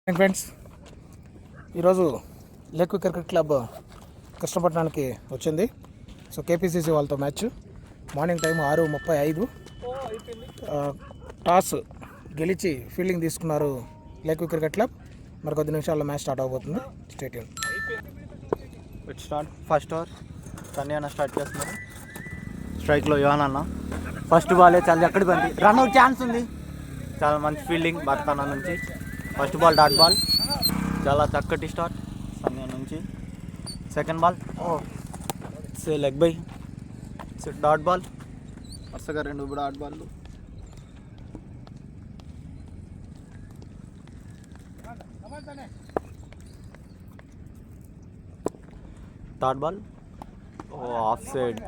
Friends, ఈరోజు lake cricket club కృష్ణపట్నానికి వచ్చింది. సో కేపీసీసీ వాళ్ళతో మ్యాచ్. Morning time 6:35. టాస్ గెలిచి ఫీల్డింగ్ తీసుకున్నారు లేక్ క్రికెట్ క్లబ్. మరి కొద్ది నిమిషాల్లో మ్యాచ్ స్టార్ట్ అవబోతుంది. స్టేడియం ఫస్ట్ ఓవర్ సన్నీ అన్న స్టార్ట్ చేస్తున్నారు. స్ట్రైక్లో యోహన్ అన్న ఫస్ట్ బాలే చాలా చక్కటి బండి, రన్అట్ ఛాన్స్ ఉంది. చాలా మంచి ఫీల్డింగ్ భర్తన్న నుంచి. ఫస్ట్ బాల్ డాట్ బాల్, చాలా చక్కటి స్టార్ట్ సన్నీ నుంచి. Second ball leg by dot ball, వరుసగా 2 డాట్ బాల్లు. Third ball of side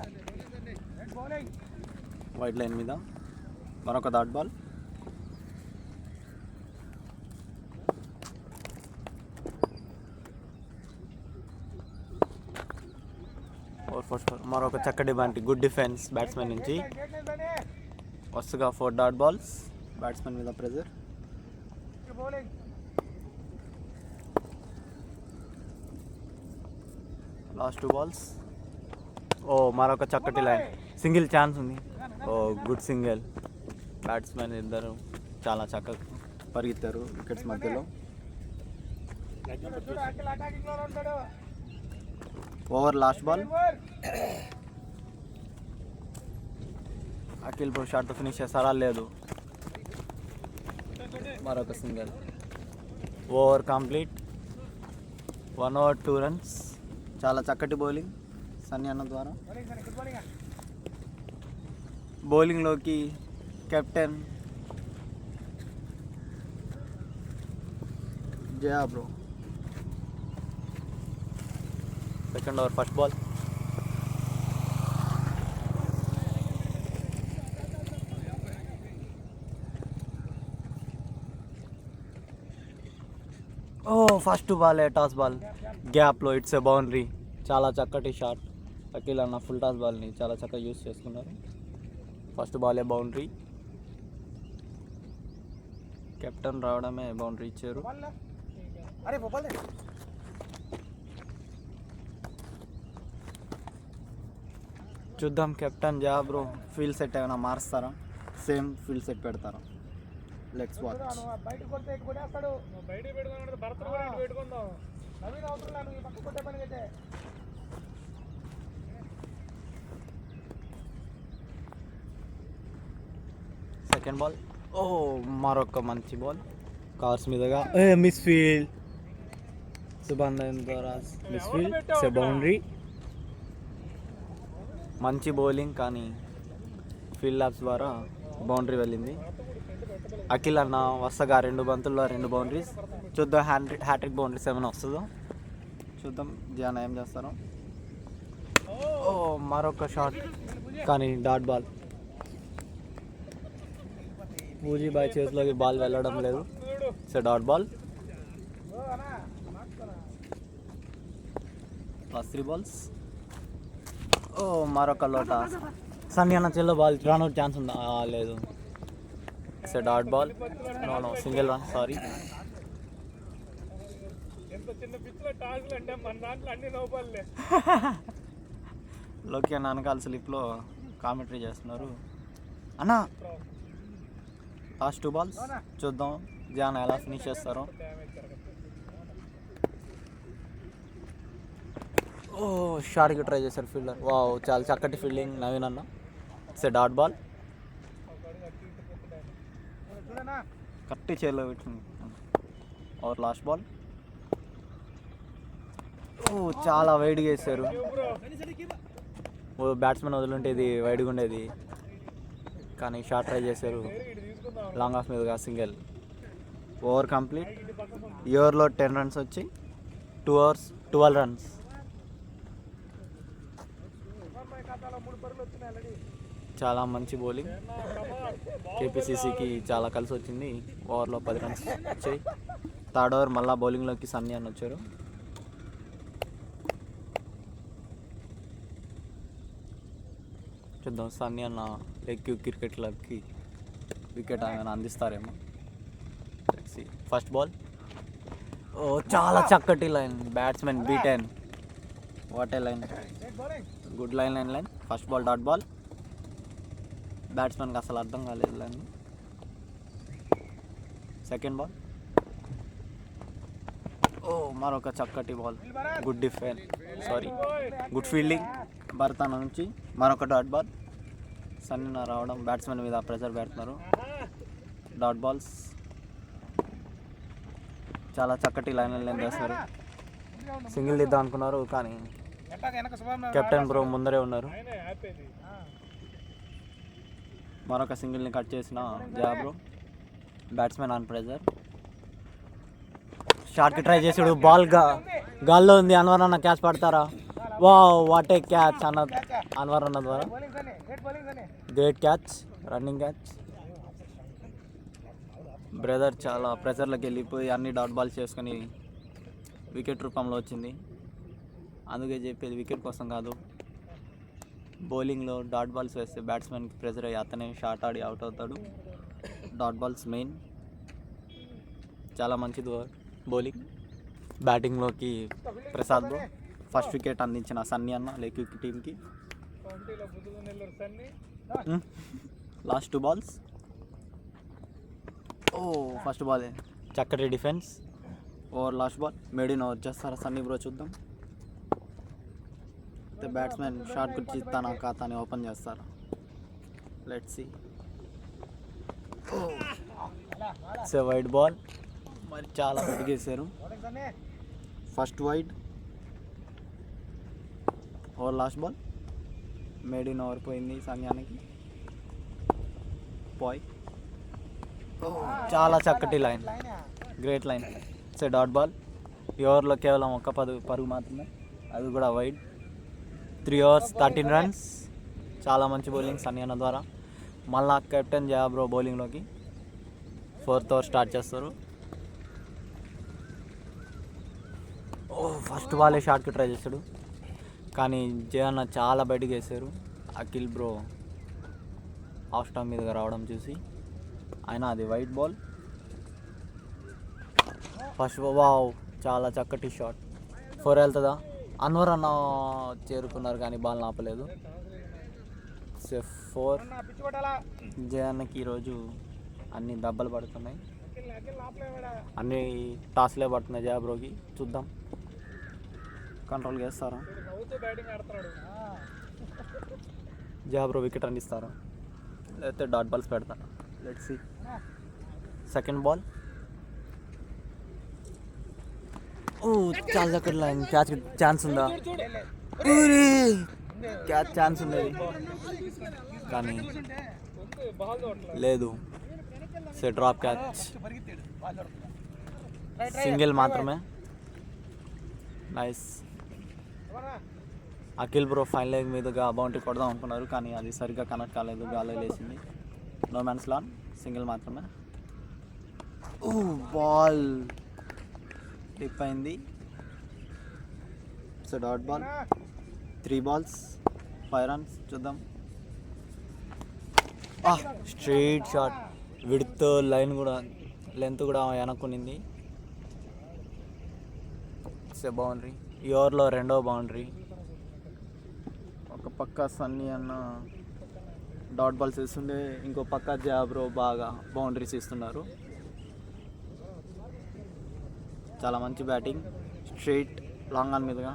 white line మీద మరొక థర్డ్ బాల్. ఫస్ట్ మరొక చక్కటి బంటి, గుడ్ డిఫెన్స్ బ్యాట్స్మెన్ నుంచి. వరుసగా 4 డాట్ బాల్స్, బ్యాట్స్మెన్ మీద ప్రెజర్. Last 2 balls. మరొక చక్కటి లైన్, సింగిల్ ఛాన్స్ ఉంది. Good single. బ్యాట్స్మెన్ ఇద్దరు చాలా చక్కగా పరిగెత్తారు వికెట్స్ మధ్యలో. Over last ball, Akhil bro షాట్తో ఫినిష్ చేస్తారా? లేదు, మరొక single. Over complete. 1 over 2 runs. చాలా చక్కటి బౌలింగ్ సన్నీ అన్న ద్వారా. బౌలింగ్లోకి captain Jaya bro. Second over first ball. First ball toss ball గ్యాప్లో, ఇట్స్ ఎ బౌండరీ. చాలా చక్కటి షాట్. అఖిల్ అన్న ఫుల్ టాస్ బాల్ని చాలా చక్కగా యూస్ చేసుకున్నారు. ఫస్ట్ బాలే బౌండరీ. కెప్టెన్ రావడమే బౌండరీ ఇచ్చారు. చూద్దాం కెప్టెన్ జా బ్రో ఫీల్డ్ సెట్ ఏమైనా మారుస్తారా, సేమ్ ఫీల్డ్ సెట్ పెడతారా? Let's watch. సెకండ్ బాల్ మరొక మంచి బాల్ కార్స్ మీదగా, మిస్ ఫీల్డ్. సుబంధన్ ద్వారా miss field, it's a boundary. మంచి బౌలింగ్ కానీ ఫీల్డ్ ల్యాబ్స్ ద్వారా బౌండరీ వెళ్ళింది. అఖిల్ అన్న వరుసగా 2 బంతుల్లో 2 బౌండరీస్. చూద్దాం హ్యాట్రిక్ బౌండరీస్ ఏమైనా వస్తుందో చూద్దాం. జాన్ ఏం చేస్తారో. మరొక షాట్ కానీ డాట్ బాల్. పూజీబాయ్ చేతిలోకి బాల్ వెళ్ళడం లేదు. It's dot ball. Last 3 balls. మరొక లోటా సన్నీ అన్న చెల్లో బాల్ రన్అట్ ఛాన్స్ ఉందా? లేదు, it's dot ball. No single run, sorry. Loki అన్న వెనకాల స్లిప్లో కామెంటరీ చేస్తున్నారు. అన్న లాస్ట్ 2 balls చూద్దాం జాన్ ఎలా ఫినిష్ చేస్తారో. షార్ట్కి ట్రై చేశారు ఫీల్డర్. చాలా చక్కటి ఫీల్డింగ్ నవీన్ అన్న. It's dot ball. కరెక్ట్ చేతిలో పెట్టింది. Over last ball. చాలా వైడ్గా వేసారు. బ్యాట్స్మెన్ వదిలింటే ఇది వైడ్గా ఉండేది కానీ షార్ట్ ట్రై చేశారు. లాంగ్ ఆఫ్ మీదుగా సింగిల్. Over complete. ఈ ఓవర్లో 10 runs వచ్చి 2 overs 12 runs. చాలా మంచి బౌలింగ్. కేపీసీసీకి చాలా కలిసి వచ్చింది. ఓవర్లో 10 runs వచ్చాయి. థర్డ్ ఓవర్ మళ్ళీ బౌలింగ్లోకి సన్నీ అని వచ్చారు. చూద్దాం సన్నీ అన్న లేక్ క్రికెట్ క్లబ్కి వికెట్ ఆయన అందిస్తారేమో. ఫస్ట్ బాల్ ఓ చాలా చక్కటి line, batsmen beaten. What a line, good line. First ball dot ball. బ్యాట్స్మెన్కి అసలు అర్థం కాలేదు లైన్. Second ball. ఓ మరొక చక్కటి బాల్, గుడ్ ఫీల్డింగ్ భరతన నుంచి. మరొక డాట్ బాల్. సన్న రావడం, బ్యాట్స్మెన్ మీద ప్రెషర్ పెడుతున్నారు. Dot balls. చాలా చక్కటి లైన్ చేస్తారు. సింగిల్ దిద్దాం అనుకున్నారు కానీ కెప్టెన్ బ్రో ముందరే ఉన్నారు. మరొక సింగిల్ని కట్ చేసిన Jaya bro. Batsmen on pressure. షాట్కి ట్రై చేసాడు, బాల్ గాల్లో ఉంది. అన్వర్ అన్న క్యాచ్ పడతారా? వాట్ ఏ క్యాచ్ అన్వర్ అన్న ద్వారా. Great catch, running catch. Brother చాలా ప్రెషర్లోకి వెళ్ళిపోయి అన్ని డాట్ బాల్స్ చేసుకొని వికెట్ రూపంలో వచ్చింది. అందుకే చెప్పేది వికెట్ కోసం కాదు, బౌలింగ్లో డాట్ బాల్స్ వేస్తే బ్యాట్స్మెన్కి ప్రెషర్ అయ్యి అతనే షాట్ ఆడి అవుట్ అవుతాడు. Dot balls main. చాలా మంచిది బౌలింగ్. బ్యాటింగ్లోకి ప్రసాద్ బ్రో. ఫస్ట్ వికెట్ అందించిన సన్నీ అన్న లెగ్ క్విక్ టీమ్కి. Last 2 balls. ఫస్ట్ బాల్ చక్కటి defence. Over last ball. Maiden over చేస్తారా సన్నీ బ్రో? చూద్దాం. బ్యాట్స్మెన్ షాట్ గురించి తన ఖాతాని ఓపెన్ చేస్తారు. Let's see. It's a wide ball. మరి చాలా పెరిగేశారు. First wide. Over last ball. Maiden over పోయింది సన్యానికి. చాలా చక్కటి line, great line. It's a dot ball. ఈ ఓవర్లో కేవలం ఒక్క పరుగు మాత్రమే, అది కూడా వైడ్. 3 overs 13 runs. చాలా మంచి బౌలింగ్ సన్నీ అన్న ద్వారా. మళ్ళా captain Jaya bro బౌలింగ్లోకి 4th over start చేస్తారు. ఫస్ట్ బాలే షాట్కి ట్రై చేస్తాడు కానీ జయ అన్న చాలా బయటకు వేశారు. అఖిల్ బ్రో ఆఫ్ స్టాంప్ మీదుగా రావడం చూసి అయినా అది వైట్ బాల్. ఫస్ట్ చాలా చక్కటి షాట్. 4 వెళ్తుందా? అన్వర్ అన్న చేరుకున్నారు కానీ బాల్ ఆపలేదు. 4. జయ అన్నకి ఈరోజు అన్ని దెబ్బలు పడుతున్నాయి, అన్ని టాస్లే పడుతున్నాయి జయా బ్రోకి. చూద్దాం కంట్రోల్ చేస్తారా జయా బ్రో, వికెట్ అందిస్తారా లేకపోతే డాట్ బాల్స్ పెడతారా? Let's see. Second ball. చాలా చక్కటి లైన్. క్యాచ్ ఛాన్స్ ఉందా? క్యాచ్ ఛాన్స్ ఉండేది కానీ లేదు. డ్రాప్ క్యాచ్, సింగిల్ మాత్రమే. Nice. Akhil bro fine leg మీదుగా బౌండరీ కొడదాం అనుకున్నారు కానీ అది సరిగ్గా కనెక్ట్ కాలేదు, గాల్లో లేచింది. నో మ్యాన్స్ లాన్, సింగిల్ మాత్రమే. బాల్ టిప్ అయింది. So dot ball. 3 balls 5 runs. చూద్దాం. Straight shot. విడ్త్ లైన్ కూడా, లెంత్ కూడా వెనక్కునింది. It's a boundary. ఈ ఓవర్లో 2వ బౌండరీ. ఒక పక్క సన్నీ అన్న డాట్ బాల్స్ ఇస్తుండే, ఇంకో పక్క జయా బ్రో బాగా బౌండరీస్ ఇస్తున్నారు. చాలా మంచి బ్యాటింగ్. స్ట్రైట్ లాంగ్ ఆన్ మీదుగా.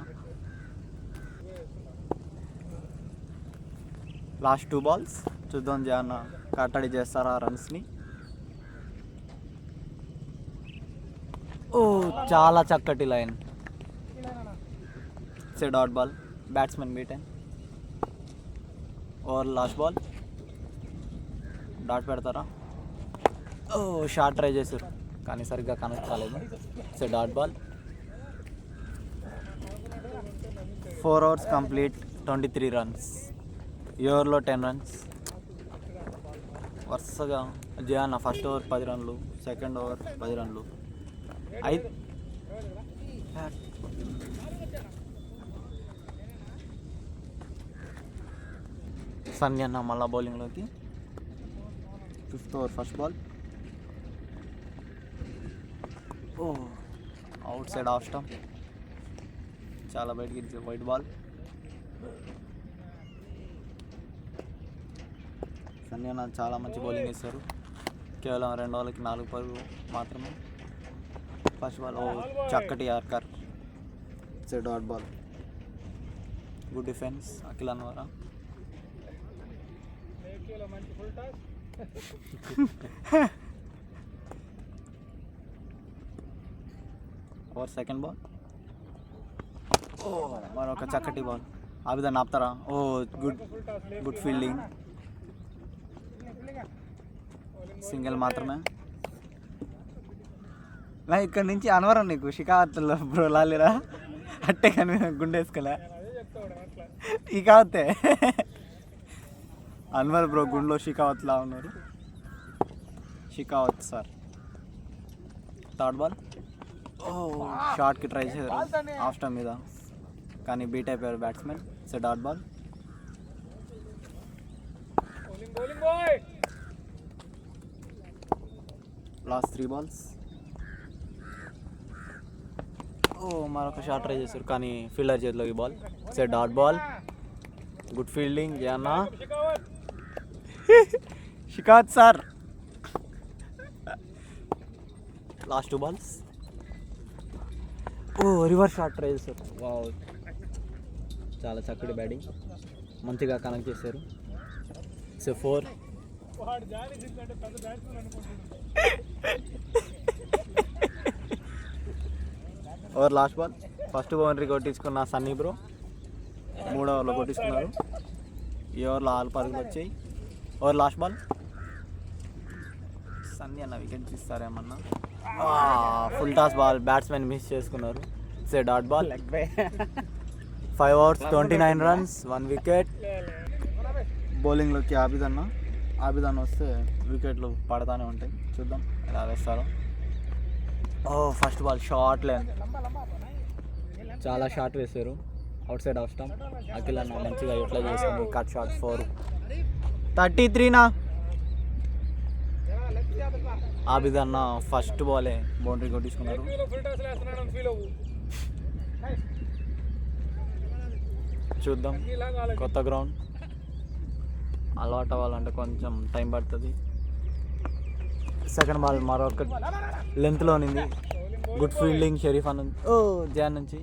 Last 2 balls. చూద్దాం జయ అన్న కట్టడి చేస్తారా రన్స్ని. చాలా చక్కటి line. It's a dot ball. Batsmen beaten. Over last ball. Dot పెడతారా? షార్ట్ ట్రై చేశారు కానీ సరిగ్గా కనెక్ట్ కాలేదు. It's a dot ball. 4 overs complete. 23 runs. ఈ ఓవర్లో 10 runs. వరుసగా జయాన్న first over 10 runs, second over 10 runs. Sunny అన్న మళ్ళా బౌలింగ్లోకి. 5th over first ball. Out. Outside off stump, చాలా బయటికి వైట్ బాల్. సన్నీ అన్న చాలా మంచి బౌలింగ్ వేస్తారు. కేవలం 2 ఓవర్లకి 4 పరుగులు మాత్రమే. ఫస్ట్ బాల్ చక్కటి yorker, it's dot ball. Good defence Akhil అన్వరా. Over second ball. మరొక చక్కటి బాల్. ఆ విధంగా ఆపుతారా? Good fielding. సింగిల్ మాత్రమే. నా ఇక్కడ నుంచి అనవరం నీకు షికావత్లో బ్రో లాలేరా అట్టే కానీ గుండేసుకోలే ఈ కావతే అన్వర్ బ్రో గుండెలో షికావత్లా ఉన్నారు. షికావత్ సార్. Third ball. షార్ట్కి ట్రై చేశారు ఆఫ్ స్టంప్ మీద, కానీ బీట్ అయిపోయారు batsmen. It's dot ball. Last 3 balls. మరొక షాట్ ట్రై చేశారు, కానీ ఫీల్డర్ చేతిలోకి ball. It's dot ball. Good fielding జయన్న. Shekhawat sir. Last 2 balls. Reverse shot try చేశారు. వావ్, చాలా చక్కటి బ్యాటింగ్, మంచిగా కనెక్ట్ చేశారు. It's 4. Over last ball. First boundary కొట్టించుకున్న సన్నీ బ్రో 3వ ఓవర్లో కొట్టించుకున్నారు. ఈ ఓవర్లో 6 పరుగులు వచ్చాయి. Over last ball. సన్నీ అన్న వికెట్ తీస్తారేమన్నా. Full toss ball, batsmen miss చేసుకున్నారు. It's dot ball. 5 overs 29 runs, 1 wicket. బౌలింగ్లోకి ఆబిద్ అన్న వస్తే వికెట్లు పడతానే ఉంటాయి. చూద్దాం ఎలా వేస్తారో. ఫస్ట్ బాల్ షార్ట్ లైన్, చాలా షార్ట్ వేశారు. Outside off stump. Akhil అన్న మంచిగా యూటిలైజ్ చేసుకుంది. Cut shot 4. 33 ఆబిద్ అన్న ఫస్ట్ బాలే బౌండరీ కొట్టించుకున్నారు. చూద్దాం, కొత్త గ్రౌండ్ అలవాటు అవ్వాలంటే కొంచెం టైం పడుతుంది. సెకండ్ బాల్ మరొక లెంత్లో ఉంది. గుడ్ ఫీల్డింగ్ షరీఫ్ అన్న జాన్ నుంచి.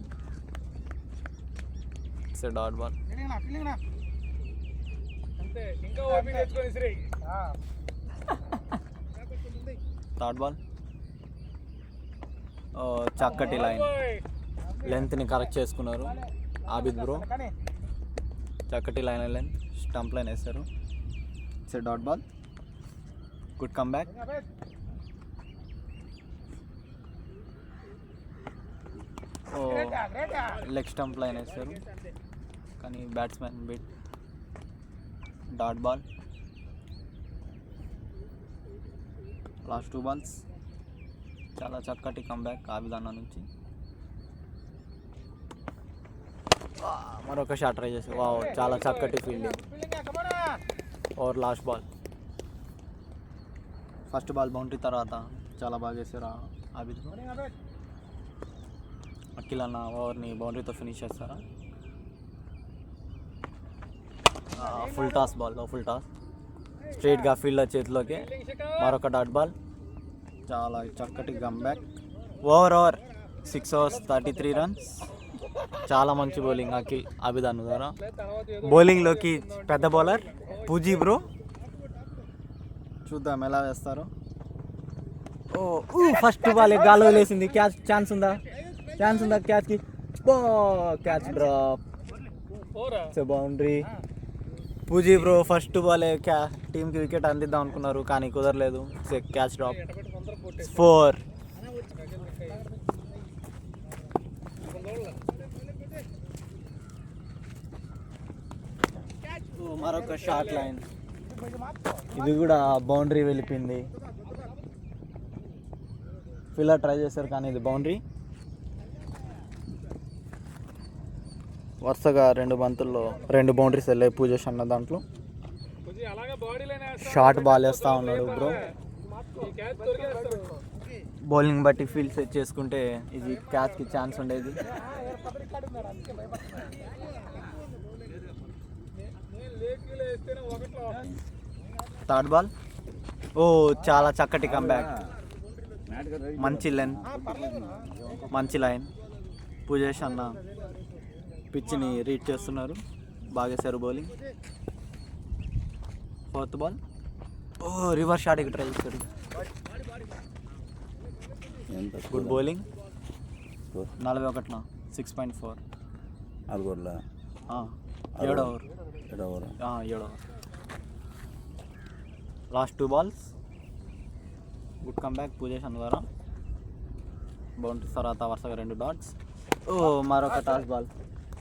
It's dot ball. Third ball. చక్కటి లైన్, లెంత్ని కరెక్ట్ చేసుకున్నారు ఆబిద్ బ్రో. చక్కటి లైన్ స్టంప్ లైన్ వేస్తారు. It's dot ball. Good come back. Leg stump line వేస్తారు, కానీ batsmen bit. Dot ball. Last 2 balls. చాలా చక్కటి కమ్బ్యాక్ ఆ విధానం నుంచి. మరొక షాట్ ట్రై చేసి వావ్, చాలా చక్కటి fielding. Over last ball. First ball boundary తర్వాత చాలా బాగా చేశారు ఆబిద్. అఖిల్ అన్న ఓవర్ని బౌండరీతో ఫినిష్ చేస్తారా? Full toss ball, full toss స్ట్రైట్గా ఫీల్డర్ చేతిలోకి. మరొక డాట్ బాల్. చాలా చక్కటి కమ్బ్యాక్. Over 6 overs 33 runs. చాలా మంచి బౌలింగ్ అఖిల్ అభిదాన్ ద్వారా. బౌలింగ్లోకి పెద్ద బౌలర్ పూజీ బ్రో. చూద్దాం ఎలా వేస్తారు. ఫస్ట్ బాల్ గాలి వదిలేసింది. క్యాచ్ ఛాన్స్ ఉందా క్యాచ్కి? Catch drop. Boundary. Pooji bro first బాలే టీంకి వికెట్ అందిద్దాం అనుకున్నారు, కానీ కుదరలేదు. Catch drop. 4. మరొక షార్ట్ లైన్, ఇది కూడా బౌండరీ వెళ్ళిపోయింది. ఫీల్డర్ ట్రై చేశారు, కానీ ఇది బౌండరీ. వరుసగా 2 బంతుల్లో 2 బౌండరీస్ వెళ్ళాయి పూజేష్ అన్న దాంట్లో. షార్ట్ బాల్ వేస్తూ ఉన్నాడు బ్రో. బౌలింగ్ బట్టి ఫీల్డ్ సెట్ చేసుకుంటే ఇది క్యాచ్కి ఛాన్స్ ఉండేది. Third ball. ఓ చాలా చక్కటి కంబ్యాక్, మంచి లెంత్, మంచి లైన్. పూజేష్ అన్న పిచ్ని రీడ్ చేస్తున్నారు, బాగా వేశారు బౌలింగ్. Fourth ball. ఓ రివర్స్ షాట్కి ట్రై చేశారు, good bowling. 41 6.4. 7 over. 7 over. Last 2 balls. Good comeback Pujesh అన్న ద్వారా. బౌండరీస్ తర్వాత వరుసగా 2 dots. ఓ మరొక టాస్ బాల్.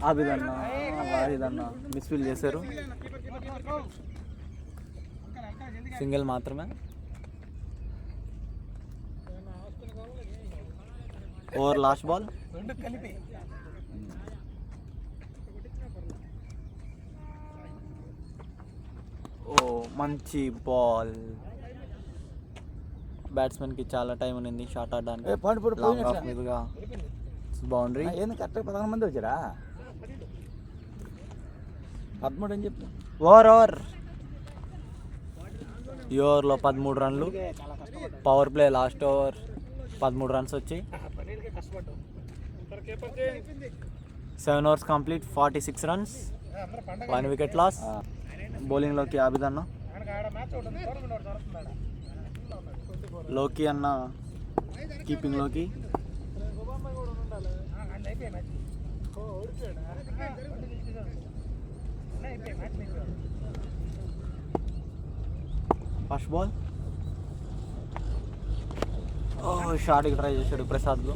ఆబిదన్న వారిదన్న మిస్ఫీల్ చేశారు, సింగిల్ మాత్రమే. Over last ball. ఓ మంచి బాల్. బ్యాట్స్మెన్కి చాలా టైం ఉంది షాట్ ఆడడానికి. లాంగ్ ఆఫ్ మీదుగా బౌండరీ. ఏంది కరెక్ట్గా 11 మంది వచ్చారా? 13 అని చెప్పి. ఓవర్ ఈ ఓవర్లో 13 రన్లు. Power play last over 13 runs వచ్చి 7 overs complete, 46 runs, 1 wicket loss. బౌలింగ్లోకి ఆబిద్ అన్న, లోకి అన్న కీపింగ్లోకి. First ball. ఓ షాట్కి ట్రై చేశాడు ప్రసాద్లో,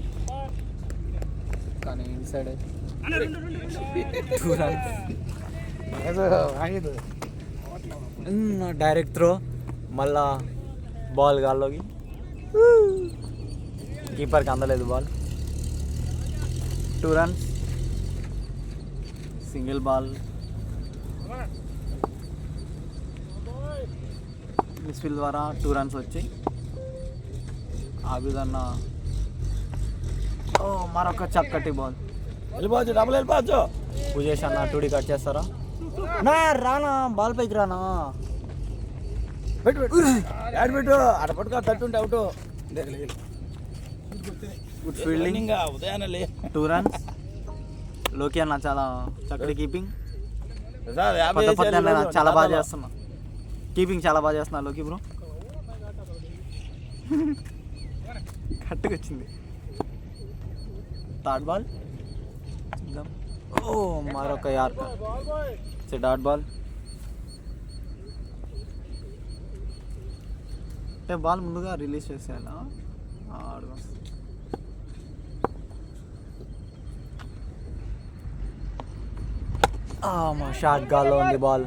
కానీ ఇన్సైడ్ 2 runs. డైరెక్ట్ త్రో, మళ్ళా బాల్ గాల్లోకి, కీపర్కి అందలేదు ball. 2 runs, single ball. Misfield ద్వారా 2 runs వచ్చి ఆబిద్ అన్న. ఓ మరొక చక్కటి బాల్. వెళ్ళిపోవచ్చు, డబుల్ వెళ్ళిపోవచ్చు. పూజేష్ అన్న 2D కట్ చేస్తారా? నా రానా, బాల్ పైకి రానా. పెట్టు పెట్టు అక్కడ పట్టుకో, తట్టుంటే అవుట్. గుడ్ ఫీల్డింగ్, ఉదయాన్నే 2 runs. లోకి అన్న చాలా చక్కటి కీపింగ్, చాలా బాగా చేస్తున్నా. కీపింగ్ చాలా బాగా చేస్తున్నా లోకి బ్రో. కట్టుకు వచ్చింది. Third ball. ఓ మరొక యార్కర్, డాట్ బాల్. అంటే బాల్ ముందుగా రిలీజ్ చేసేయాలా? మా షార్ట్ గాల్లో ఉంది బాల్.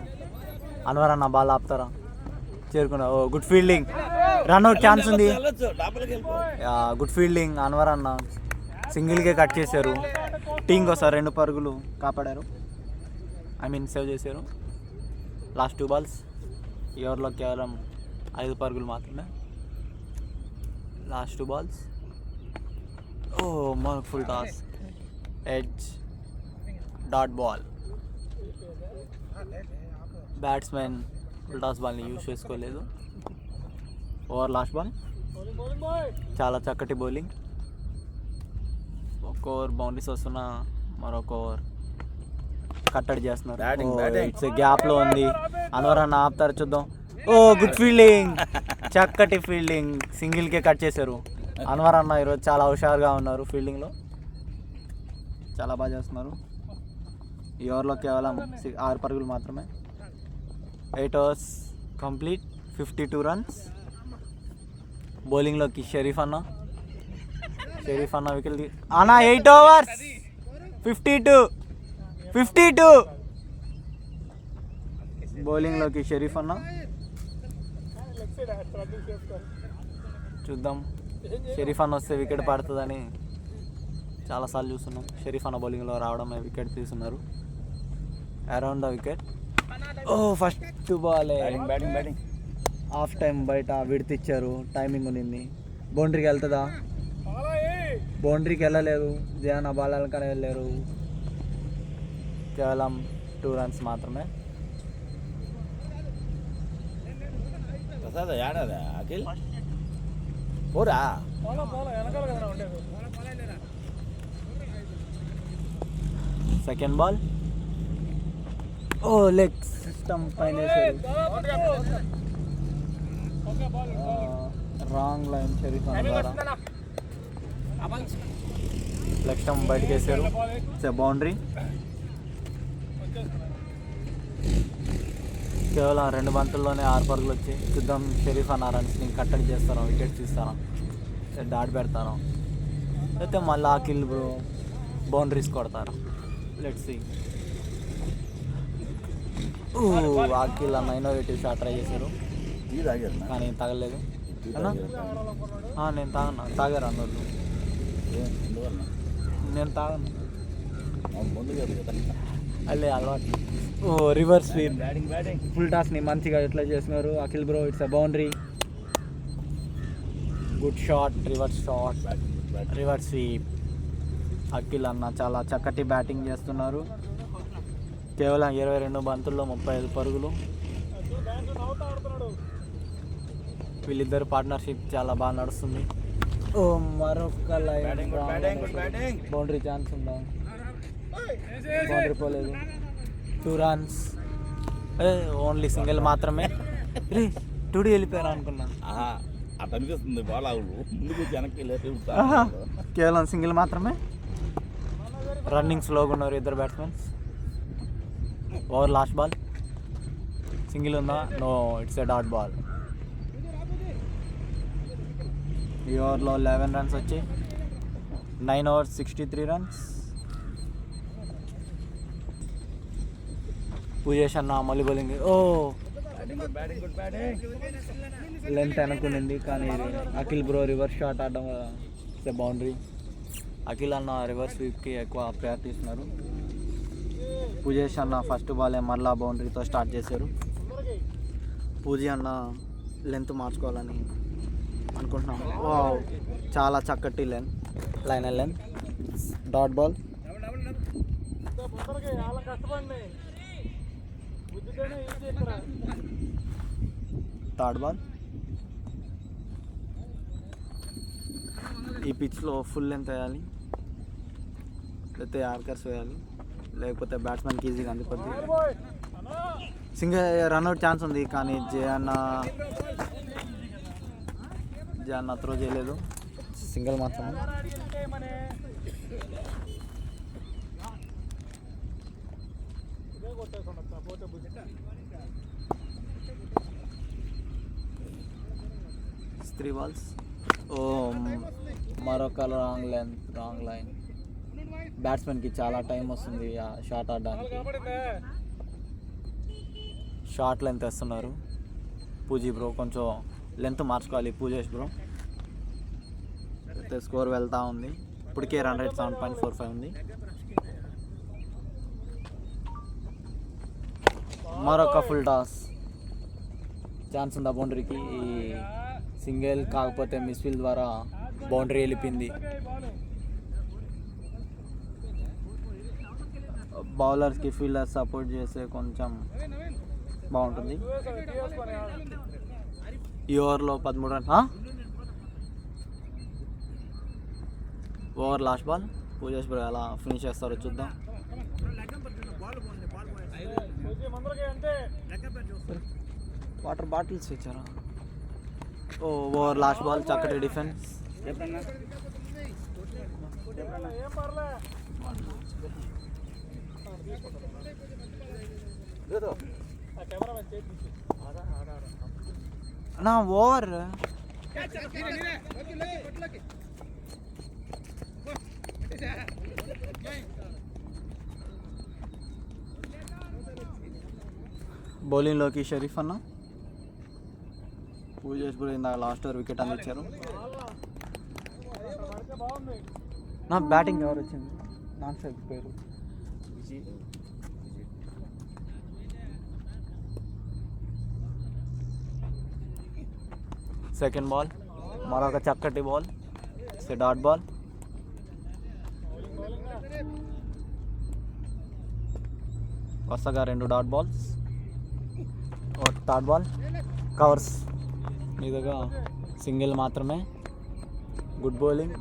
అన్వర్ అన్న బాల్ ఆపుతారా? చేరుకున్నా. ఓ గుడ్ ఫీల్డింగ్, రన్అట్ ఛాన్స్ ఉంది. గుడ్ ఫీల్డింగ్, అన్వర్ అన్న సింగిల్గా కట్ చేశారు. టీం కోసం 2 పరుగులు కాపాడారు, సేవ్ చేశారు. Last 2 balls. ఈ ఓవర్లో కేవలం 5 పరుగులు మాత్రమే. Last 2 balls. ఓ మనకు full toss, edge, dot ball. Batsmen full toss బాల్ని యూజ్ చేసుకోలేదు. Over last ball. చాలా చక్కటి బౌలింగ్. ఒక ఓవర్ బౌండరీస్ వస్తున్న, మరొక ఓవర్ కట్టడి చేస్తున్నారు. ఇట్స్ గ్యాప్లో ఉంది. అన్వర్ అన్న ఆపుతారు, చూద్దాం. ఓ గుడ్ ఫీల్డింగ్, చక్కటి ఫీల్డింగ్, సింగిల్కే కట్ చేశారు. అన్వర్ అన్న ఈరోజు చాలా హుషారుగా ఉన్నారు ఫీల్డింగ్లో, చాలా బాగా చేస్తున్నారు. ఈ ఓవర్లో కేవలం 6 పరుగులు మాత్రమే. 8 overs కంప్లీట్, 52 runs. బౌలింగ్లోకి షరీఫ్ అన్న వికెట్ అన్న. 8 overs 52. బౌలింగ్లోకి షరీఫ్ అన్న. చూద్దాం, షరీఫ్ అన్న వస్తే వికెట్ పడుతుందని చాలాసార్లు చూస్తున్నాం. షరీఫ్ అన్న బౌలింగ్లో రావడం, వికెట్ తీసుకున్నారు. Around the wicket. ఓ first ball, batting half time బయట విడత ఇచ్చారు, టైమింగ్ ఉన్నింది. బౌండరీకి వెళ్తుందా? బౌండరీకి వెళ్ళలేదు, జియానా బాల్ వెళ్ళకనే వెళ్ళారు. కేవలం 2 runs మాత్రమే. ప్రసాద్ ఏడాదా అఖిల్ పోరా సెకండ్ బాల్ ఓ లెగ్ సిస్టమ్ పైన రాంగ్ లైన్ షరీఫ్ అన్న లెగ్ స్టంప్ బయటకు వేసారు. బౌండరీ. కేవలం 2 బంతుల్లోనే 6 పరుగులు వచ్చి చూద్దాం షరీఫ్ అన్న రన్స్ని కట్టడి చేస్తాను, వికెట్ తీస్తాను, డాట్ పెడతాను, అయితే మళ్ళీ అఖిల్ బ్రో బౌండరీస్ కొడతారు. Let's see. అఖిల్ అన్న ఇన్నోవేటివ్ షాట్ ట్రై చేశారు కానీ తగలేదు. నేను తాగారు అన్నోళ్ళు, నేను తాగను, అల్లే అలవాటు. రివర్స్ స్వీప్ ఫుల్ టాస్ని మంచిగా ఎట్లా చేస్తున్నారు Akhil bro. It's a boundary. Good shot, reverse shot, reverse sweep. Akhil అన్న చాలా చక్కటి బ్యాటింగ్ చేస్తున్నారు. కేవలం 22 బంతుల్లో 35 పరుగులు. వీళ్ళిద్దరు పార్ట్నర్షిప్ చాలా బాగా నడుస్తుంది. మరొక లైన్ బౌండరీ ఛాన్స్ ఉందా? బౌండరీ పోలేదు. 2 runs, ఓన్లీ సింగిల్ మాత్రమే. 2D వెళ్ళిపోయారు అనుకున్నా. అటు అనిపిస్తుంది బాల్ ముందుకు వెనక్కి కేవలం సింగిల్ మాత్రమే. రన్నింగ్ స్లోగా ఉన్నారు ఇద్దరు batsmens. Over last ball. Single ఉందా? No, it's a dot ball. ఈ ఓవర్లో 11 runs వచ్చి 9 overs 63 runs. పూజేష్ అన్న మళ్ళీ బౌలింగ్. లెంత్ అనుకునింది కానీ అఖిల్ బ్రో రివర్స్ షాట్ ఆడడం బౌండరీ. అఖిల్ అన్న రివర్స్ స్వీప్కి ఎక్కువ ప్రయారిటీ ఇస్తున్నారు. పూజేష్ అన్న ఫస్ట్ బాలే మళ్ళా బౌండరీతో స్టార్ట్ చేశారు. పూజీ అన్న లెంత్ మార్చుకోవాలని అనుకుంటున్నాము. చాలా చక్కటి line length. Dot ball. Third ball. ఈ పిచ్లో ఫుల్ లెంత్ వేయాలి, లేకపోతే యార్కర్స్ వేయాలి, లేకపోతే బ్యాట్స్మెన్కి ఈజీగా అందిపోద్ది. సింగిల్ రన్అట్ ఛాన్స్ ఉంది కానీ జయన్న త్రో చేయలేదు. సింగిల్ మాత్రమే. Three balls. మరొక రాంగ్ లైన్. బ్యాట్స్మెన్కి చాలా టైం వస్తుంది షాట్ ఆడడానికి. షార్ట్ లెంత్ వేస్తున్నారు పూజీ బ్రో. కొంచెం లెంత్ మార్చుకోవాలి పూజేష్ బ్రో. అయితే స్కోర్ వెళ్తూ ఉంది. ఇప్పటికే రన్ రేట్ 7.45 ఉంది. మరొక ఫుల్ టాస్. ఛాన్స్ ఉందా బౌండరీకి? సింగిల్ కాకపోతే మిస్ఫీల్డ్ ద్వారా బౌండరీ వెళ్ళిపోయింది. బౌలర్స్కి ఫీల్డర్ సపోర్ట్ చేస్తే కొంచెం బాగుంటుంది. ఈ ఓవర్లో 13 run. Over last ball. Pujesh bro ఎలా ఫినిష్ చేస్తారో చూద్దాం. వాటర్ బాటిల్స్ ఇచ్చారా? Over last ball. చక్కటి డిఫెన్స్. నా ఓవర్ బౌలింగ్లోకి షరీఫ్ అన్న. పూజేష్ బ్రో ఇందాక లాస్ట్ ఓవర్ వికెట్ అందించారు. నా బ్యాటింగ్ ఎవరు వచ్చింది? నాన్ స్ట్రైక్ పేరు సెకండ్ బాల్. మరొక చక్కటి బాల్. Dot ball. వరుసగా 2 డాట్ బాల్స్, ఒక థర్డ్ బాల్ కవర్స్ మీదుగా సింగిల్ మాత్రమే. Good bowling,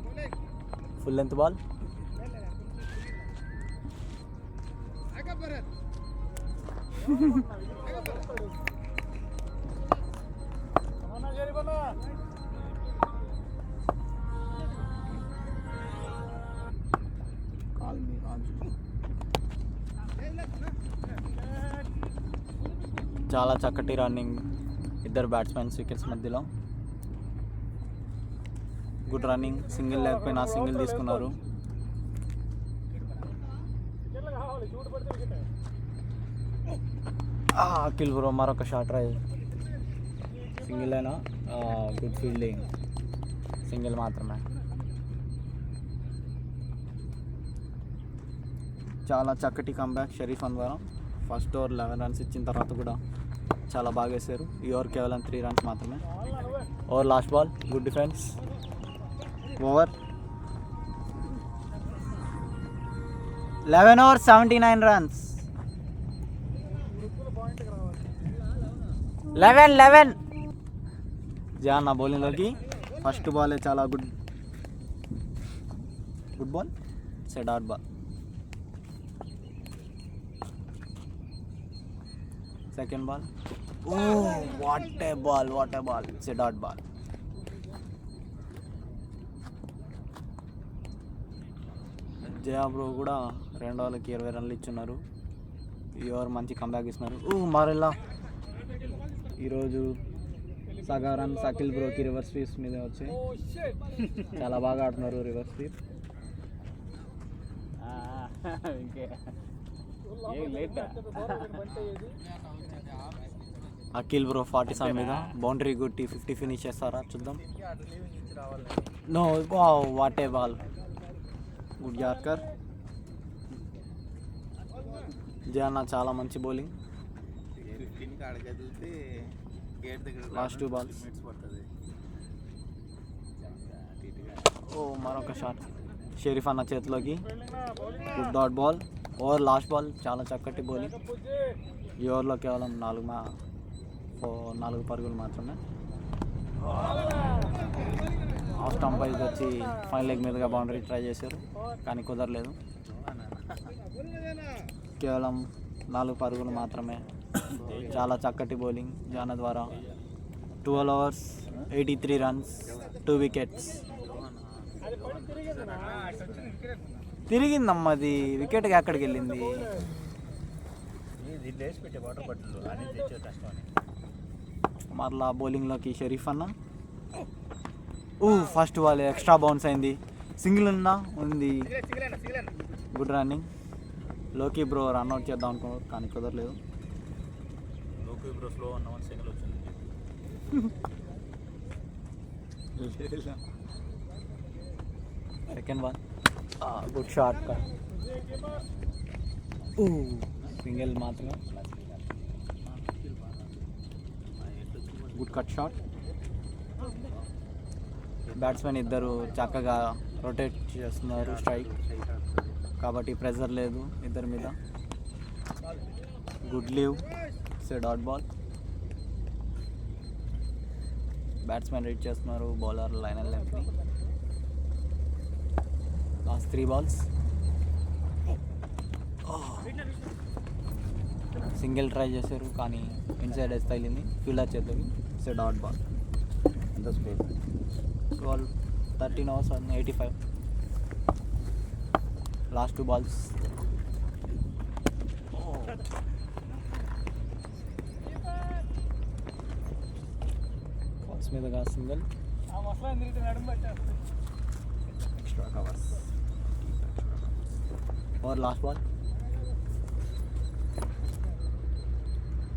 full length ball. చాలా చక్కటి రన్నింగ్ ఇద్దరు బ్యాట్స్మెన్స్ వికెట్స్ మధ్యలో. గుడ్ రన్నింగ్, సింగిల్ లేకపోయినా సింగిల్ తీసుకున్నారు. అఖిల్ బ్రో మరొక షాట్ ట్రై, సింగిల్ అయినా గుడ్ ఫీల్డింగ్, సింగిల్ మాత్రమే. చాలా చక్కటి కంబ్యాక్ షరీఫ్ ద్వారా. ఫస్ట్ ఓవర్ 11 రన్స్ ఇచ్చిన తర్వాత కూడా చాలా బాగా వేశారు. ఈ ఓవర్ కేవలం 3 రన్స్ మాత్రమే. Over last ball, good defence. Over 11 overs 79 runs. 11 John నా బౌలింగ్లోకి. ఫస్ట్ బాల్ చాలా good ball, set out ball. Second ball, what a ball, set out ball. Jaya bro కూడా 2 ఓవర్లకి 20 రన్లు ఇచ్చున్నారు. ఈ ఓవర్ మంచి కంబ్యాక్ ఇస్తున్నారు. మరలా ఈరోజు సగా రన్ అఖిల్ బ్రోకి రివర్స్ స్వీప్స్ మీద వచ్చాయి. చాలా బాగా ఆడుతున్నారు రివర్స్ స్వీప్. అఖిల్ బ్రో 47 మీద బౌండరీ కొట్టి 50 ఫినిష్ చేస్తారా చూద్దాం. No, what a ball, good yorker. జయాన్న చాలా మంచి బౌలింగ్. Last 2 balls. మరొక షాట్ షరీఫ్ అన్న చేతిలోకి. Good dot ball. Over last ball, చాలా చక్కటి బౌలింగ్. ఈ ఓవర్లో కేవలం 4 పరుగులు మాత్రమే. ఆఫ్ స్టంపైజ్ వచ్చి ఫైన్ లెగ్ మీదుగా బౌండరీ ట్రై చేశారు కానీ కుదరలేదు. కేవలం 4 పరుగులు మాత్రమే. చాలా చక్కటి బౌలింగ్ జాన ద్వారా. 12 overs 83 runs, 2 wickets. తిరిగిందమ్మా అది, వికెట్గా ఎక్కడికి వెళ్ళింది. మరలా బౌలింగ్లోకి షరీఫ్ అన్న. ఫస్ట్ బాల్ ఎక్స్ట్రా బౌన్స్ అయింది, సింగిల్ ఉంది. Good running. Loki bro run out చేద్దాం అనుకున్నారు కానీ కుదరలేదు. లోకీ బ్రో స్లో అన్న సింగిల్ వచ్చింది. Second ball, good shot, single మాత్రమే. Good cut shot. బ్యాట్స్మెన్ ఇద్దరు చక్కగా రొటేట్ చేస్తున్నారు స్ట్రైక్ కాబట్టి ప్రెజర్ లేదు ఇద్దరి మీద. Good leave, set dot ball. Batsmen read చేస్తున్నారు, బౌలర్ లైనల్ లెంత్ని. Last 3 balls. సింగిల్ ట్రై చేశారు కానీ ఇన్సైడ్ వేసి తగిలింది ఫీల్డర్ చేతికి. Set dot ball. 13 overs 85. Last 2 balls. Balls మీదుగా single. Extra covers. Over last ball.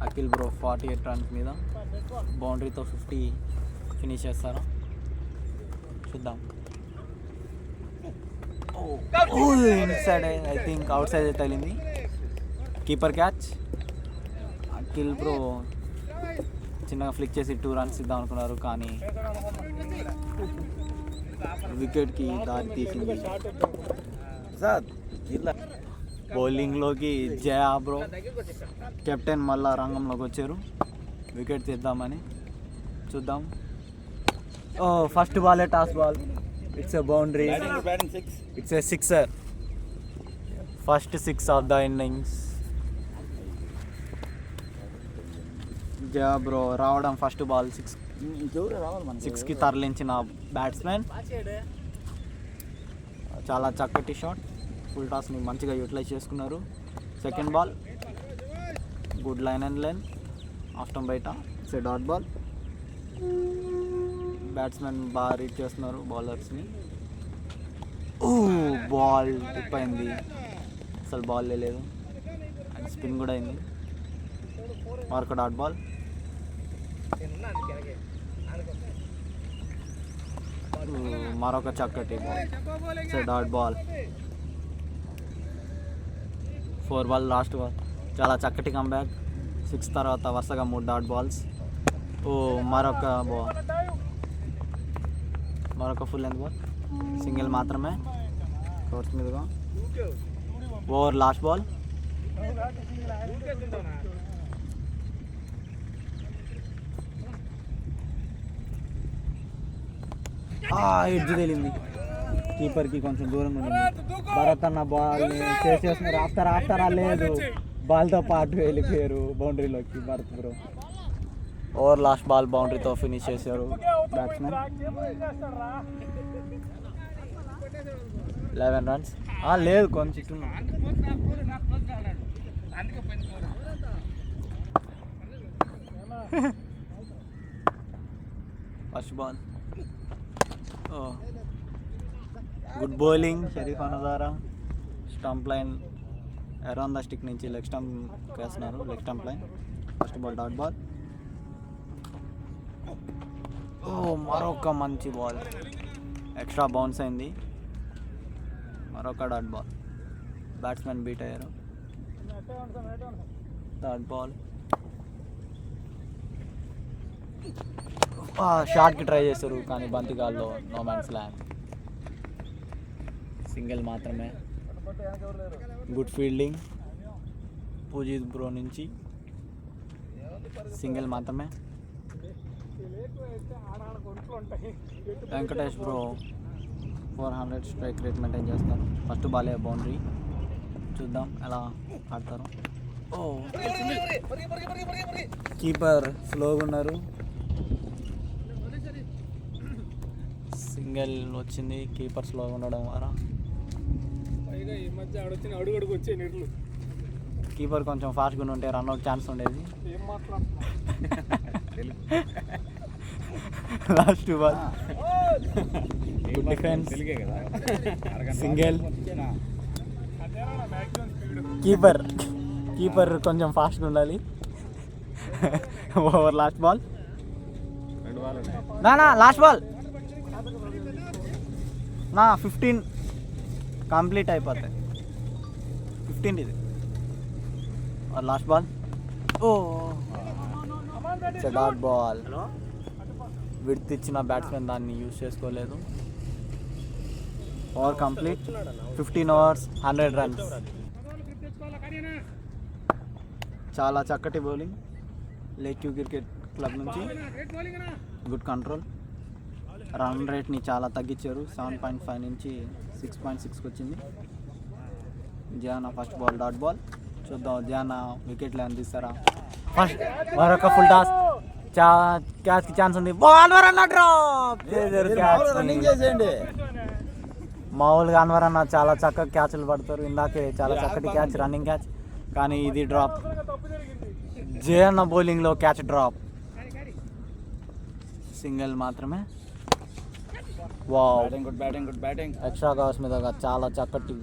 Akhil bro 48 runs మీద బౌండరీతో 50 ఫినిష్ చేస్తారా చూద్దాం. ఇన్సైడ్, ఐ థింక్ అవుట్ సైడ్ తగిలింది. Keeper catch. అఖిల్ బ్రో చిన్నగా ఫ్లిక్ చేసి 2 runs ఇద్దాం అనుకున్నారు కానీ వికెట్కి దారి తీసింది. సార్ ఇట్లా బౌలింగ్లోకి జయా బ్రో కెప్టెన్ మళ్ళా రంగంలోకి వచ్చారు వికెట్ తీద్దామని. చూద్దాం. ఓ ఫస్ట్ బాలే toss ball, it's a boundary, batting 6. It's a sixer, first 6 of the innings. Jaya bro రావడం ఫస్ట్ బాల్ 6, ఇంకెవరు రావాలి మనకి 6కి తరలించిన బ్యాట్స్మెన్. చాలా చక్కటి షాట్, ఫుల్ టాస్ని మంచిగా యూటిలైజ్ చేసుకున్నారు. Second ball good line and line, off stump బయట, ఇట్స్ డాట్ బాల్. బ్యాట్స్మెన్ బాగా రీడ్ చేస్తున్నారు బౌలర్స్ని. ఓ బాల్ టిప్ అయింది, అసలు బాల్ లేదు అండ్ స్పిన్ కూడా అయింది. మరొక డాట్ బాల్. మరొక చక్కటి ball, it's dot ball. 4 ball last ball. చాలా చక్కటి కంబ్యాక్, 6 తర్వాత వరుసగా 3 డాట్ బాల్స్. ఓ మరొక బాల్, మరొక ఫుల్ లెంత్ బాల్, సింగిల్ మాత్రమే కోర్స్ మీదుగా. Over last ball. ఎడ్జ్ తేలింది, కీపర్కి కొంచెం దూరంగా ఉంది. భరత్ అన్న బాల్ని చేసి చేస్తున్నారు, ఆఫ్తారా లేదు, బాల్తో పాటు వెళ్ళిపోయారు బౌండరీలోకి Bharat bro. Over last ball బౌండరీతో ఫినిష్ చేశారు బ్యాట్స్మెన్. 11 runs. లేదు కొంచెం first ball. Good bowling Sharif అనదారా. Stump line around the stick నుంచి లెగ్ స్టంప్ వేస్తున్నారు, leg stump line. First ball dot ball. ఓ మరొక మంచి బాల్, ఎక్స్ట్రా బౌన్స్ అయింది. మరొక డాట్ బాల్, బ్యాట్స్మెన్ బీట్ అయ్యారు. Dot ball. షాట్కి ట్రై చేస్తారు కానీ బంతిగాల్లో నో మ్యాన్స్ ల్యాండ్, సింగిల్ మాత్రమే. గుడ్ ఫీల్డింగ్ పూజిత్ బ్రో నుంచి, సింగిల్ మాత్రమే. Venkatesh bro 400 strike rate maintain చేస్తారు. ఫస్ట్ బాలే బౌండరీ, చూద్దాం ఎలా ఆడతారు. ఓ కీపర్ స్లోగా ఉన్నారు, సింగిల్ వచ్చింది కీపర్ స్లోగా ఉండడం ద్వారా. కీపర్ కొంచెం ఫాస్ట్గా ఉంటే రన్అట్ ఛాన్స్ ఉండేది. Last ball good defence, single. Keeper కొంచెం ఫాస్ట్గా ఉండాలి. Over last ball. నా లాస్ట్ బాల్ 15 కంప్లీట్ అయిపోతాయి. 15 ఇది. Last ball. ఓ డాట్ బాల్, విడ్త్ ఇచ్చిన బ్యాట్స్మెన్ దాన్ని యూజ్ చేసుకోలేదు. Over complete. 15 overs 100 runs. చాలా చక్కటి bowling lake view cricket club నుంచి. Good control. రన్ రేట్ని చాలా తగ్గించారు, 7.5 నుంచి 6.6కి వచ్చింది. జియానా ఫస్ట్ బాల్ డాట్ బాల్. చూద్దాం జియానా వికెట్లు అందిస్తారా. ఫస్ట్ మరొక ఫుల్ టాస్, క్యాచ్కి ఛాన్స్ ఉంది. బాల్ డ్రాప్ చేసేయండి. మామూలుగా అన్వర్ అన్న చాలా చక్కగా క్యాచ్లు పడతారు, ఇందాకే చాలా చక్కటి క్యాచ్, రన్నింగ్ క్యాచ్, కానీ ఇది డ్రాప్. జయన్న బౌలింగ్లో క్యాచ్ డ్రాప్, సింగిల్ మాత్రమే. Wow, good batting. Extra covers మీద చాలా చక్కటి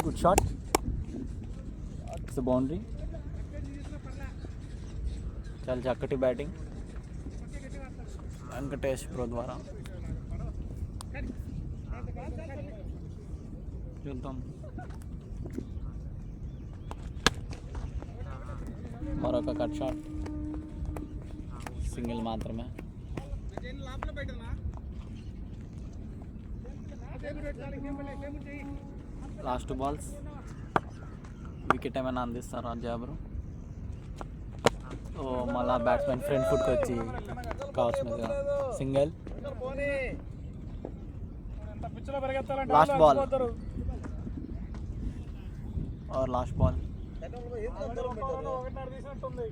గుడ్ షాట్, ఇట్స్ బౌండరీ. చాలా చక్కటి బ్యాటింగ్ వెంకటేష్ బ్రో ద్వారా. చూద్దాం మరొక కట్ షాట్, సింగిల్ మాత్రమే. లాస్ట్ బాల్స్ వికెట్ ఏమైనా అందిస్తారా జాబ్రు? ఓ మళ్ళా బ్యాట్స్మెన్ ఫ్రంట్ ఫుట్కి వచ్చి కావాల్సినది single. Last ball or last ball.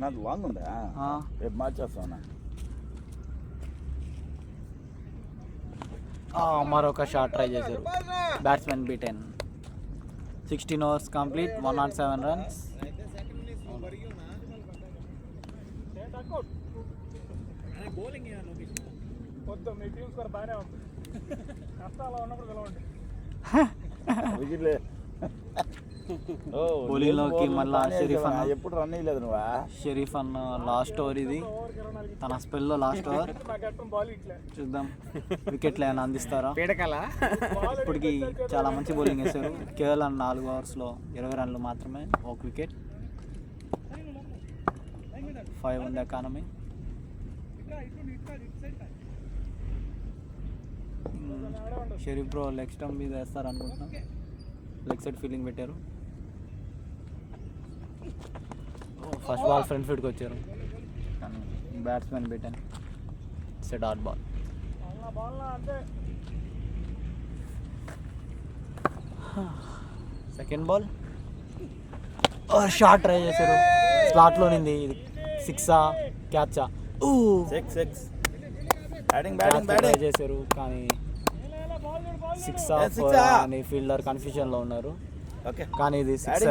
నాకు లాంగ్ ఉందా? రేపు మార్చేస్తాను. మరొక షాట్ ట్రై చేశారు. Batsmen beaten. 16 overs complete, 107 runs. బౌలింగ్లోకి మళ్ళా షరీఫ్ అన్న. ఎప్పుడు రన్ అయ్యలేదు నువ్వా? షరీఫ్ అన్న లాస్ట్ ఓవర్ ఇది, తన స్పెల్లో లాస్ట్ ఓవర్. చూద్దాం వికెట్లు ఏమైనా అందిస్తారా. ఇప్పటికి చాలా మంచి బౌలింగ్ వేశారు. కేవలం 4 ఓవర్స్లో 20 runs మాత్రమే, ఒక వికెట్, 5 ఉంది economy. Sharif bro leg stump మీద వేస్తారు అనుకుంటున్నాం. లెగ్ సైడ్ ఫీల్డింగ్ పెట్టారు. ఫస్ట్ బాల్ ఫ్రంట్ ఫీట్కి వచ్చారు కానీ బ్యాట్స్మెన్ పెట్టాను. It's a dot ball. Second ball short try చేశారు. స్లాట్లో నింది. సిక్సా క్యాచా? ట్రై చేశారు కానీ సిక్స్ అని ఫీల్డర్ కన్ఫ్యూజన్లో ఉన్నారు. కానీ ఇది సిక్స్.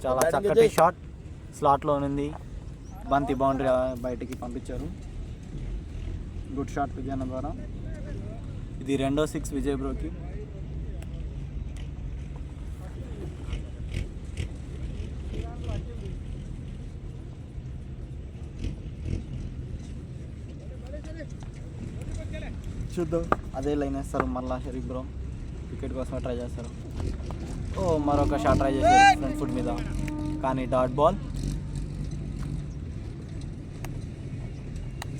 చాలా చక్కటి షాట్ స్లాట్లో ఉంది. బంతి బౌండరీ బయటికి పంపించారు. గుడ్ షాట్ విజయన్న ద్వారా. ఇది రెండో 6 విజయ్ బ్రోకి. చూద్దాం అదే లైన్ వేస్తారు మళ్ళా షరీఫ్ బ్రో. వికెట్ కోసమే ట్రై చేస్తారు. మరొక షాట్ ట్రై చేశారు ఫ్రంట్ ఫుట్ మీద కానీ dot ball.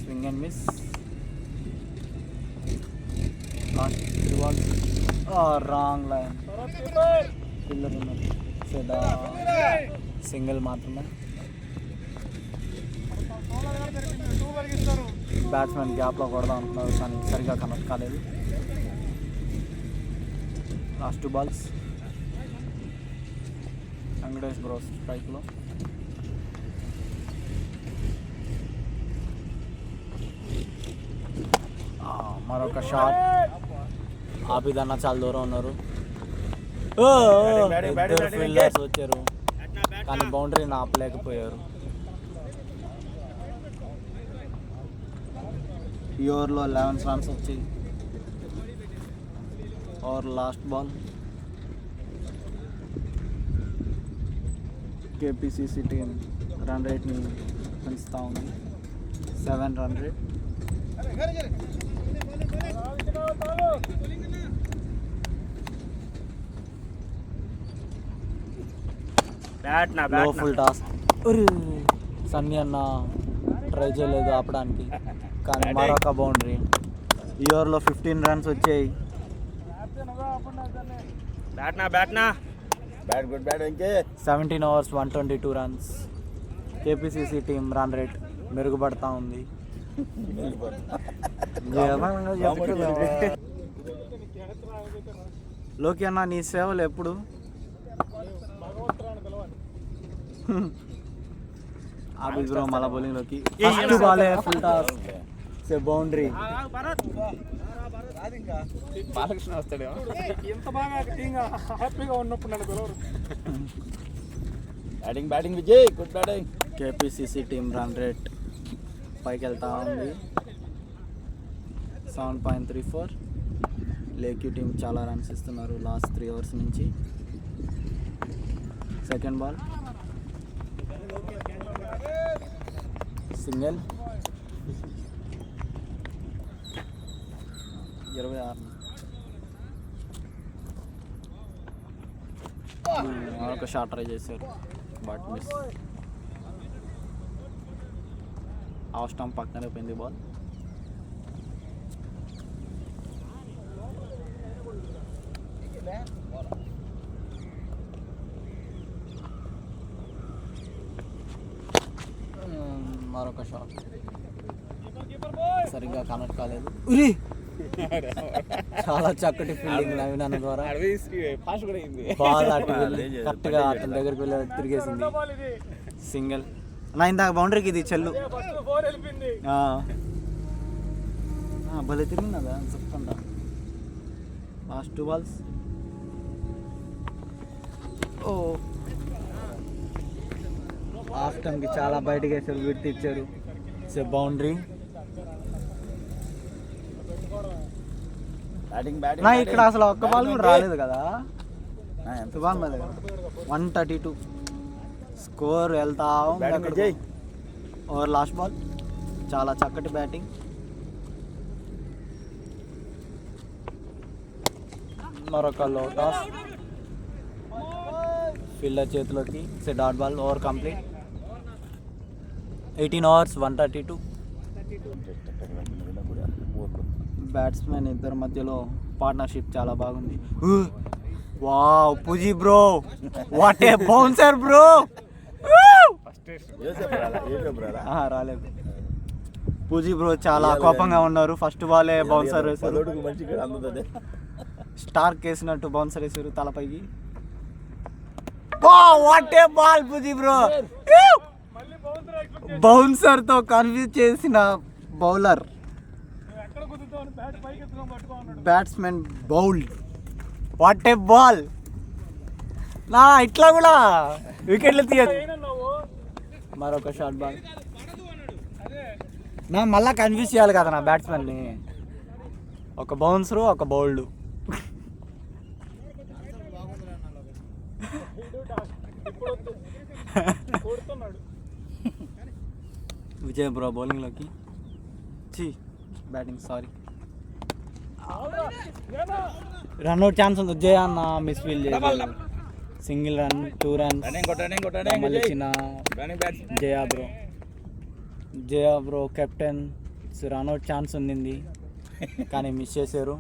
Swing and miss. Wrong line. Fielder ఉన్నారు. సింగిల్ మాత్రమే. బ్యాట్స్మెన్ గ్యాప్లో కొడదాం అనుకున్నారు కానీ సరిగా కనెక్ట్ కాలేదు. Last 2 balls. వెంకటేష్ బ్రో స్ట్రైక్లో. మరొక షాట్. ఆపిదన్న చాలా దూరం ఉన్నారు. ఇద్దరు ఫీల్డర్స్ వచ్చారు కానీ బౌండరీని ఆపలేకపోయారు. ఈ ఓవర్లో 11 runs వచ్చాయి. Over last ball. KPCC team run రేట్ని పెంచుతూ ఉంది. 7 run rate. Low full toss. Sunny అన్న ట్రై చేయలేదు ఆపడానికి కానీ మరొక బౌండరీ. ఈ ఓవర్లో 15 runs వచ్చాయి. 17 overs 122 runs. KPCC team run rate మెరుగుపడతా ఉంది. లోకి అన్న నీ సేవలు ఎప్పుడు? ఆబిద్ బ్రో మళ్ళా బౌలింగ్లోకి. ఫస్ట్ బాలే ఫుల్ టాస్. బౌండరీ. బాలకృష్ణ వస్తాడు. ఎంత బాగా హ్యాపీగా ఉన్నప్పుడు నన్ను పిలవరు. Batting Vijay, good batting. KPCC team run rate పైకి వెళ్తా ఉంది. 7.34. లేక్యూ టీం చాలా రన్స్ ఇస్తున్నారు లాస్ట్ 3 overs నుంచి. Second ball single. 26. ఒక షాట్ ట్రై చేశారు బట్ మిస్. ఆఫ్ స్టంప్ పక్కనే పోయింది బాల్. మరొక షాట్ సరిగ్గా కనెక్ట్ కాలేదు. చాలా చక్కటి ఫీల్డింగ్ నవీన్ అన్న ద్వారా. బాల్ అటు వెళ్ళి కరెక్ట్గా అతని దగ్గరికి వెళ్ళి తిరిగేసింది. సింగిల్ నా ఇందాక బౌండరీకి ఇది చెల్లు భలే తిరిగింది అదా చెప్తుంటా. Last 2 balls. ఓ హాఫ్ టైంకి చాలా బయటకు వేసారు, విడ్త్ ఇచ్చారు. బౌండరీ నా ఇక్కడ అసలు ఒక్క బాల్ కూడా రాలేదు కదా. ఎంత బాగుంది 132 స్కోర్ వెళ్తా ఉంది. ఓవర్ లాస్ట్ బాల్ చాలా చక్కటి బ్యాటింగ్. మరొక లో టాస్ ఫీల్డర్ చేతిలోకి. Dot ball. Over complete. 18 overs 132. Batsmen ఇద్దరి మధ్యలో పార్ట్నర్షిప్ చాలా బాగుంది. Wow Puji bro, what a bouncer bro. రాలేదు. పుజీ బ్రో చాలా కోపంగా ఉన్నారు. ఫస్ట్ బాలే బౌన్సర్ వేశారు. స్టార్ వేసినట్టు బౌన్సర్ వేసారు తలపైకి. What a ball Puji bro. Bouncer తో కన్ఫ్యూజ్ చేసిన bowler. Batsmen bowled. What a ball. నా ఇట్లా కూడా వికెట్లు తీయదు. మరొక షార్ట్ బాల్. నా మళ్ళా కన్ఫ్యూజ్ చేయాలి కదా నా బ్యాట్స్మెన్ని. ఒక బౌన్సరు ఒక బౌల్డ్. విజయ్ బ్రో బౌలింగ్లోకి. Batting sorry. రన్అట్ ఛాన్స్ ఉంది. జయ అన్న మిస్ ఫీల్డ్ చేశారు. సింగిల్ రన్ 2 runs మళ్ళీ చిన్న Jaya bro captain. Run out chance ఉంది కానీ మిస్ చేశారు.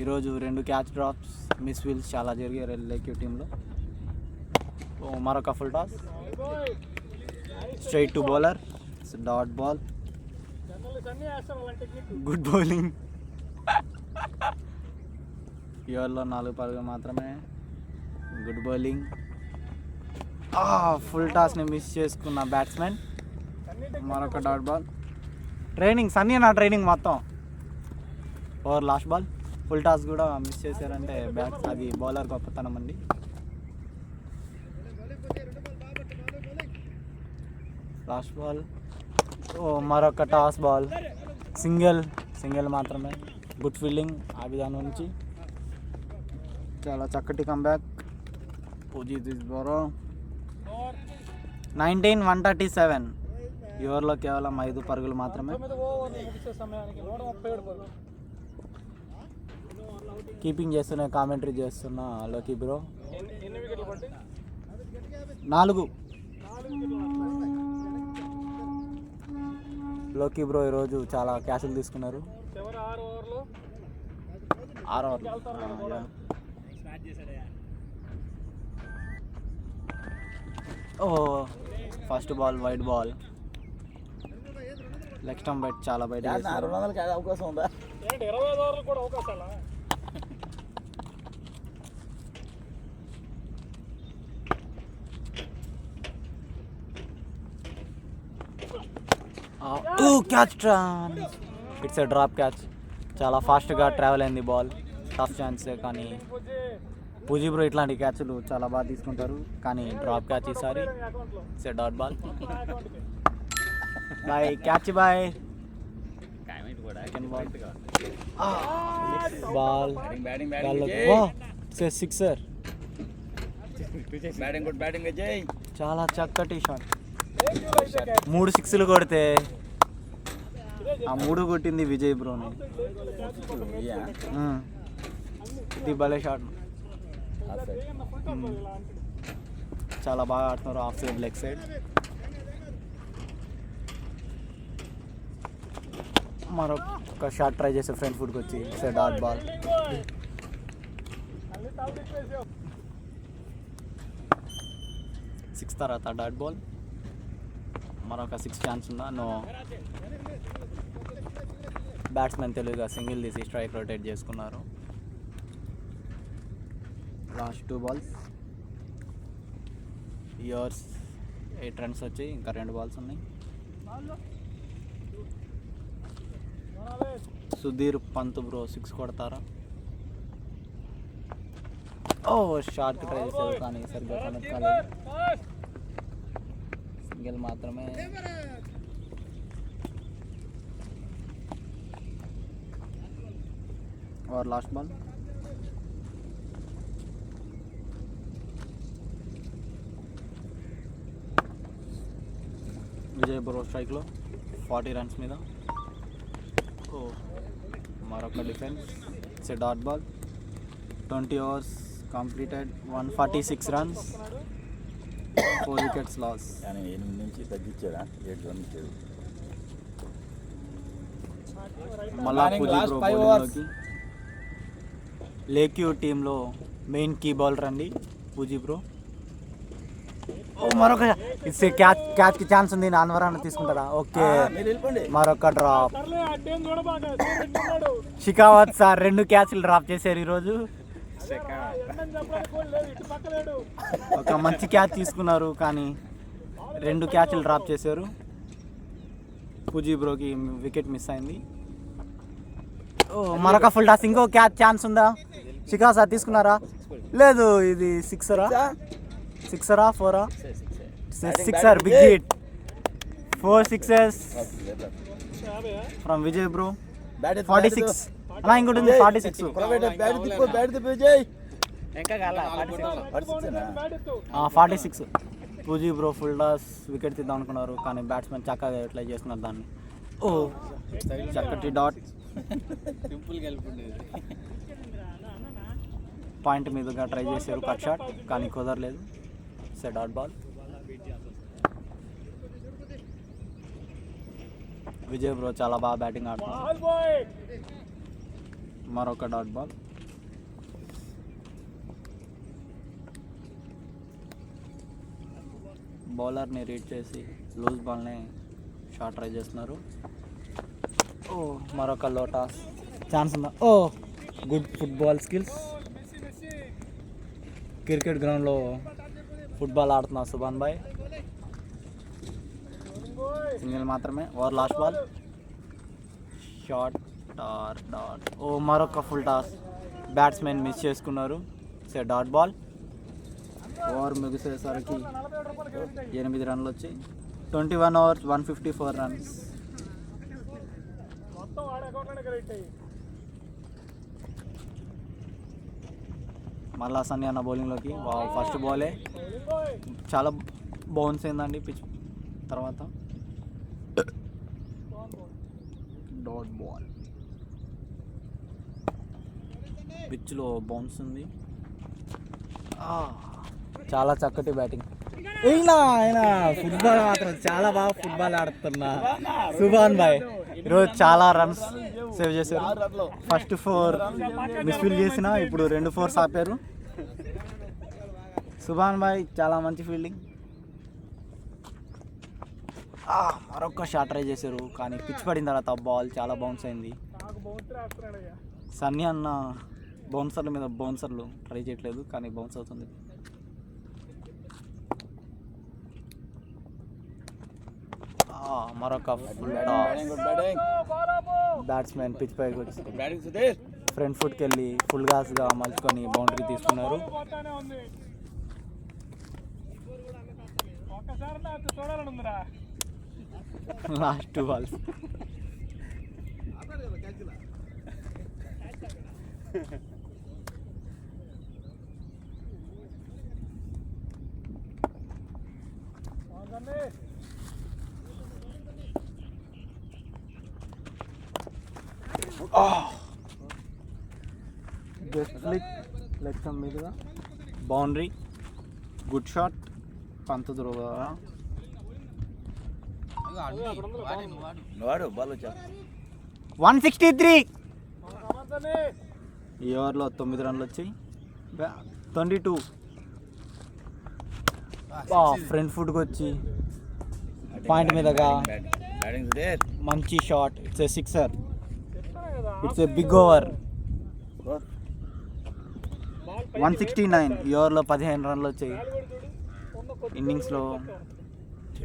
ఈరోజు 2 క్యాచ్ డ్రాప్స్ మిస్ ఫీల్డ్స్ చాలా జరిగారు ఎల్ఐక్యూ టీంలో. మరొక full toss straight to bowler. Dot ball. Good bowling. ఇయర్లో 4 పరుగులు మాత్రమే. Good bowling. ఫుల్ టాస్ని మిస్ చేసుకున్న బ్యాట్స్మెన్. మరొక డాట్ బాల్. ట్రైనింగ్ సన్నీ నా ట్రైనింగ్ మొత్తం. Over last ball. Full toss కూడా మిస్ చేశారంటే అది బౌలర్ గొప్పతనం అండి. Last ball. మరొక టాస్ బాల్. సింగిల్ మాత్రమే. గుడ్ ఫీల్డింగ్ ఆబిదాన్ నుంచి. చాలా చక్కటి కంబ్యాక్. పూజీ బోరో. 19 137. ఓవర్లో కేవలం 5 పరుగులు మాత్రమే. కీపింగ్ చేస్తున్న కామెంటరీ చేస్తున్న లోకి బ్రో. 4 లోకి బ్రో ఈరోజు చాలా క్యాచ్లు తీసుకున్నారు. 6 ఓవర్లు. First ball wide ball. Leg stump బయట చాలా బయట. అవకాశం ఉందా? Catch. It's a drop catch. చాలా ఫాస్ట్గా ట్రావెల్ అయింది బాల్. టఫ్ ఛాన్సే కానీ పూజీ బ్రో ఇట్లాంటి క్యాచ్లు చాలా బాగా తీసుకుంటారు. కానీ డ్రాప్ క్యాచ్ ఈసారి. It's a dot ball. Boy catch boy. Ball sixer. చాలా చక్కటి షాట్. 3 6లు కొడితే ఆ 3 కొట్టింది విజయ్ బ్రోని. ఇది భలే షాట్. చాలా బాగా ఆడుతున్నారు. Of side leg side. మరొక షాట్ ట్రై చేసే ఫ్రంట్ ఫుట్కి వచ్చి డాట్ బాల్. 6 తర్వాత డాట్ బాల్. మరొక 6 ఛాన్స్ ఉందా? నో. బ్యాట్స్మెన్ తెలుగుగా సింగిల్ తీసి స్ట్రైక్ రొటేట్ చేసుకున్నారు. Last 2 balls. ఇయర్స్ 8 రన్స్ వచ్చాయి, ఇంకా 2 బాల్స్ ఉన్నాయి. సుధీర్ పంత్ బ్రో 6 కొడతారా? ఓ షార్ట్ ట్రై చేశారు కానీ సరిగ్గా కనెక్ట్ కాలేదు. సింగిల్ మాత్రమే. और లాస్ట్ బాల్. విజయ్ బ్రో స్ట్రైక్లో 40 రన్స్ మీద. ఓ మరొక defence. It's a dot ball. 20 overs completed, 146 runs, 4 wickets loss. కానీ 8 నుంచి తగ్గించారా? 7 రన్ ఇచ్చారు. మళ్ళా పూజీ బ్రో బౌలింగ్లోకి. లేక్యూ టీంలో మెయిన్ కీ బౌలర్ అండి పూజీ బ్రో. ఓ మరొక ఇట్స్ క్యాచ్కి ఛాన్స్ ఉంది. అన్వర్ అన్న తీసుకుంటారా? ఓకే, మరొక డ్రాప్. షికావత్ సార్ 2 క్యాచ్లు డ్రాప్ చేశారు ఈరోజు. ఒక మంచి క్యాచ్ తీసుకున్నారు కానీ 2 క్యాచ్లు డ్రాప్ చేశారు. పూజీ బ్రోకి వికెట్ మిస్ అయింది. ఓ మరొక ఫుల్ టాస్. ఇంకో క్యాచ్ ఛాన్స్ ఉందా? షికావత్ సార్ తీసుకున్నారా? లేదు, ఇది సిక్సరా 4? Sixer. Big hit. 4 sixes from Vijay bro. 46 అలా ఇంకోటి ఉంది. 46. 46. Puji bro full toss wicket తీద్దాం అనుకున్నారు కానీ బ్యాట్స్మెన్ చక్కగా ఎట్లా చేస్తున్నారు దాన్ని. ఓ చక్కటి డాట్. పాయింట్ మీదుగా ట్రై చేశారు కట్ షాట్ కానీ కుదరలేదు. It's dot ball. Vijay bro చాలా బాగా బ్యాటింగ్ ఆడుతున్నారు. మరొక డాట్ బాల్. బౌలర్ని రీడ్ చేసి లూజ్ బాల్ని షాట్ ట్రై చేస్తున్నారు. ఓ మరొక లో టాస్. ఛాన్స్ ఉందా? ఓ గుడ్ ఫుట్బాల్ స్కిల్స్. క్రికెట్ గ్రౌండ్లో ఫుట్బాల్ ఆడుతున్నా సుభాన్ బాయ్. సింగిల్ మాత్రమే. Over last ball. Short or dot. ఓ మరొక ఫుల్ టాస్. బ్యాట్స్మెన్ మిస్ చేసుకున్నారు. సే డాట్ బాల్. ఓవర్ ముగిసేసరికి 8 రన్లు వచ్చి 21 overs 154 రన్స్. మళ్ళా సన్నీ అన్న బౌలింగ్లోకి. ఫస్ట్ బాలే చాలా బౌన్స్ అయిందండి పిచ్ తర్వాత. Dot ball. పిచ్లో బౌన్స్ ఉంది. చాలా చక్కటి బ్యాటింగ్. ఆయన ఫుట్బాల్ మాత్రం చాలా బాగా ఫుట్బాల్ ఆడుతున్నా సుభాన్ బాయ్ ఈరోజు చాలా రన్స్ సేవ్ చేశారు. ఫస్ట్ 4 మిస్ఫీల్ చేసిన, ఇప్పుడు 2 4s ఆపారు. సుభాన్ బాయ్ చాలా మంచి ఫీల్డింగ్. మరొక షాట్ ట్రై చేశారు కానీ పిచ్ పడిన తర్వాత బాల్ చాలా బౌన్స్ అయింది. సన్నీ అన్న బౌన్సర్ల మీద బౌన్సర్లు ట్రై చేయట్లేదు కానీ బౌన్స్ అవుతుంది. మరొక ఫుల్ టాస్. బ్యాట్స్మెన్ పిచ్ పైకి వచ్చి ఫ్రంట్ ఫుట్కి వెళ్ళి ఫుల్ గాస్గా మలుచుకొని బౌండరీ తీసుకున్నారు. Last 2 balls. Just flick leg stump మీదుగా boundary. Good shot. Pant Dhruva 163. ఈ ఓవర్లో 9 రన్లు వచ్చాయి. 22. ఫ్రంట్ ఫుట్కి వచ్చి పాయింట్ మీదగా బ్యాటింగ్ దేర్ మంచి shot. It's a sixer, it's a big over. 169 ఈ ఓవర్లో 15 రన్లు వచ్చాయి. ఇన్నింగ్స్లో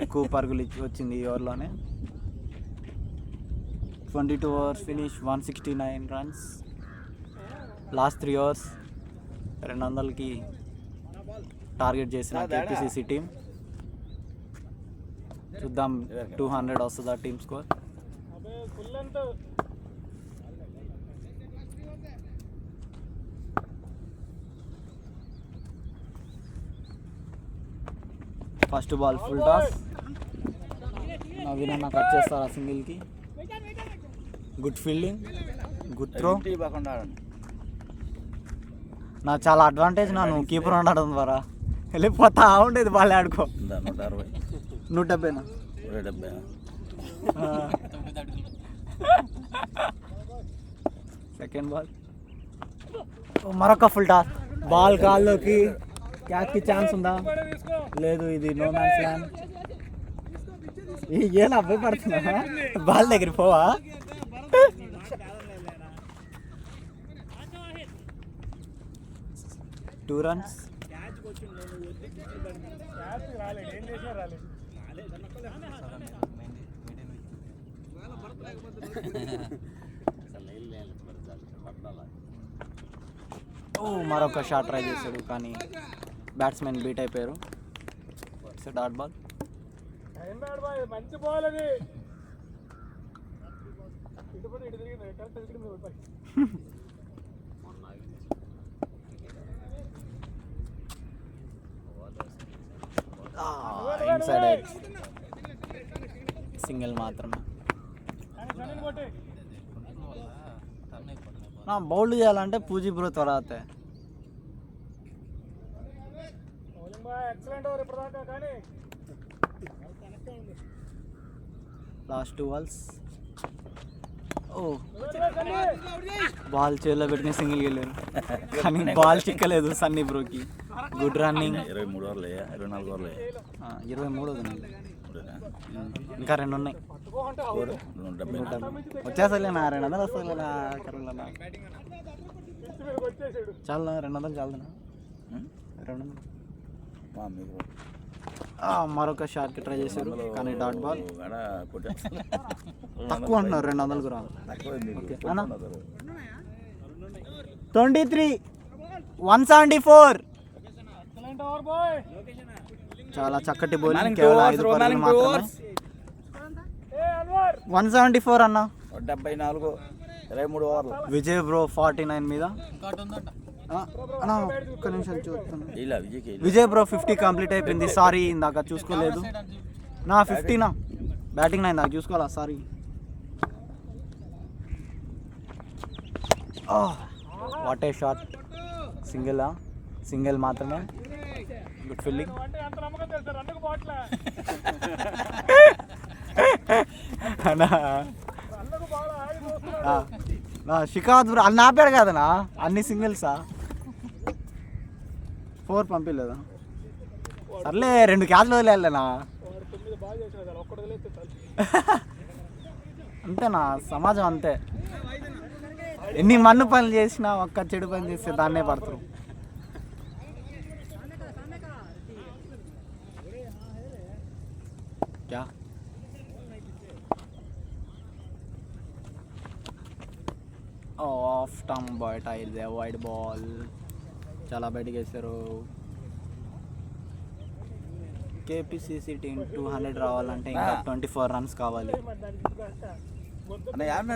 ఎక్కువ పరుగులు వచ్చింది ఈ ఓవర్లోనే. 22 overs finish 169 runs. Last 3 overs 200కి టార్గెట్ చేసిన కేపీసీసీ టీం. చూద్దాం 200 వస్తుందా team score. First ball full toss. Naveen cut చేస్తారా సింగిల్కి. Good fielding, good throw. నాకు చాలా అడ్వాంటేజ్. నువ్వు కీపర్ ఉండడం ద్వారా వెళ్ళిపోతా ఉండేది బాల్ ఆడుకో. 170 సెకండ్ బాల్ మరొక ఫుల్ టాస్. బాల్ కాల్లోకి క్యాచ్కి ఛాన్స్ ఉందా? లేదు, ఇది నో మ్యాన్స్ ల్యాండ్. ఏం అబ్బాయి పడుతున్నా బాల్ దగ్గర పోవా? Two runs. మరొక షాట్ ట్రై చేశాడు కానీ బ్యాట్స్మెన్ బీట్ అయిపోయారు. It's dot ball. Inside edge, single మాత్రమే. బౌల్డ్ చేయాలంటే పూజీ బ్రో త్వరతే. Last 2 balls. బాల్ చేతిలో పెట్టుకుని సింగిల్ వెళ్ళారు కానీ బాల్ చిక్కలేదు సన్నీ బ్రోకి. Good running. 23 ఓవర్లు 24 ఓవర్లు 23 ఇంకా 2 ఉన్నాయి. వచ్చేసలేనా 200 వస్తుందిలేనా? కరెక్ట్లేనా? చాలా 200 చాలునా? 200. మరొక షాట్కి ట్రై చేశారు కానీ డాట్ బాల్. తక్కువ అంటున్నారు 200 కూడా. 23 174. చాలా చక్కటి బౌలింగ్. కేవలం 5 పరుగులు మాత్రమే. 174 అన్న. 74 23 ఓవర్లు. విజయ్ బ్రో 49 మీద. ఒక్క నిమిషం చూస్తాను. విజయ్ బ్రో 50 కంప్లీట్ అయిపోయింది. సారీ ఇందాక చూసుకోలేదు. నా 50 నా బ్యాటింగ్ నా ఇందాక చూసుకోవాలా. Sorry. What a shot. Single మాత్రమే. Good fielding. షికావత్ బ్రో అన్న ఆపాడు కదనా. అన్ని సింగిల్సా? 4 పంపించలేదా? సర్లే 2 క్యాచ్లు వదిలేనా? అంతేనా సమాజం? అంతే. ఎన్ని మన్ను పనులు చేసినా ఒక్క చెడు పని చేస్తే దాన్నే పడతారు. ఆఫ్ టమ్ బాయ్ట్ అయితే వైడ్ బాల్. చాలా బయటకు వేశారు. కేపీసీసీ టీం 200 రావాలంటే ఇంకా 24 రన్స్ కావాలి.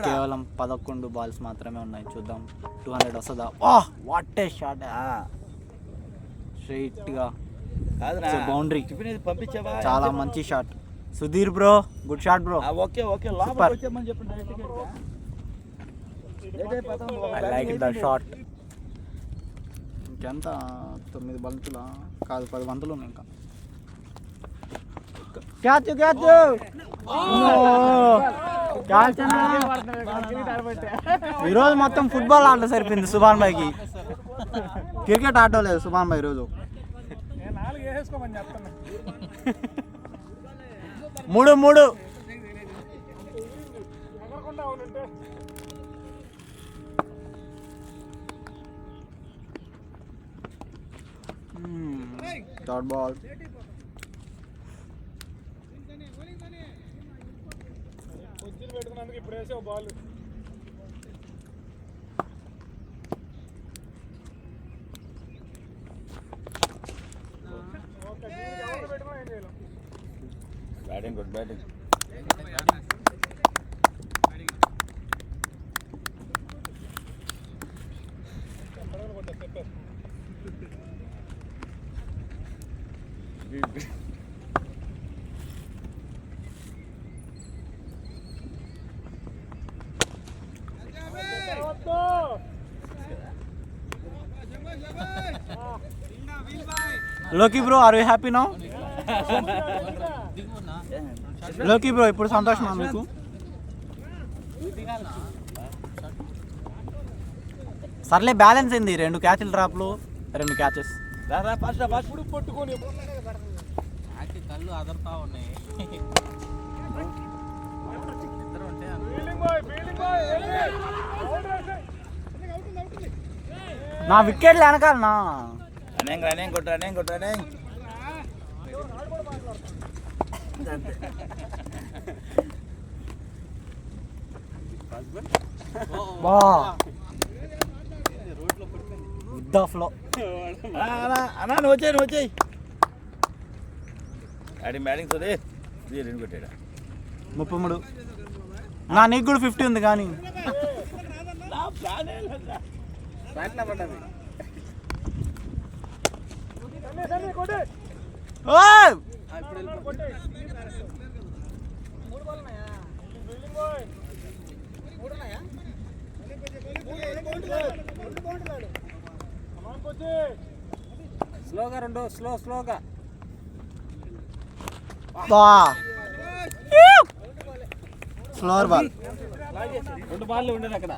కేవలం 11 బాల్స్ మాత్రమే ఉన్నాయి. చూద్దాం 200 వస్తుందా. What a shot. స్ట్రైట్గా బౌండరీ. చాలా మంచి shot. Sudheer bro good shot bro. Super. I like the shot. ఇంకెంత 9 బంతులా కాదు 10 బంతులు ఉన్నాయి ఇంకా. క్యాచ్ ఈరోజు మొత్తం ఫుట్బాల్ ఆట సరిపోయింది సుభాన్ భాయ్కి. క్రికెట్ ఆడలేదు సుభాన్ భాయ్ ఈరోజు. మూడు మూడు థర్డ్ బాల్ ఇప్పుడు వేసావు ball batting good batting. Loki bro are you happy now? Loki bro ఇప్పుడు సంతోషమా మీకు? సర్లే బ్యాలెన్స్ అయింది, 2 క్యాచ్లు డ్రాప్లు 2 క్యాచెస్. పట్టుకొని కళ్ళు అదరుతా ఉన్నాయి. నా వికెట్లు వెనకాలనా? రన్నింగ్ కొట్టు రన్నింగ్. బా విత్ ద ఫ్లో. అన్నా నువ్వు వచ్చాయి బ్యాటింగ్ సరే 2 కొట్టాడా. 33. నా నీకు కూడా 50 ఉంది కానీ ఓయ్! స్లోగా రెండు స్లోగా బా ఫ్లోర్ బాల్. 2 బాల్ ఉండేది అక్కడ.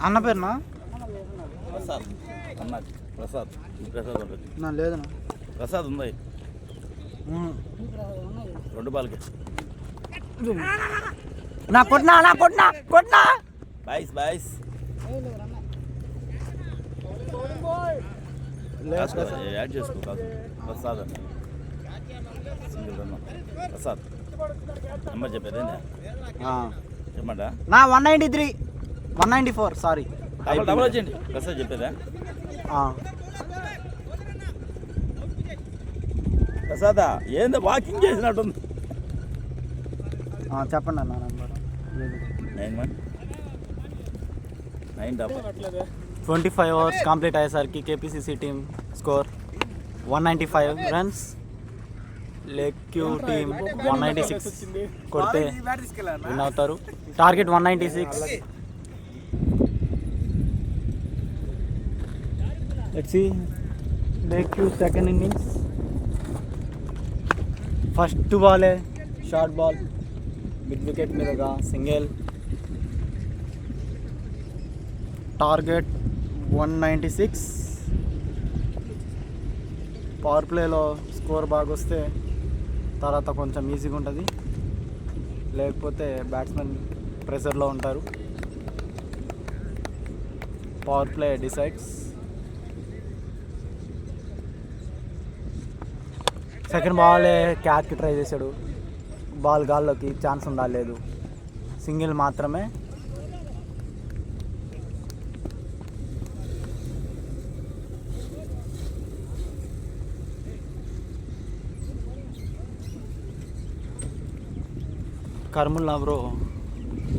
అన్న పేరునా? ప్రసాద్ అన్నది ప్రసాద్ ఉంటుంది. నా లేదన్నా. ప్రసాద్ ఉంది 2 బాల్కి. నా కొట్టినా బాయ్స్ యాడ్ చేసుకో కాదు. ప్రసాద్ అని సింగిల్ రన్. ప్రసాద్ నెంబర్ చెప్పేదేనా చెప్పమంటా? నా 193 194 సారీ డబల్ వచ్చేయండి. ప్రసాద్ చెప్పేదా? ప్రసాదా ఏందో వాకింగ్ చేసినట్టుంది. చెప్పండి అన్న నెంబర్. 9 25 ఓవర్స్ కంప్లీట్ అయ్యేసరికి కేపీసీసీ టీమ్ స్కోర్ 195 రన్స్. లెక్యూ టీమ్ 196 కొడితే విన్ అవుతారు. టార్గెట్ 196. లెట్స్ సీ లెక్యూ సెకండ్ ఇన్నింగ్స్. ఫస్ట్ బాలే షార్ట్ బాల్ మిడ్ వికెట్ మీదగా సింగిల్. టార్గెట్ 196. పవర్ ప్లేలో స్కోర్ బాగా వస్తే తర్వాత కొంచెం ఈజీగా ఉంటుంది, లేకపోతే బ్యాట్స్మెన్ ప్రెషర్లో ఉంటారు. Power play decides. సెకండ్ బాలే క్యాచ్కి ట్రై చేశాడు. బాల్ గాల్లోకి ఛాన్స్ ఉండాలేదు, సింగిల్ మాత్రమే. Karmulla bro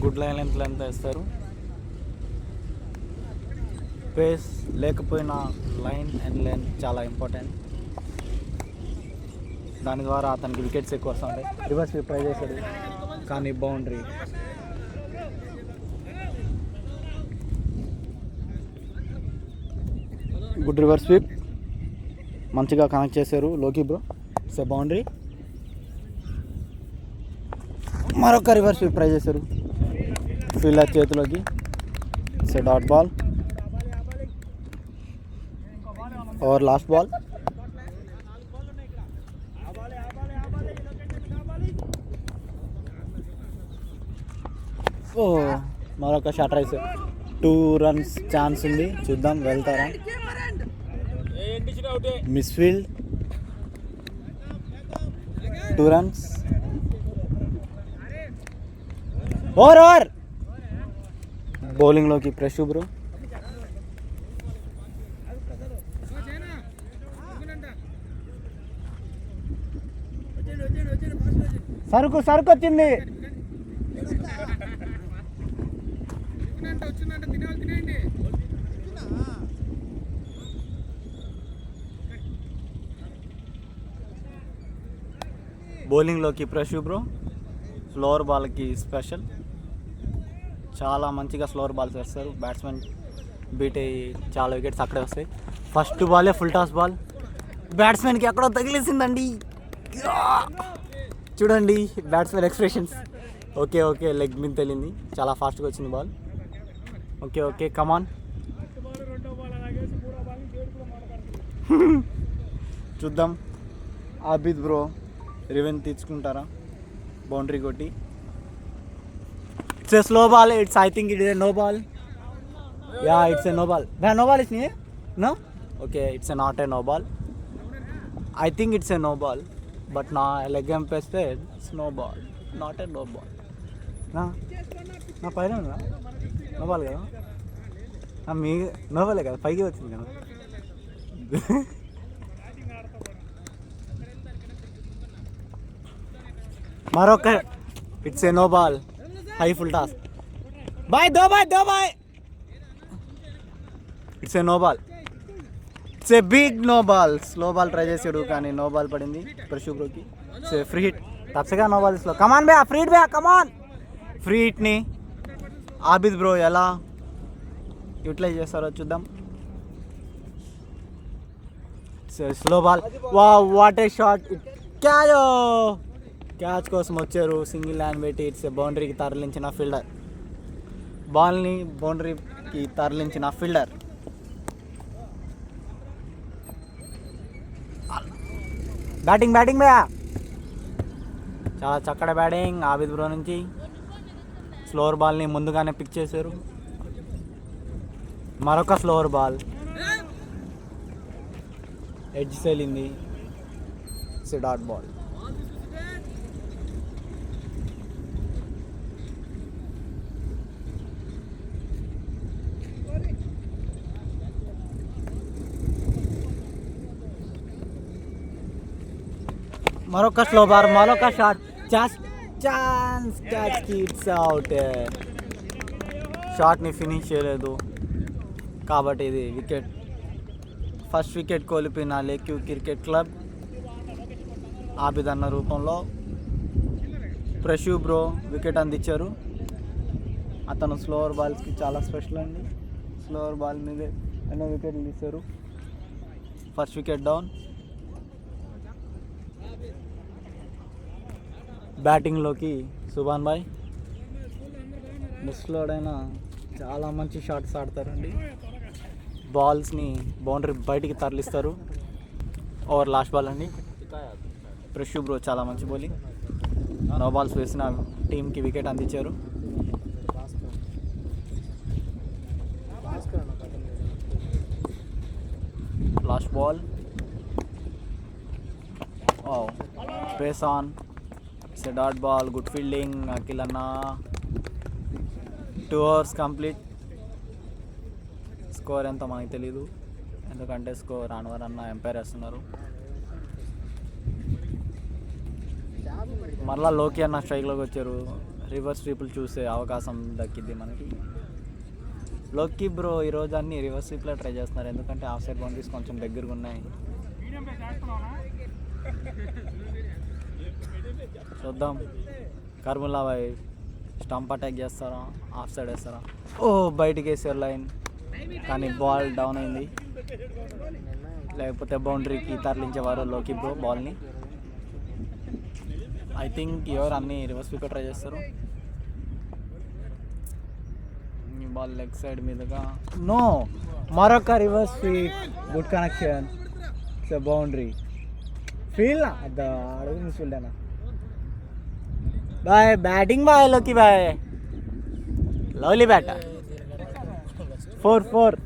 good line length వేస్తారు. పేస్ లేకపోయినా లైన్ అండ్ లెంత్ చాలా ఇంపార్టెంట్. దాని ద్వారా అతనికి వికెట్స్ ఎక్కువ వస్తుంటాయి. రివర్స్ స్వీప్ ట్రై చేశాడు కానీ బౌండరీ. గుడ్ రివర్స్ స్వీప్, మంచిగా కనెక్ట్ చేశారు లోకి బ్రో. So boundary. మరొక రివర్స్ స్వీప్ ట్రై చేశారు ఫీల్డర్ చేతిలోకి. It's a dot ball. Over last ball. ఓ మరొక షాట్ రైస్. 2 runs ఛాన్స్ ఉంది, చూద్దాం వెళ్తారా. మిస్ఫీల్డ్. 2 runs. ఓవర్. బౌలింగ్లోకి ప్రెష్ బ్రో. సరుకు వచ్చింది. బౌలింగ్లోకి ప్రెష్ బ్రో. స్లోవర్ బాల్కి స్పెషల్. చాలా మంచిగా స్లోవర్ బాల్స్ వేస్తారు. బ్యాట్స్మెన్ బీట్ అయ్యి చాలా వికెట్స్ అక్కడే వస్తాయి. ఫస్ట్ బాలే ఫుల్ టాస్ బాల్. బ్యాట్స్మెన్కి ఎక్కడో తగిలేసిందండి. చూడండి బ్యాట్స్మెన్ ఎక్స్ప్రెషన్స్. ఓకే లెగ్ మీద తెలింది. చాలా ఫాస్ట్గా వచ్చింది బాల్. Okay come on. చూద్దాం ఆబిద్ బ్రో రివెంజ్ తీర్చుకుంటారా బౌండరీ కొట్టి. It's a slow ball. I think it is a no ball. It's a no ball. No ball is no. Okay it's a not a no ball. I think it's a no ball, but నా leg ఎంపేస్తే it's no ball, not a no ball. నా పైన ఉందా no ball కదా. మీ no బాలే కదా, పైకి వచ్చింది కదా. మరొక it's a no ball. High full toss. దో boy. It's a no ball. It's a big no ball. Slow ball try చేసాడు కానీ నో బాల్ పడింది ప్రెష్ బ్రోకి. It's a free hit. తప్పగా నో బాల్ స్లో. కమాన్ బే free hit బే come on. Free హిట్ని Abid bro ఎలా యూటిలైజ్ చేస్తారో చూద్దాం. Slow ball. What a shot. Catch కోసం వచ్చారు. సింగిల్ హ్యాండ్ పెట్టి ఇట్స్ బౌండరీకి తరలించిన ఫీల్డర్. బాల్ని బౌండరీకి తరలించిన ఫీల్డర్. బ్యాటింగ్ బే. చాలా చక్కటి బ్యాటింగ్ ఆబిద్ బ్రో నుంచి. స్లోవర్ బాల్ని ముందుగానే పిక్ చేశారు. మరొక స్లోవర్ బాల్ ఎడ్జ్ సెలింది. It's a dot ball. మరొక స్లో బాల్. మరొక షాట్. ఛాన్స్ క్యాచ్ కిట్స్ అవుట్. షాట్ని ఫినిష్ చేయలేదు కాబట్టి ఇది వికెట్. ఫస్ట్ వికెట్ కోల్పోయిన లేక్యూ క్రికెట్ క్లబ్ ఆబిద్ అన్న రూపంలో ప్రెష్ బ్రో వికెట్ అందించారు. అతను స్లోవర్ బాల్స్కి చాలా స్పెషల్ అండి. స్లోవర్ బాల్ మీదే ఎన్నో వికెట్లు తీశారు. First wicket down. బ్యాటింగ్లోకి సుభాన్ భాయ్. మిస్లోడైనా చాలా మంచి షాట్స్ ఆడతారండి. బాల్స్ని బౌండరీ బయటికి తరలిస్తారు. ఓవర్ లాస్ట్ బాల్ అండి. ప్రెష్ బ్రో చాలా మంచి బౌలింగ్. నో బాల్స్ వేసిన టీంకి వికెట్ అందించారు. Last ball. Pace on. It's a dot ball. Good fielding Akhil అన్న. 2 overs కంప్లీట్. స్కోర్ ఎంతో మనకి తెలీదు ఎందుకంటే స్కోర్ అన్వర్ అన్న ఎంపైర్ వేస్తున్నారు. మరలా లోకి అన్న స్ట్రైక్లోకి వచ్చారు. రివర్స్ స్వీపులు చూసే అవకాశం దక్కింది మనకి. లోకి బ్రో ఈరోజు అన్ని రివర్స్ స్వీప్లో ట్రై చేస్తున్నారు ఎందుకంటే ఆఫ్ సైడ్ బౌండరీస్ కొంచెం దగ్గరగా ఉన్నాయి. చూద్దాం కర్ముల్లా భాయ్ స్టంప్ అటాక్ చేస్తారా ఆఫ్ సైడ్ వేస్తారా. బయటికి వేసారు లైన్ కానీ బాల్ డౌన్ అయింది. లేకపోతే బౌండరీకి తరలించేవారు లోకి బ్రో బాల్ని. ఐ థింక్ ఎవరు అన్ని రివర్స్ వికెట్ ట్రై చేస్తారు. బాల్ లెగ్ సైడ్ మీదుగా నో మరొక reverse sweep good connection it's a boundary ఫీల్ అద అడుగు మిస్ ఫీల్డేనా బాయ్ బ్యాటింగ్ బాయ్ లోకి boy lovely batter 4-4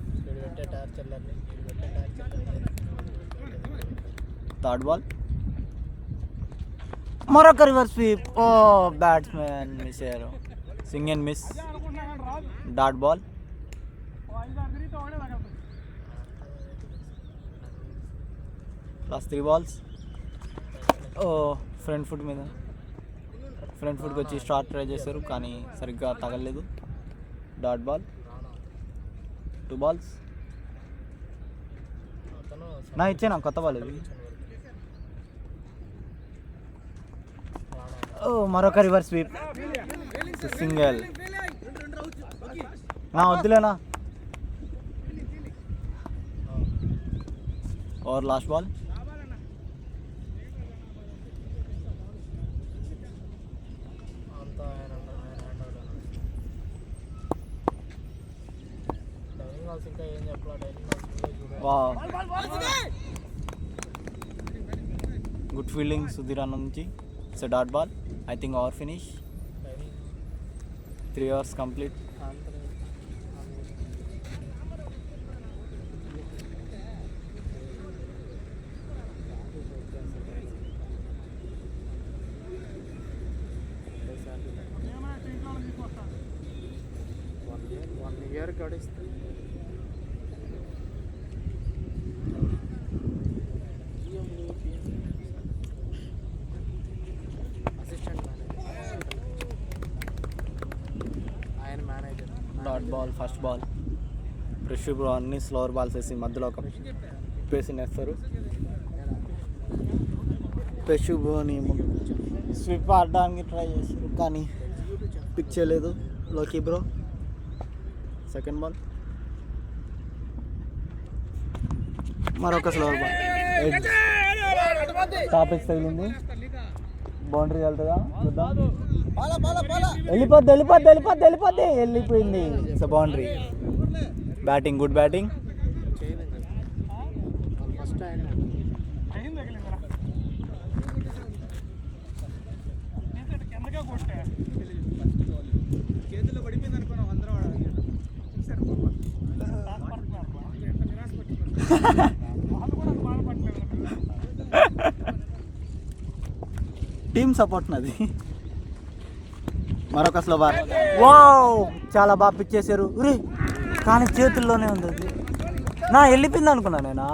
third ball మరొక రివర్స్ స్వీప్ ఓ బ్యాట్స్మెన్ మిస్ అయ్యారు swing and miss dot ball plus 3 balls ఓ ఫ్రంట్ ఫుట్కి వచ్చి స్టార్ట్ ట్రై చేశారు కానీ సరిగ్గా తగలలేదు డాట్ బాల్ 2 బాల్స్ నా ఇచ్చాను కొత్త బాల్ ఇది ఓ మరొక రివర్స్ స్వీప్ సింగిల్ నా వద్దులేనా over last ball good fielding Sudheer అన్న నుంచి it's dot ball I think over finish 3 overs complete dot ball first ball fresh bro అన్ని స్లోవర్ బాల్స్ వేసి మధ్యలో ఒక పేసి నేస్తారు బ్రష్ బ్రోని స్విప్ ఆడడానికి ట్రై చేశారు కానీ పిక్ చేయలేదు లోకి బ్రో సెకండ్ బాల్ మరొక స్లోవర్ బాల్ టాపిక్స్ తగిలింది బౌండరీ వెళ్తుందా చూద్దాం వెళ్ళిపోయింది it's boundary batting good batting team support నాది మరొక స్లో బాల్ వావ్ చాలా బాగా పిచ్ చేశారు రే కానీ చేతుల్లోనే ఉంది అది నా వెళ్ళిపోయింది అనుకున్నా నేనా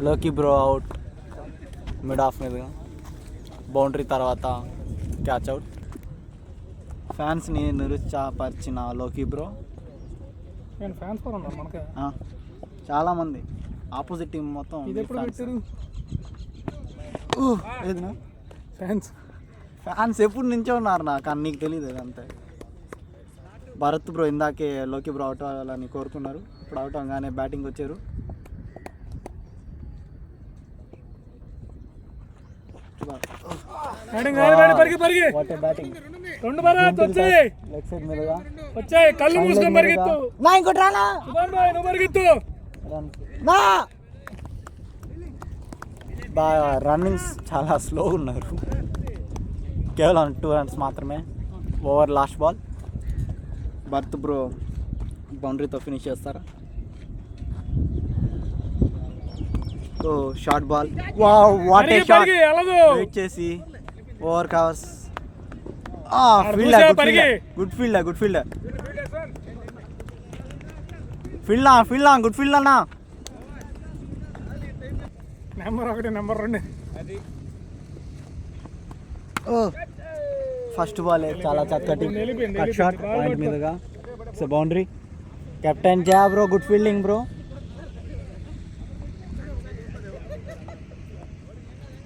లోకి బ్రో అవుట్ మిడ్ ఆఫ్ మీదుగా బౌండరీ తర్వాత క్యాచ్ అవుట్ ఫ్యాన్స్ని నిరుత్సాహపరిచిన లోకి బ్రో చాలామంది ఆపోజిట్ టీం మొత్తం ఫ్యాన్స్ ఎప్పుడు నుంచో ఉన్నారు నాకు కానీ నీకు తెలియదు అంతే భరత్ బ్రో ఇందాకే లోకి బ్రో అవుట్ అవ్వాలని కోరుకున్నారు ఇప్పుడు అవుట్ అవగానే బ్యాటింగ్ వచ్చారు రన్నింగ్స్ చాలా స్లో ఉన్నారు కేవలం 2 runs మాత్రమే over last ball Bharat bro బౌండరీతో ఫినిష్ చేస్తారా so short ball what a shot wait చేసి over covers good field good field అన్నా నెంబర్ 1 నెంబర్ 2 ఫస్ట్ బాల్ చాలా చక్కటి కట్ షాట్ పాయింట్ మీదుగా సో బౌండరీ కెప్టెన్ జా బ్రో గుడ్ ఫీల్డింగ్ బ్రో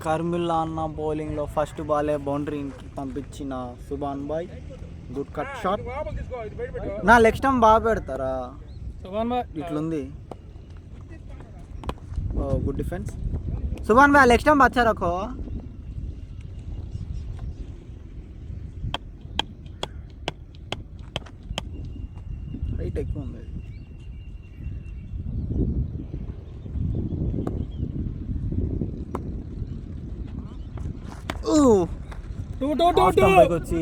కర్మిల్లా అన్న బౌలింగ్లో ఫస్ట్ బాలే బౌండరీకి పంపించిన Subhan boy good cut shot నా లెగ్ స్టంప్ బాగా పెడతారా ఇట్లుంది good defence Subhan boy leg stump వచ్చా రఖో హైట్ ఎక్కువ ఉంది. వచ్చి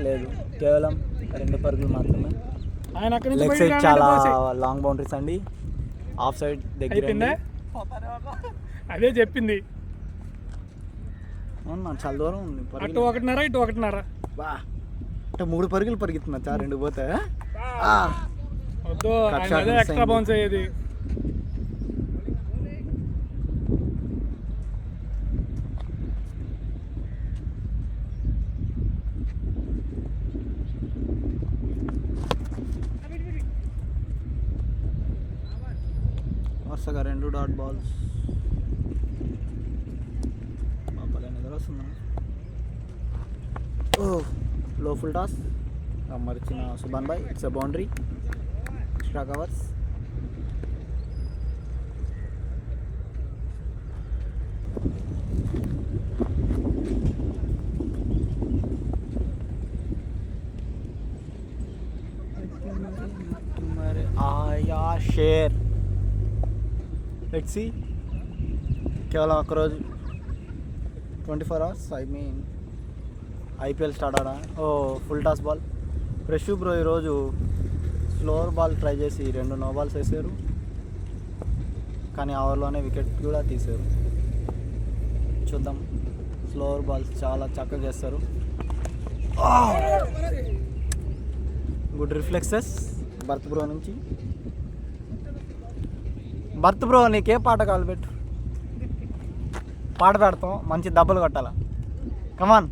లేదు, కేవలం 2 పరుగులు మాత్రమే. ఆయన అక్కడి లెగ్ సైడ్ చాలా లాంగ్ బౌండరీస్ అండి. ఆఫ్ సైడ్ దగ్గర అదే చెప్పింది. అవునా, చాలా దూరం ఉంది. అటు 1.5 ఇటు 1.5. బా అంటే 3 పరుగులు పరిగెత్తున్నా సార్, 2 పోతే వద్దు, అదే ఎక్స్ట్రా బౌన్స్ అయ్యేది. వరుసగా 2 డాట్ బాల్స్. నిద్ర వస్తుందా? లో ఫుల్ టాస్ మరిచిన సుభాన్ భాయ్. It's a boundary, extra covers. ఆయా షేర్. Let's see. కేవలం ఒకరోజు 24 hours, I mean IPL start ఆడా. Full toss ball. Fresh bro ఈరోజు స్లోవర్ బాల్ ట్రై చేసి 2 నో బాల్స్ వేసారు, కానీ ఓవర్లోనే వికెట్ కూడా తీశారు. చూద్దాం, స్లోవర్ బాల్స్ చాలా చక్కగా చేస్తారు. గుడ్ రిఫ్లెక్సెస్ భరత్ బ్రో నుంచి. భరత్ బ్రో నీకే పాట కావాలి, పెట్టు, పాట పెడతాం, మంచి దెబ్బలు కొట్టాల. Come on.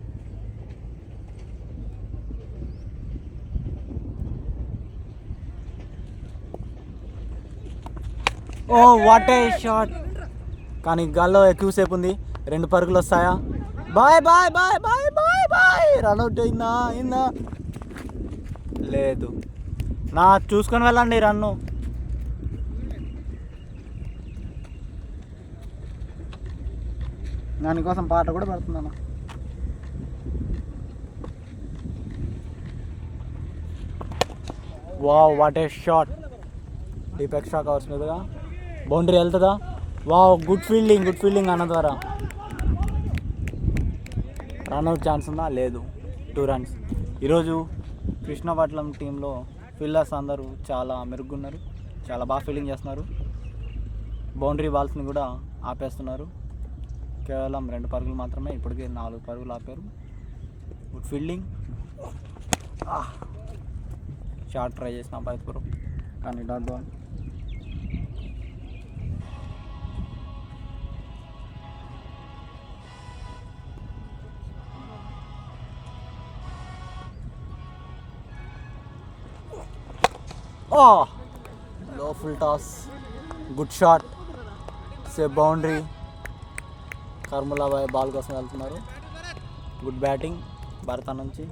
Oh what a shot. కానీ గాల్లో ఎక్కువసేపు ఉంది. 2 పరుగులు వస్తాయా? Boy boy boy boy boy boy. Run out అయిందా? లేదు. నా చూసుకొని వెళ్ళండి రన్ను. దానికోసం పాట కూడా పెడుతున్నాను. Wow what a shot. Deep extra covers మీదుగా బౌండరీ వెళ్తుందా? వావ్, గుడ్ ఫీల్డింగ్ అన్న ద్వారా. రన్అట్ ఛాన్స్ ఉందా? లేదు. 2 runs. ఈరోజు కృష్ణపట్నం టీంలో ఫీల్డర్స్ అందరూ చాలా మెరుగున్నారు, చాలా బాగా ఫీల్డింగ్ చేస్తున్నారు. బౌండరీ బాల్స్ని కూడా ఆపేస్తున్నారు. కేవలం 2 పరుగులు మాత్రమే, ఇప్పటికే 4 పరుగులు ఆపారు. Good fielding. షార్ట్ ట్రై చేసిన భరత్పురం, కానీ డాట్ బాల్. లో full toss, good shot, safe boundary. కర్ములాబాయ్ బాల్ కోసం వెళ్తున్నారు. గుడ్ బ్యాటింగ్ భారత నుంచి.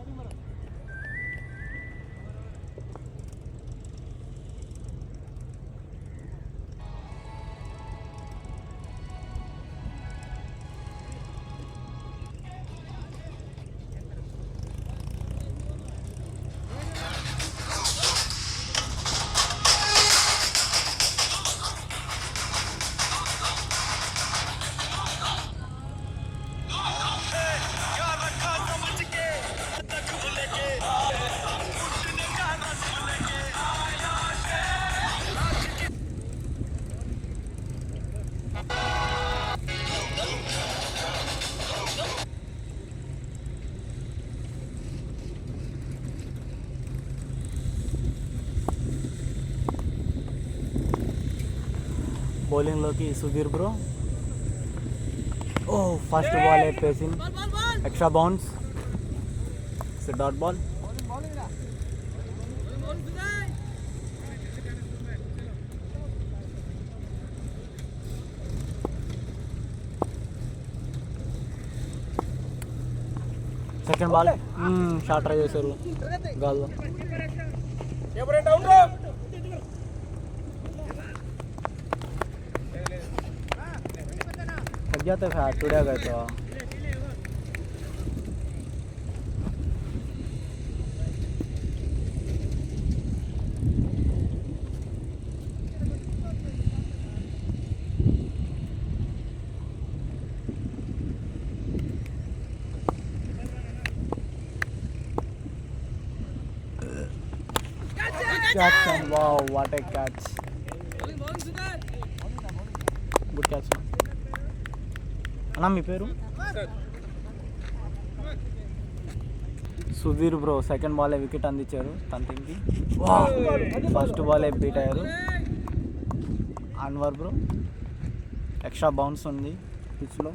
బౌలింగ్లోకి Sudheer bro. First ball pacing, extra bounce, dot ball. Second ball short try చేశారు గాల్లో. जाते हैं टूटा गए तो Jackson, wow, what a catch. Good catch. అన్నా మీ పేరు? సుధీర్ బ్రో సెకండ్ బాలే వికెట్ అందించారు తన టీంకి. ఫస్ట్ బాలే బీట్ అయ్యారు. అన్వర్ బ్రో ఎక్స్ట్రా బౌన్స్ ఉంది పిచ్లో.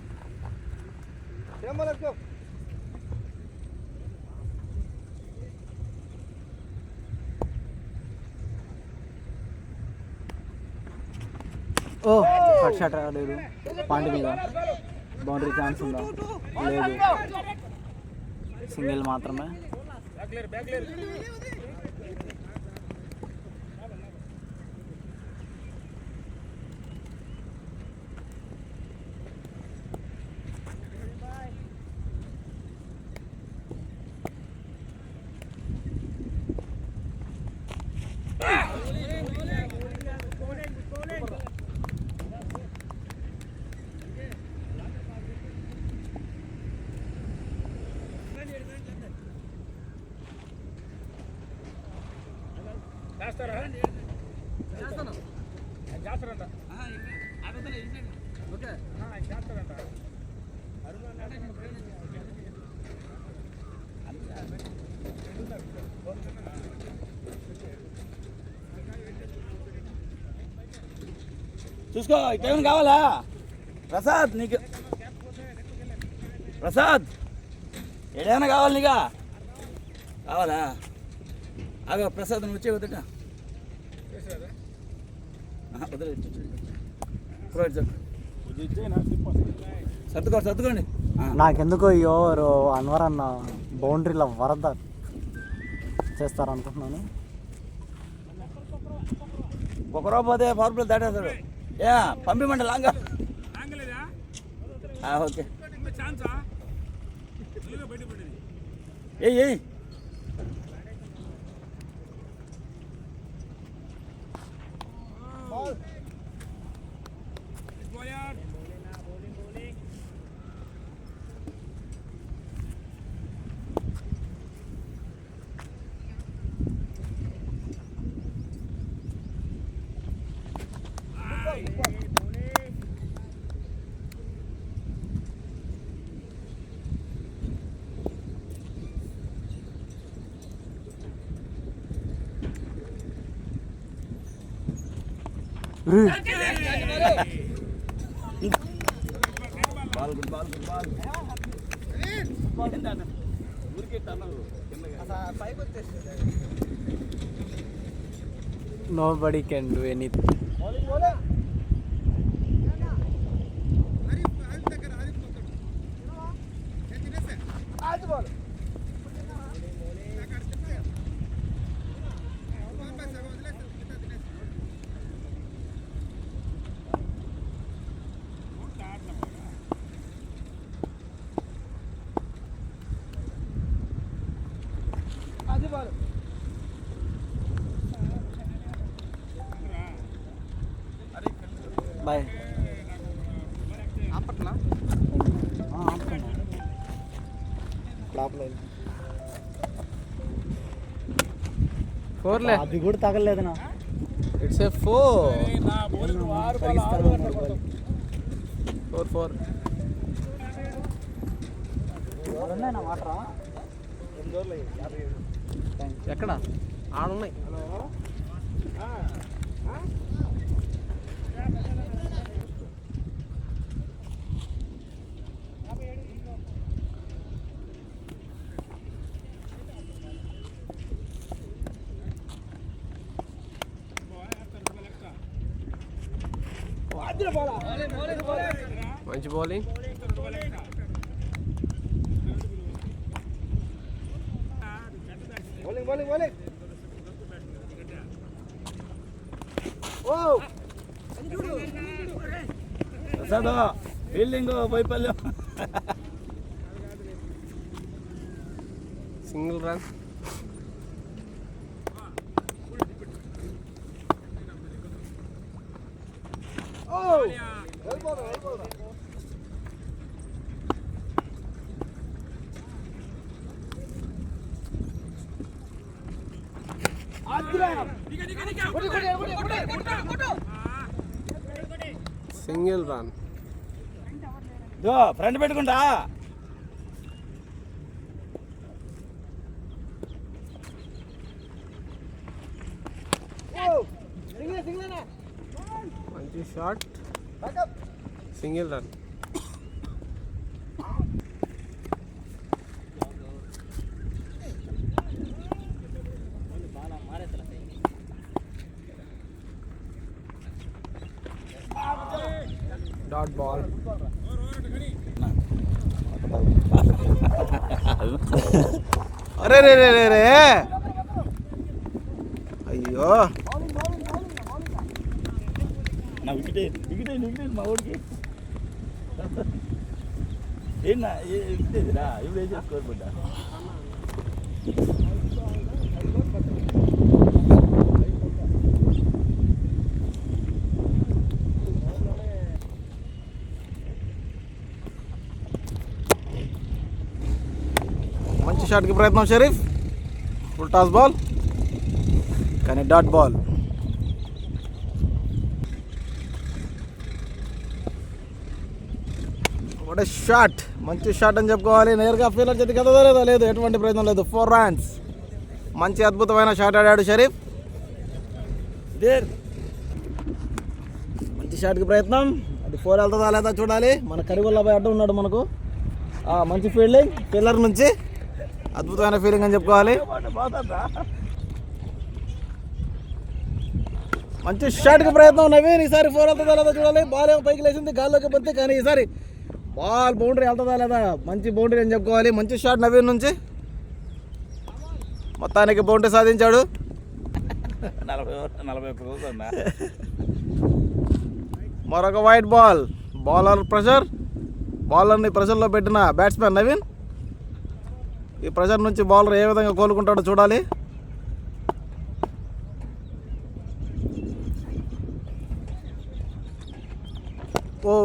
ఓ కట్ షాట్ ఆడారు పాయింట్ మీద. బౌండరీ ఛాన్స్ ఉందా? లేదు, సింగిల్ మాత్రమే. చూసుకో ఇకేమైనా కావాలా ప్రసాద్? నీకు ప్రసాద్ ఏదైనా కావాలి నీగా? కావాలా? ఆగ ప్రసాద్ నువ్వు వచ్చే వద్దట సర్దుకోండి. నాకెందుకో ఈ ఓవర్ అన్వర్ అన్న బౌండరీలో వరద చేస్తారనుకుంటున్నాను. ఒక రూపాయి పవర్ ప్లే దాటేస్తాడు. ఏ పంపిమంటే లాంగా. ఓకే ఏ Nobody can do anything. Bye. ఫోర్లే, అది కూడా తగలేదునా. It's a 4. 4 వాటరా ఎక్కడ ఆడున్నాయి. మంచి బౌలింగ్. ప్రసాద్ ఫీల్డింగ్ వైఫల్యం. Single run. Single run. Front పెట్టుకుంటా. మంచి shot, single run. Dot ball. అరే రే రే రే రే అయ్యో నా వికెట్ మా ఊరికి ఏంటా వికెటేదిరా ఇప్పుడు ఏం చేసుకోకుండా. మంచి షాట్కి ప్రయత్నం షరీఫ్. ఫుల్ టాస్ బాల్ కానీ డాట్ బాల్. వాట్ షాట్, మంచి షాట్ అని చెప్పుకోవాలి. నేరుగా ఫీల్డర్ చేతి కదా లేదా, లేదు ఎటువంటి ప్రయత్నం లేదు. 4 runs. మంచి అద్భుతమైన షాట్ ఆడాడు షరీఫ్. మంచి షాట్కి ప్రయత్నం, అది 4 వెళ్తుందా లేదా చూడాలి. మన కరిగొల్లబాయ్ అడ్డు ఉన్నాడు మనకు. మంచి ఫీల్డింగ్ ఫీల్డర్ నుంచి, అద్భుతమైన ఫీలింగ్ అని చెప్పుకోవాలి. మంచి షాట్కి ప్రయత్నం నవీన్. ఈసారి 4 వెళ్తుందా లేదా చూడాలి. బాల్ ఏమో పైకి లేచింది, గాల్లోకి పోతే, కానీ ఈసారి బాల్ బౌండరీ వెళ్తుందా లేదా. మంచి బౌండరీ అని చెప్పుకోవాలి. మంచి షాట్ నవీన్ నుంచి, మొత్తానికి బౌండరీ సాధించాడు. 40 రోజులు మరొక వైట్ బాల్. బౌలర్ ప్రెషర్, బౌలర్ని ప్రెషర్లో పెట్టిన బ్యాట్స్మెన్ నవీన్. ఈ ప్రెషర్ నుంచి బౌలర్ ఏ విధంగా కోలుకుంటాడో చూడాలి.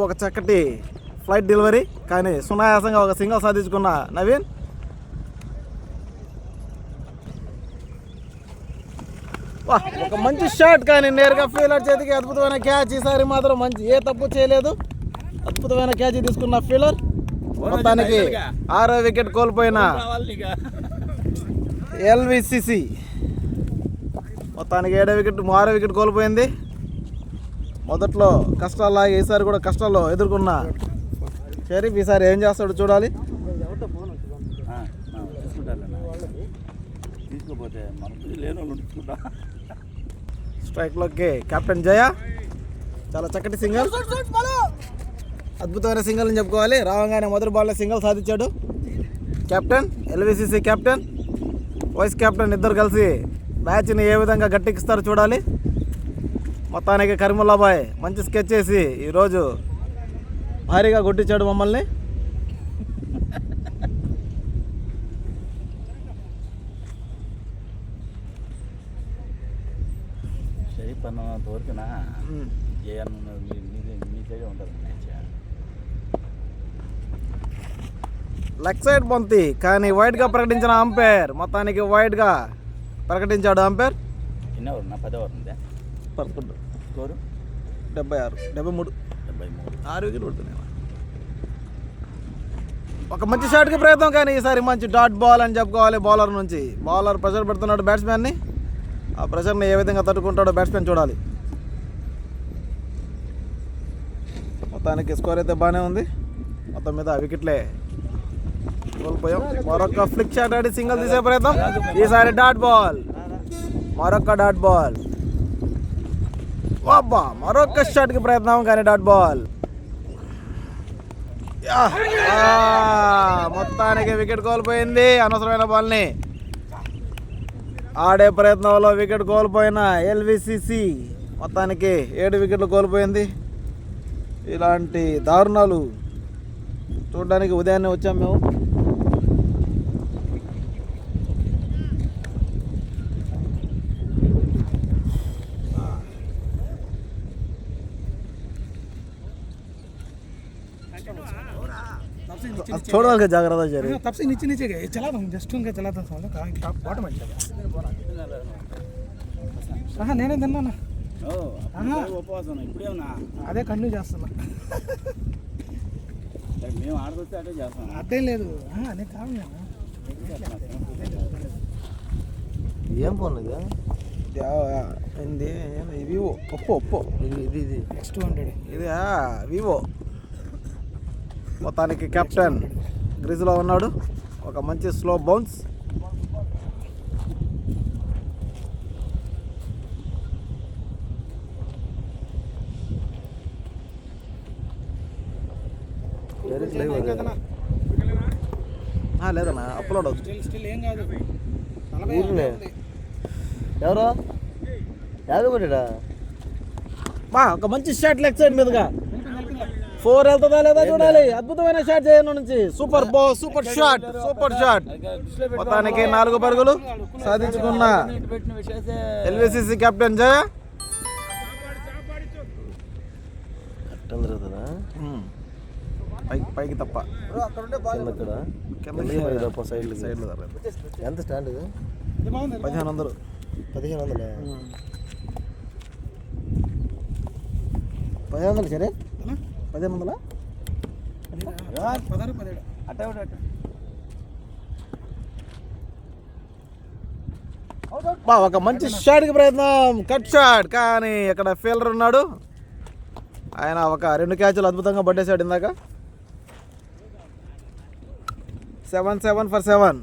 ఒక చక్కటి ఫ్లైట్ డెలివరీ, కానీ సునాయాసంగా ఒక సింగిల్ సాధించుకున్న నవీన్. ఒక మంచి షాట్, కానీ నేరుగా ఫీల్డర్ చేతికి అద్భుతమైన క్యాచ్. ఈసారి మాత్రం మంచి, ఏ తప్పు చేయలేదు, అద్భుతమైన క్యాచ్ తీసుకున్న ఫీల్డర్. మొత్తానికి 6వ వికెట్ కోల్పోయిన ఎల్విసిసి మొత్తానికి 6వ వికెట్ కోల్పోయింది. మొదట్లో కష్టాలాగా ఈసారి కూడా కష్టాల్లో ఎదుర్కొన్న షరీఫ్ ఈసారి ఏం చేస్తాడో చూడాలి. తీసుకోపోతే మనకు లేని వాళ్ళు ఉంచుకుంటా. స్ట్రైక్లోకి కెప్టెన్ జయ, చాలా చక్కటి సింగల్, అద్భుతమైన సింగల్ అని చెప్పుకోవాలి. రావంగానే మొదటి బాల్లో సింగల్ సాధించాడు కెప్టెన్. ఎల్విసిసి కెప్టెన్, వైస్ కెప్టెన్ ఇద్దరు కలిసి మ్యాచ్ని ఏ విధంగా గట్టెక్కిస్తారో చూడాలి. మొత్తానికి కరీముల్లాబాయ్ మంచి స్కెచ్ చేసి ఈరోజు భారీగా కొట్టించాడు మమ్మల్ని. షరీఫ్ అన్నంత వరకునా ఏ అన్న మీ సైడే ఉంటుంది మ్యాచ్. లెగ్ సైడ్ బంతి, కానీ వైడ్గా ప్రకటించిన అంపైర్. మొత్తానికి వైడ్గా ప్రకటించాడు అంపైర్. ఎన్ని ఓవర్ నా 10 ఓవర్ ఉందా? 11 స్కోరు 76 73 6 వికెట్ పడుతున్నాయి. ఒక మంచి షాట్కి ప్రయత్నం, కానీ ఈసారి మంచి డాట్ బాల్ అని చెప్పుకోవాలి. బౌలర్ నుంచి బౌలర్ ప్రెషర్ పెడుతున్నాడు బ్యాట్స్మెన్ని. ఆ ప్రెషర్ని ఏ విధంగా తట్టుకుంటాడో బ్యాట్స్మెన్ చూడాలి. మొత్తానికి స్కోర్ అయితే బాగానే ఉంది. మొత్తం మీద వికెట్లే కోల్పోయాం. మరొక ఫ్లిక్ షాట్ ఆడి సింగిల్ తీసే ప్రయత్నం. ఈసారి డాట్ బాల్, మరొక డాట్ బాల్. వాబ్బా, మరొక షాట్కి ప్రయత్నం, కానీ డాట్ బాల్. మొత్తానికి వికెట్ కోల్పోయింది. అనవసరమైన బాల్ని ఆడే ప్రయత్నంలో వికెట్ కోల్పోయిన ఎల్విసిసి మొత్తానికి 7 వికెట్లు కోల్పోయింది. ఇలాంటి దారుణాలు చూడడానికి ఉదయాన్నే వచ్చాం మేము. छोड़ो के जागृत जरी तब से नीचे गए चला था जस्ट उनका चला था बॉटम अच्छा నేనే తిన్నానా ఉపవాసం ఇప్పుడేమన్నా అదే కంటిన్యూ చేస్తున్నా. మేము ఆడకొస్తే అదే చేస్తాం. అదే లేదు అదే కాదు ఏం ఫోన్ ఇది? వివో ఒప్పో ఇది X200 ఇది వివో. మొత్తానికి కెప్టెన్ గ్రిజ్లో ఉన్నాడు. ఒక మంచి స్లో బౌన్స్. లేదన్నా అప్లోడ్ అవుతుంది. స్టిల్ ఏం కాదు. ఎవరు యాదవ్ కొట్టాడా? బా ఒక మంచి షాట్ లెగ్ సైడ్ మీదుగా 4 వెళ్తుందా లేదా చూడాలి. అద్భుతమైన షాట్ చేయను నుంచి సూపర్ సూపర్ షాట్. మొత్తానికి 4 పరుగులు సాధించుకున్న ఎల్విసిసి కెప్టెన్ జయ. పైకి తప్ప సైడ్లో ఎంత స్టాండ్? 1500. 1500 సరే 1500. ఒక మంచి షాట్కి ప్రయత్నం, కట్ షాట్, కానీ ఇక్కడ ఫీల్డర్ ఉన్నాడు. ఆయన ఒక 2 క్యాచ్లు అద్భుతంగా పట్టేశాడు ఇందాక. 7 for 7.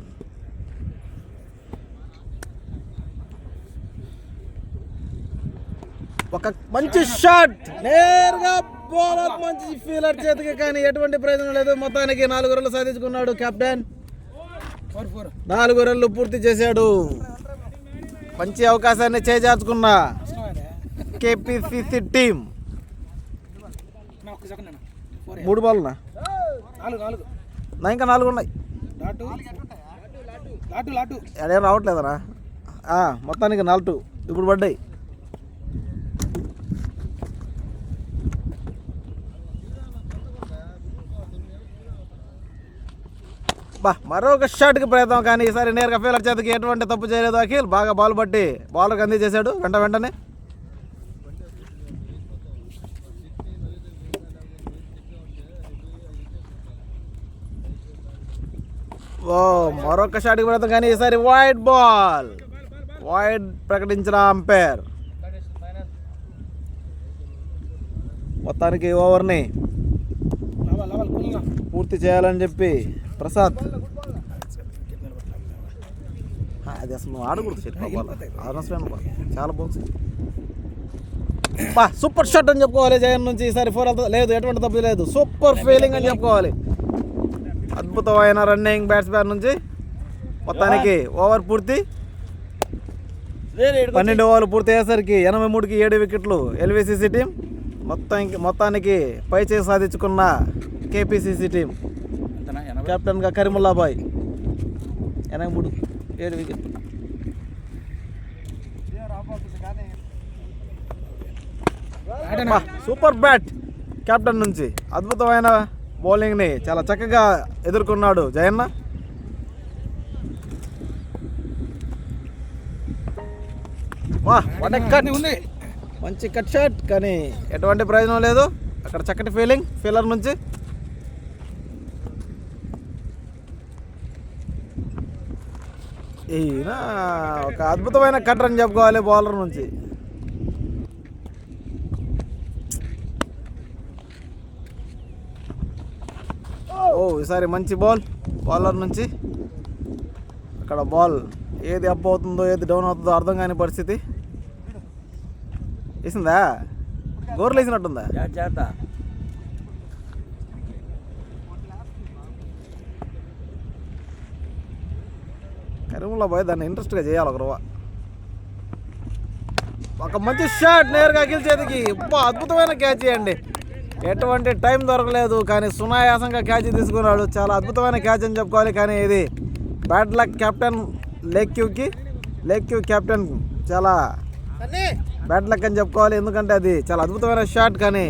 ఒక మంచి షాట్ నేరుగా బౌలర్ మంచి ఫీలర్ చేతికి, కానీ ఎటువంటి ప్రయోజనం లేదు. మొత్తానికి 4 రన్లు సాధించుకున్నాడు కెప్టెన్. 4 రన్లు పూర్తి చేశాడు. మంచి అవకాశాన్ని చేజార్చుకున్న కేపీసీసీ టీం. 3 బాల్నా? ఇంకా 4 ఉన్నాయి. ఎడేం రావట్లేదనా? మొత్తానికి 4 ఇప్పుడు పడ్డాయి. మరొక షాట్కి ప్రయత్నం, కానీ ఈసారి నేరుగా ఫీల్డర్ చేతికి ఎటువంటి తప్పు చేయలేదు అఖిల్. బాగా బాల్ పట్టి బౌలర్కి అందించేశాడు వెంటనే. మరొక షాట్కి ప్రయత్నం, కానీ ఈసారి వైడ్ బాల్. వైడ్ ప్రకటించిన అంపైర్. మొత్తానికి ఓవర్ని పూర్తి చేయాలని చెప్పి ప్రసాద్, అది అసలు నువ్వు ఆడకూడదు చాలా బాగుంది. సూపర్ షాట్ అని చెప్పుకోవాలి జగన్ నుంచి. ఈసారి 4 లేదు, ఎటువంటి తప్పు లేదు. సూపర్ ఫీలింగ్ అని చెప్పుకోవాలి. అద్భుతమైన రన్నింగ్ బ్యాట్స్మెన్ నుంచి. మొత్తానికి ఓవర్ పూర్తి. 12 ఓవర్లు పూర్తి అయ్యేసరికి 83కి 7 వికెట్లు ఎల్విసిసి టీం. మొత్తానికి పై చేసి సాధించుకున్న కేపీసీసీ టీం. కెప్టెన్గా కరీముల్లా బాయ్. 83 7 వికెట్లు. సూపర్ బ్యాట్ కెప్టెన్ నుంచి. అద్భుతమైన బౌలింగ్ని చాలా చక్కగా ఎదుర్కొన్నాడు జయన్న. మంచి కట్ షాట్, కానీ ఎటువంటి ప్రయోజనం లేదు. అక్కడ చక్కటి ఫీలింగ్ ఫీల్డర్ నుంచి. ఈయన ఒక అద్భుతమైన కట్టర్ అని చెప్పుకోవాలి బౌలర్ నుంచి. ఈసారి మంచి బౌలర్ నుంచి. అక్కడ బాల్ ఏది అప్ అవుతుందో ఏది డౌన్ అవుతుందో అర్థం కాని పరిస్థితి. వేసిందా? గోర్లు వేసినట్టుందా? కరీముల్లా బాయ్ దాన్ని ఇంట్రెస్ట్గా చేయాలి. ఒక మంచి షాట్ నేరుగా అఖిల్ చేతికి. అద్భుతమైన క్యాచ్ అండి. ఎటువంటి టైం దొరకలేదు, కానీ సునాయాసంగా క్యాచ్ తీసుకున్నాడు. చాలా అద్భుతమైన క్యాచ్ అని చెప్పుకోవాలి. కానీ ఇది బ్యాడ్ లక్ కెప్టెన్ లెగ్ క్యూ కెప్టెన్ చాలా బ్యాడ్ లక్ అని చెప్పుకోవాలి. ఎందుకంటే అది చాలా అద్భుతమైన షాట్, కానీ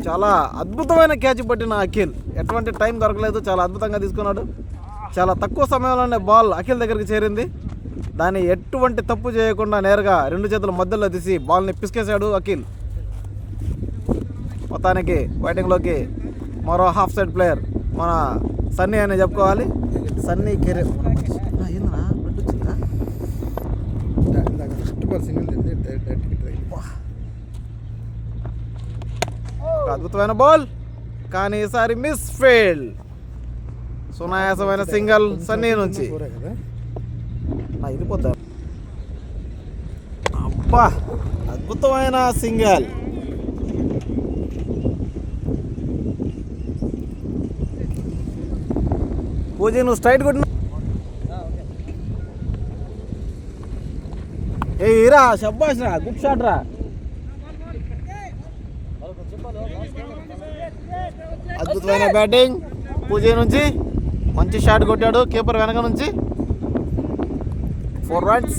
చాలా అద్భుతమైన క్యాచ్ పట్టిన అఖిల్. ఎటువంటి టైం దొరకలేదు, చాలా అద్భుతంగా తీసుకున్నాడు. చాలా తక్కువ సమయంలోనే బాల్ అఖిల్ దగ్గరికి చేరింది. దాన్ని ఎటువంటి తప్పు చేయకుండా నేరుగా 2 చేతుల మధ్యలో తీసి బాల్ని పిసికేశాడు అఖిల్. మొత్తానికి బ్యాటింగ్లోకి మరో హాఫ్ సైడ్ ప్లేయర్ మన సన్నీ అని చెప్పుకోవాలి. సన్నీ కెరీర్ అద్భుతమైన బాల్, కానీ ఈసారి మిస్ ఫీల్డ్. సునాయాసమైన సింగల్ సన్నీ నుంచి. వెళ్ళిపోతా. అబ్బా, అద్భుతమైన సింగల్. పూజ నువ్వు స్ట్రైట్ కొట్టిన ఏ ఇరా, షబ్బాష్ రా, గుడ్ షాట్ రా. అద్భుతమైన బ్యాటింగ్ పూజ నుంచి. మంచి షాట్ కొట్టాడు కీపర్ వెనక నుంచి. 4 రన్స్.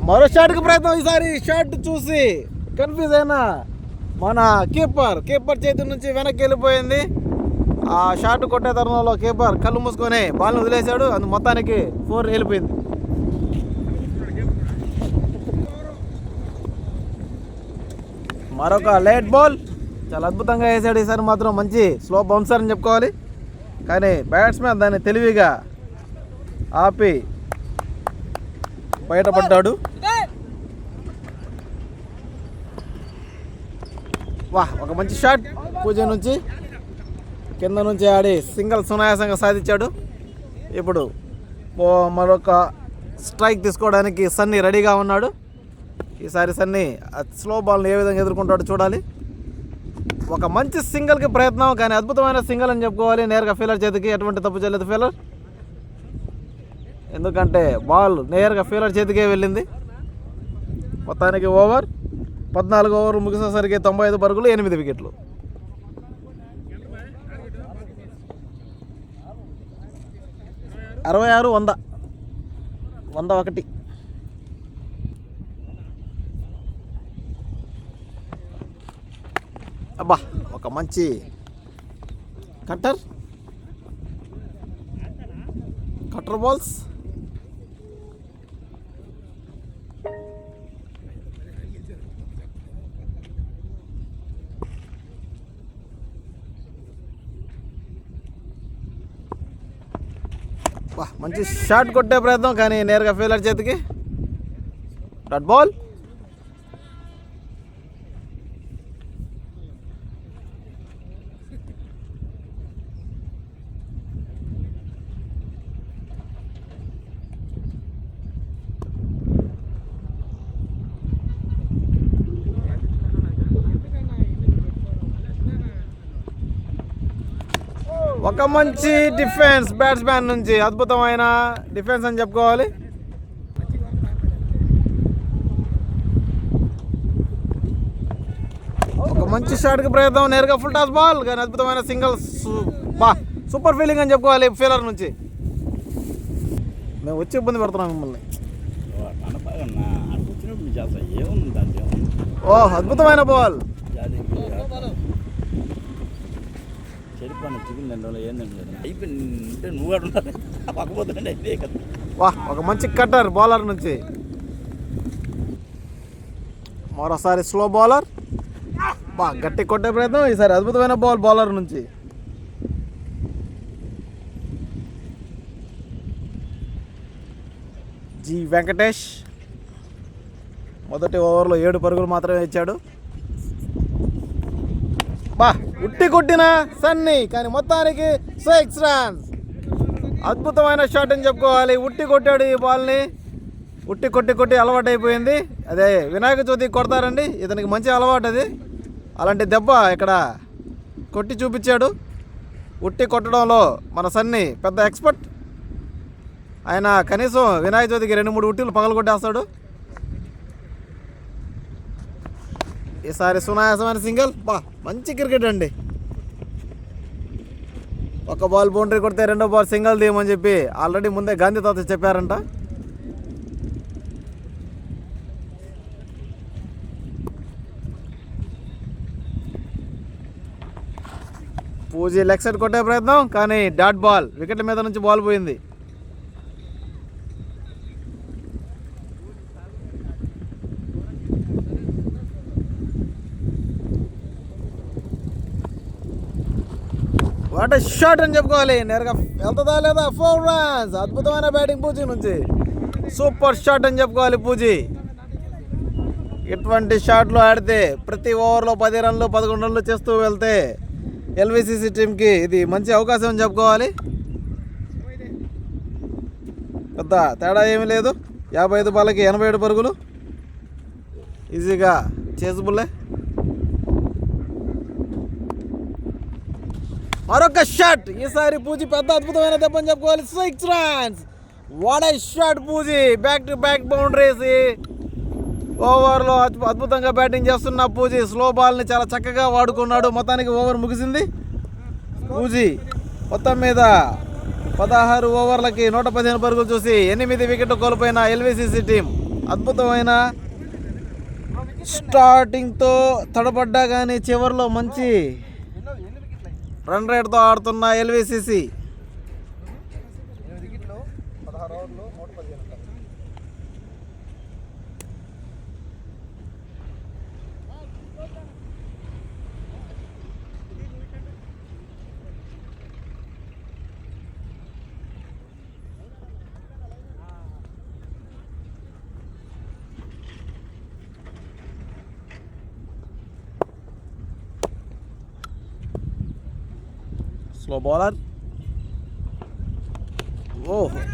మరో షాట్కి ప్రయత్నం. ఈసారి షాట్ చూసి కన్ఫ్యూజ్ అయినా మన కీపర్ చేతి నుంచి వెనక్కి వెళ్ళిపోయింది. ఆ షాట్ కొట్టే తరుణంలో కీపర్ కళ్ళు మూసుకొని బాల్ని వదిలేశాడు. అందు మొత్తానికి 4 వెళ్ళిపోయింది. మరొక లేట్ బాల్ చాలా అద్భుతంగా వేసాడు. ఈసారి మాత్రం మంచి స్లో బౌన్సర్ అని చెప్పుకోవాలి. కానీ బ్యాట్స్మెన్ దాన్ని తెలివిగా ఆపి బయటపడ్డాడు. ఒక మంచి షాట్ పూజ నుంచి. కింద నుంచి ఆడి సింగల్ సునాయాసంగా సాధించాడు. ఇప్పుడు మరొక స్ట్రైక్ తీసుకోవడానికి సన్నీ రెడీగా ఉన్నాడు. ఈసారి సన్నీ స్లో బాల్ని ఏ విధంగా ఎదుర్కొంటాడో చూడాలి. ఒక మంచి సింగిల్కి ప్రయత్నం, కానీ అద్భుతమైన సింగిల్ అని చెప్పుకోవాలి. నేరుగా ఫీలర్ చేతికి. ఎటువంటి తప్పు చేయలేదు ఫీలర్, ఎందుకంటే బాల్ నేరుగా ఫీలర్ చేతికే వెళ్ళింది. మొత్తానికి ఓవర్ 14 ఓవర్లు ముగిసేసరికి 95 పరుగులు, 8 వికెట్లు. అరవై 101. అబ్బా, ఒక మంచి కట్టర్ బాల్స్. మంచి షాట్ కొట్టే ప్రయత్నం, కానీ నేరుగా ఫీలర్ చేతికి. Dot ball. ఒక మంచి డిఫెన్స్ బ్యాట్స్మెన్ నుంచి. అద్భుతమైన డిఫెన్స్ అని చెప్పుకోవాలి. ఒక మంచి షాట్కి ప్రయత్నం, నేరుగా ఫుల్ టాస్ బాల్, కానీ అద్భుతమైన సింగిల్. సూపర్ ఫీలింగ్ అని చెప్పుకోవాలి ఫీలర్ నుంచి. మేము వచ్చి ఇబ్బంది పెడుతున్నాం మిమ్మల్ని. అద్భుతమైన బాల్. ఒక మంచి కట్టర్ బౌలర్ నుంచి. మరోసారి స్లో బౌలర్. గట్టి కొట్టే ప్రయత్నం. ఈసారి అద్భుతమైన బాల్ బౌలర్ నుంచి. జి వెంకటేష్ మొదటి ఓవర్లో 7 పరుగులు మాత్రమే ఇచ్చాడు. ఉట్టి కొట్టిన సన్నీ, కానీ మొత్తానికి 6 రన్స్. అద్భుతమైన షాట్ అని చెప్పుకోవాలి. ఉట్టి కొట్టాడు ఈ బాల్ని. ఉట్టి కొట్టి అలవాటు అయిపోయింది. అదే వినాయక చవితికి కొడతారండి, ఇతనికి మంచి అలవాటు అది. అలాంటి దెబ్బ ఇక్కడ కొట్టి చూపించాడు. ఉట్టి కొట్టడంలో మన సన్నీ పెద్ద ఎక్స్పర్ట్. ఆయన కనీసం వినాయక చవితికి 2-3 ఉట్టిలు పగలగొట్టేస్తాడు. ఈసారి సునాయాసమైన సింగిల్. మంచి క్రికెట్ అండి. ఒక బాల్ బౌండరీ కొడితే 2వ బాల్ సింగిల్ తీయమని చెప్పి ఆల్రెడీ ముందే గాంధీ తాత చెప్పారంట. పూజీ లెగ్ సైడ్ కొట్టే ప్రయత్నం, కానీ డాట్ బాల్. వికెట్ మీద నుంచి బాల్ పోయింది. వాట్ షాట్ అని చెప్పుకోవాలి. నేరుగా వెళ్తుందా లేదా? 4 runs. అద్భుతమైన బ్యాటింగ్ పూజీ నుంచి. సూపర్ షాట్ అని చెప్పుకోవాలి పూజీ. ఇటువంటి షాట్లు ఆడితే ప్రతి ఓవర్లో 10 రన్లు 11 రన్లు చేస్తూ వెళ్తే ఎల్విసిసి టీంకి ఇది మంచి అవకాశం అని చెప్పుకోవాలి. పెద్ద తేడా ఏమీ లేదు. 55 బాళ్ళకి 87 పరుగులు ఈజీగా చేజబుల్లే. మరొక షాట్. ఈసారి పూజీ పెద్ద అద్భుతమైన దెబ్బ అని చెప్పుకోవాలి. 6 runs. What a shot Pooji. Back to back boundaries. ఓవర్లో అద్భుతంగా బ్యాటింగ్ చేస్తున్న పూజీ స్లో బాల్ని చాలా చక్కగా వాడుకున్నాడు. మొత్తానికి ఓవర్ ముగిసింది. పూజీ మొత్తం మీద 16 ఓవర్లకి 115 పరుగులు చూసి 8 వికెట్లు కోల్పోయిన ఎల్విసిసి టీం అద్భుతమైన స్టార్టింగ్తో తడబడ్డా కానీ చివరిలో మంచి రన్ రేట్తో ఆడుతున్న ఎల్విసిసి స్లో బౌలర్.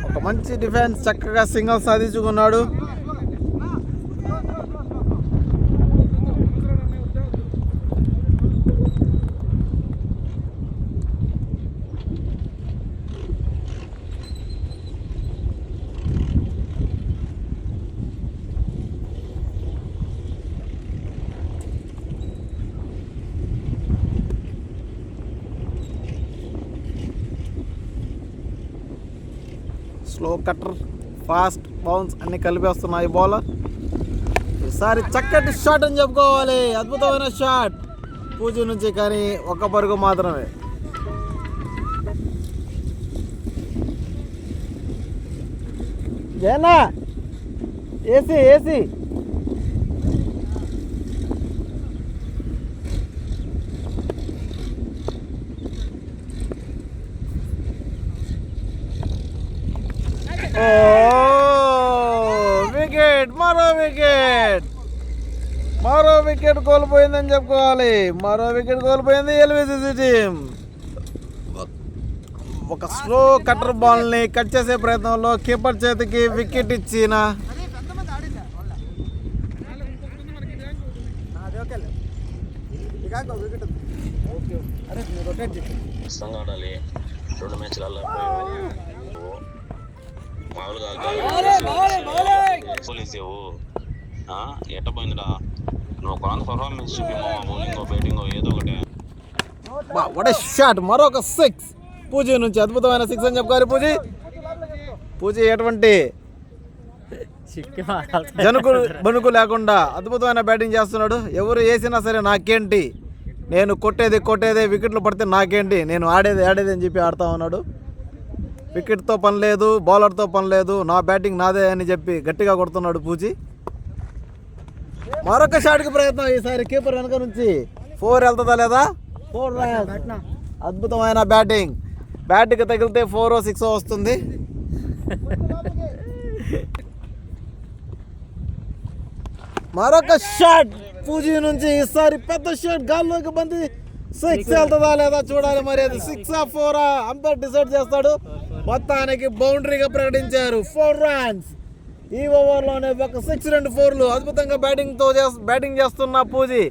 ఒక మంచి డిఫెన్స్, చక్కగా సింగిల్ సాధించుకున్నాడు. స్లో కట్టర్, ఫాస్ట్ బౌన్స్ అన్ని కలిపేస్తున్నాయి బౌలర్. ఈసారి చక్కటి షాట్ అని చెప్పుకోవాలి. అద్భుతమైన షాట్ పూజీ నుంచి, కానీ ఒక్క పరుగు మాత్రమే. జయనా ఏసీ ఏసీ. వికెట్, మరో వికెట్ కోల్పోయిందని చెప్పుకోవాలి. మరో వికెట్ కోల్పోయింది ఎల్విసిసి టీం. ఒక స్లో కట్టర్ బాల్ని కట్ చేసే ప్రయత్నంలో కీపర్ చేతికి వికెట్ ఇచ్చిన ఆడాలి 2 మ్యాచ్లలో మామూలుగా పోలీసేవు ఎట్ట పోయిందిరా. నువ్వు కొంత పర్ఫార్మెన్స్ చూపిమో, బౌలింగో బ్యాటింగో ఏదో ఒకటి. What a shot. మరొక 6 పూజీ నుంచి. అద్భుతమైన 6 అని చెప్పుకోవాలి. పూజీ ఎటువంటి బనుకు లేకుండా అద్భుతమైన బ్యాటింగ్ చేస్తున్నాడు. ఎవరు వేసినా సరే నాకేంటి, నేను కొట్టేదే, వికెట్లు పడితే నాకేంటి, నేను ఆడేది అని చెప్పి ఆడుతూ ఉన్నాడు. వికెట్తో పని లేదు, బౌలర్తో పని లేదు, నా బ్యాటింగ్ నాదే అని చెప్పి గట్టిగా కొడుతున్నాడు పూజీ. మరొక షాట్కి ప్రయత్నం. ఈసారి కీపర్ వెనక నుంచి 4 వెళ్తుందా లేదా? 4 runs. అద్భుతమైన బ్యాట్కి తగిలితే 4 6 వస్తుంది. మరొక షాట్ పూజీ నుంచి. ఈసారి పెద్ద షాట్ గాల్లోకి బంది. 6 వెళ్తుందా లేదా చూడాలి. మరి అది 6 4 అంపైర్ డిసైడ్ చేస్తాడు. మొత్తానికి బౌండరీగా ప్రకటించారు. 4 runs. ఈ ఓవర్లోనే ఒక 6 2 4లు. అద్భుతంగా బ్యాటింగ్ చేస్తున్న పూజీ.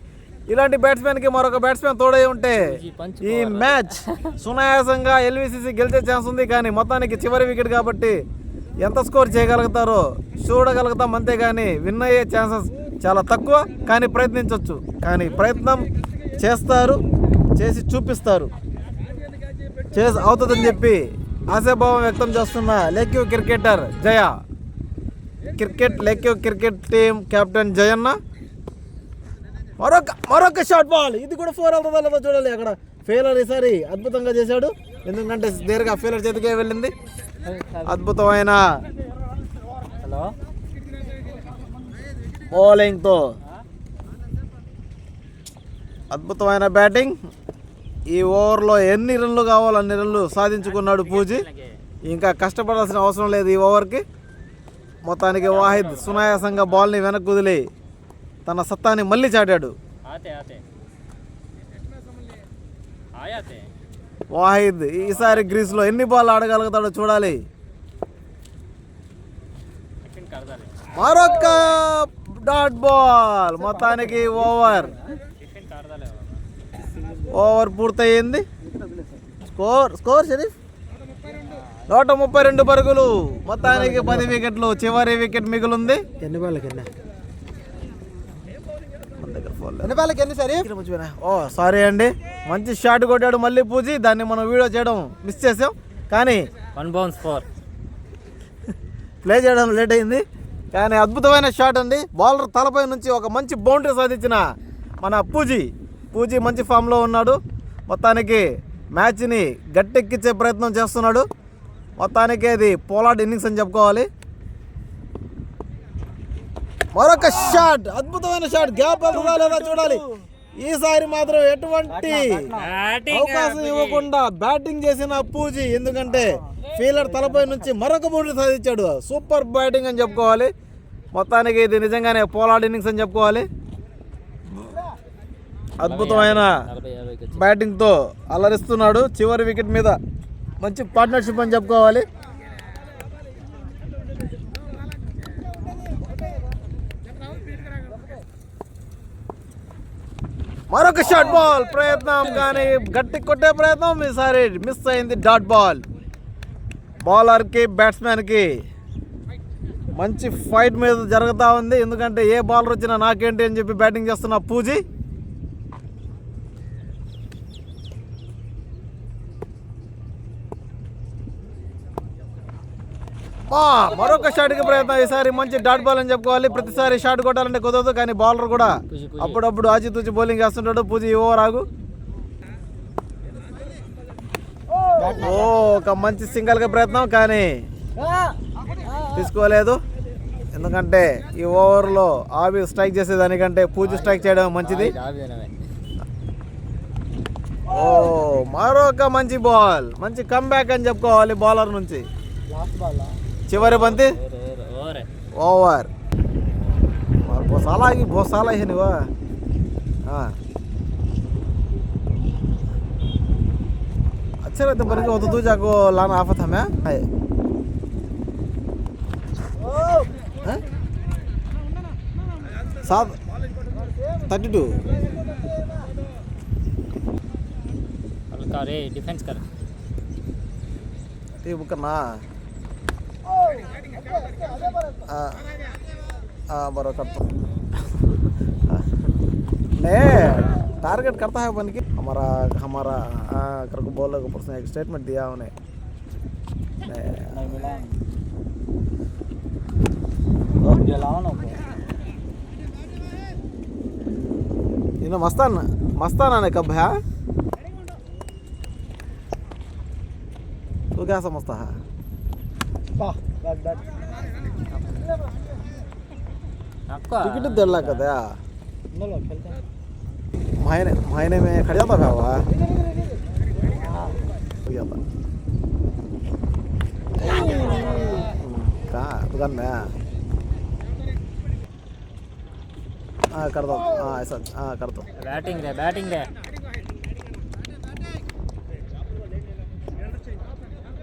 ఇలాంటి బ్యాట్స్మెన్కి మరొక బ్యాట్స్మెన్ తోడై ఉంటే ఈ మ్యాచ్ సునాయాసంగా ఎల్విసిసి గెలిచే ఛాన్స్ ఉంది. కానీ మొత్తానికి చివరి వికెట్ కాబట్టి ఎంత స్కోర్ చేయగలుగుతారో చూడగలుగుతాం, అంతేగాని విన్ అయ్యే ఛాన్సెస్ చాలా తక్కువ. కానీ ప్రయత్నించవచ్చు, కానీ ప్రయత్నం చేస్తారు, చేసి చూపిస్తారు, అవుతుందని చెప్పి ఆశాభావం వ్యక్తం చేస్తున్న లెక్యూ క్రికెటర్ జయ, లెక్యూ క్రికెట్ టీం కెప్టెన్ జయన్న. మరొక షార్ట్ బాల్. ఇది కూడా 4 వెళ్తుందా లేదా చూడాలి. అక్కడ ఫెయిలర్ ఈసారి అద్భుతంగా చేశాడు, ఎందుకంటే నేరుగా ఫెయిలర్ చేతికే వెళ్ళింది. అద్భుతమైన బౌలింగ్తో అద్భుతమైన బ్యాటింగ్. ఈ ఓవర్లో ఎన్ని రన్లు కావాలో అన్ని రన్లు సాధించుకున్నాడు పూజీ. ఇంకా కష్టపడాల్సిన అవసరం లేదు ఈ ఓవర్కి. మొత్తానికి వాహిద్ సునాయాసంగా బాల్ని వెనక్కి వదిలి తన సత్తాని మళ్ళీ చాటాడు. వాహిద్ ఈసారి గ్రీస్లో ఎన్ని బాల్ ఆడగలుగుతాడో చూడాలి. మరొక డాట్ బాల్. మొత్తానికి ఓవర్ పూర్తయింది. స్కోర్ షరీఫ్ 132 పరుగులు. మొత్తానికి 10 వికెట్లు. చివరి వికెట్ మిగులుంది. ఎన్ని బాళ్ళకి ఓ సారీ అండి, మంచి షాట్ కొట్టాడు మళ్ళీ పూజీ. దాన్ని మనం వీడియో చేయడం మిస్ చేసాం, కానీ 1 bounce 4 ప్లే చేయడం లేట్ అయింది. కానీ అద్భుతమైన షాట్ అండి. బౌలర్ తలపై నుంచి ఒక మంచి బౌండరీ సాధించిన మన పూజీ మంచి ఫామ్లో ఉన్నాడు. మొత్తానికి మ్యాచ్ని గట్టెక్కించే ప్రయత్నం చేస్తున్నాడు. మొత్తానికి అది పోలార్డ్ ఇన్నింగ్స్ అని చెప్పుకోవాలి. మరొక షాట్, అద్భుతమైన షాట్. గ్యాప్ లేదా చూడాలి. ఈసారి మాత్రం ఎటువంటి అవకాశం ఇవ్వకుండా బ్యాటింగ్ చేసిన పూజీ. ఎందుకంటే ఫీల్డర్ తలపై నుంచి మరొక బౌండరీ సాధించాడు. సూపర్ బ్యాటింగ్ అని చెప్పుకోవాలి. మొత్తానికి ఇది నిజంగానే పోలార్డ్ ఇన్నింగ్స్ అని చెప్పుకోవాలి. అద్భుతమైన బ్యాటింగ్తో అలరిస్తున్నాడు. చివరి వికెట్ మీద మంచి పార్ట్నర్షిప్ అని చెప్పుకోవాలి. మరొక షార్ట్ బాల్ ప్రయత్నం, కానీ గట్టి కొట్టే ప్రయత్నం ఈసారి మిస్ అయింది. Dot ball. బౌలర్కి బ్యాట్స్మెన్కి మంచి ఫైట్ మీద జరుగుతూ ఉంది. ఎందుకంటే ఏ బౌలర్ వచ్చినా నాకేంటి అని చెప్పి బ్యాటింగ్ చేస్తున్న పూజీ. మరొక షాట్కి ప్రయత్నం. ఈసారి మంచి డాట్ బాల్ అని చెప్పుకోవాలి. ప్రతిసారి షాట్ కొట్టాలంటే కుదరదు, కానీ బౌలర్ కూడా అప్పుడప్పుడు ఆచితూచి బౌలింగ్ వేస్తుంటాడు. పూజీ ఓవర్ ఆగు. ఒక మంచి సింగిల్గా ప్రయత్నం, కానీ తీసుకోలేదు. ఎందుకంటే ఈ ఓవర్లో ఆబి స్ట్రైక్ చేసేదానికంటే పూజీ స్ట్రైక్ చేయడం మంచిది. మరొక మంచి బాల్, మంచి కమ్బ్యాక్ అని చెప్పుకోవాలి బౌలర్ నుంచి. చివరి బంతి ఓవర్. बहुत साल है नहीं हुआ. हाँ अच्छा रहते पर वो तो दूजा को लाना आफत हमें है. 32 रे डिफेंस कर ये बुक ना बराबर ने टारगेट करता है बन के हमारा करको बॉलर को पर्सनल एक स्टेटमेंट दिया उन्हें. इन्हें मस्ताना ने कब है तो क्या समझता है. टिकट दे ला कहते हैं महीने में खड़ जाता था हुआ हो गया था कहाँ दुकान में. हाँ कर दो. हाँ ऐसा हाँ कर दो. बैटिंग दे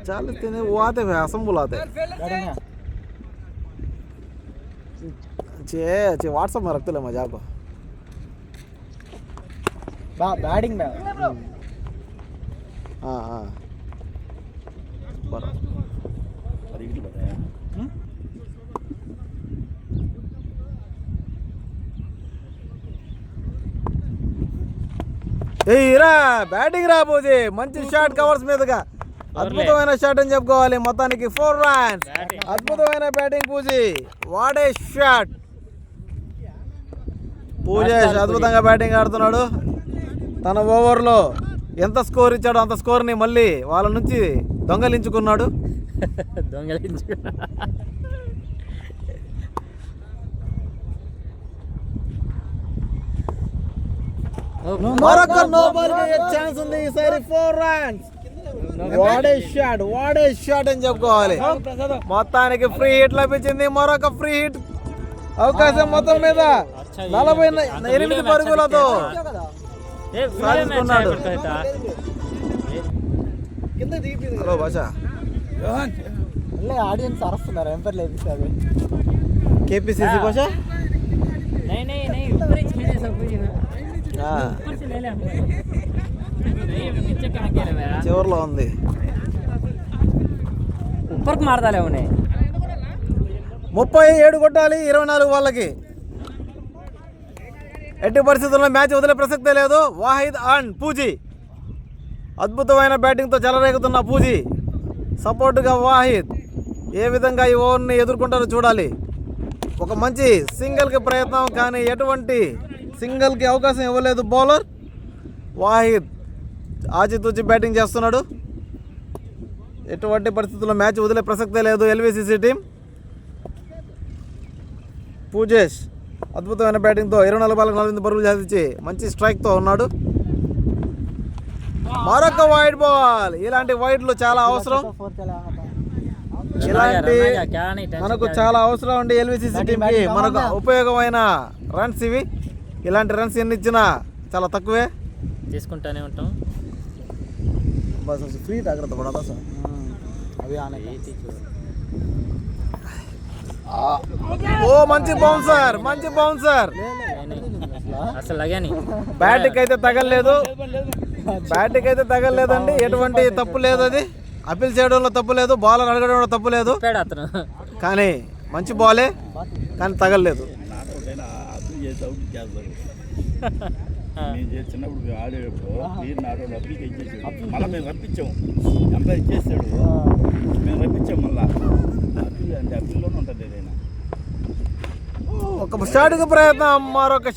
चाल तेने वो आते हैं असम बुलाते चे व्हाट्सएप में रखते ले मजा को बैटिंग में. हाँ हाँ బ్యాటింగ్ రా పూజీ. మంచి షాట్ కవర్స్ మీదుగా అద్భుతమైన షాట్ అని చెప్పుకోవాలి. మొత్తానికి 4 runs. అద్భుతమైన batting Pooji. What a shot. Poojesh అద్భుతంగా బ్యాటింగ్ ఆడుతున్నాడు. తన ఓవర్లో ఎంత స్కోర్ ఇచ్చాడో అంత స్కోర్ని మళ్ళీ వాళ్ళ నుంచి దొంగలించుకున్నాడు. మరొక నో బాల్ ఛాన్స్ ఉంది ఈసారి 4 రన్స్. వాడే షాట్ అని చెప్పుకోవాలి. మొత్తానికి ఫ్రీ హిట్ లభించింది. మరొక ఫ్రీ హిట్ అవకాశం మొత్తం మీద 48 పరుగులతో సాధించుకున్నాడు. హలో భాషా ఆడియన్స్ అరుస్తున్నారు ఎంపర్ లేదు కేపీసీసీ భాషా చివరిలో ఉంది. ऊपर मारता ले उन्हें 37 కొట్టాలి 24 వాళ్ళకి. ఎట్టి పరిస్థితుల్లో మ్యాచ్ వదిలే ప్రసక్తే లేదు. వాహిద్ అండ్ పూజీ అద్భుతమైన బ్యాటింగ్తో చెలరేగుతున్న పూజీ సపోర్టుగా వాహిద్ ఏ విధంగా ఈ ఓవర్ని ఎదుర్కొంటారో చూడాలి. ఒక మంచి సింగిల్కి ప్రయత్నం కానీ ఎటువంటి సింగిల్కి అవకాశం ఇవ్వలేదు బౌలర్. వాహిద్ ఆచితూచి బ్యాటింగ్ చేస్తున్నాడు. ఎటువంటి పరిస్థితుల్లో మ్యాచ్ వదిలే ప్రసక్తే లేదు ఎల్వీసీసీ టీం. పూజేష్ అద్భుతమైన బ్యాటింగ్తో 24 బాల్లకు 48 పరుగులు సాధించి మంచి స్ట్రైక్తో ఉన్నాడు. మరొక వైడ్ బాల్. ఇలాంటి వైడ్లు చాలా అవసరం. ఇలాంటి మనకు చాలా అవసరం అండి ఎల్వీసీసీ టీంకి. మనకు ఉపయోగమైన రన్స్ ఇవి. ఇలాంటి రన్స్ ఎన్ని ఇచ్చినా చాలా తక్కువే. తీసుకుంటానే ఉంటాం. బస్ ఫ్రీ జాగ్రత్త పడదా సార్. అవి ఓ మంచి బౌన్సర్ అసలు లగాని బ్యాట్కి అయితే తగలలేదండి. ఎటువంటి తప్పు లేదు. అది అప్పీల్ చేయడంలో తప్పు లేదు. బౌలర్ అడగడంలో తప్పు లేదు. అతను కానీ మంచి బాలే కానీ తగలలేదు. మేము చిన్నప్పుడు ఆడేటప్పుడు మీరు నాడు అప్పీకి ఇచ్చేసాడు. మళ్ళీ మేము రప్పించాము. ఎంత ఇచ్చేసాడు మేము రప్పించాం. మళ్ళీ అప్పీల్ అంటే అప్పీల్లోనే ఉంటుంది ఏదైనా. ఒక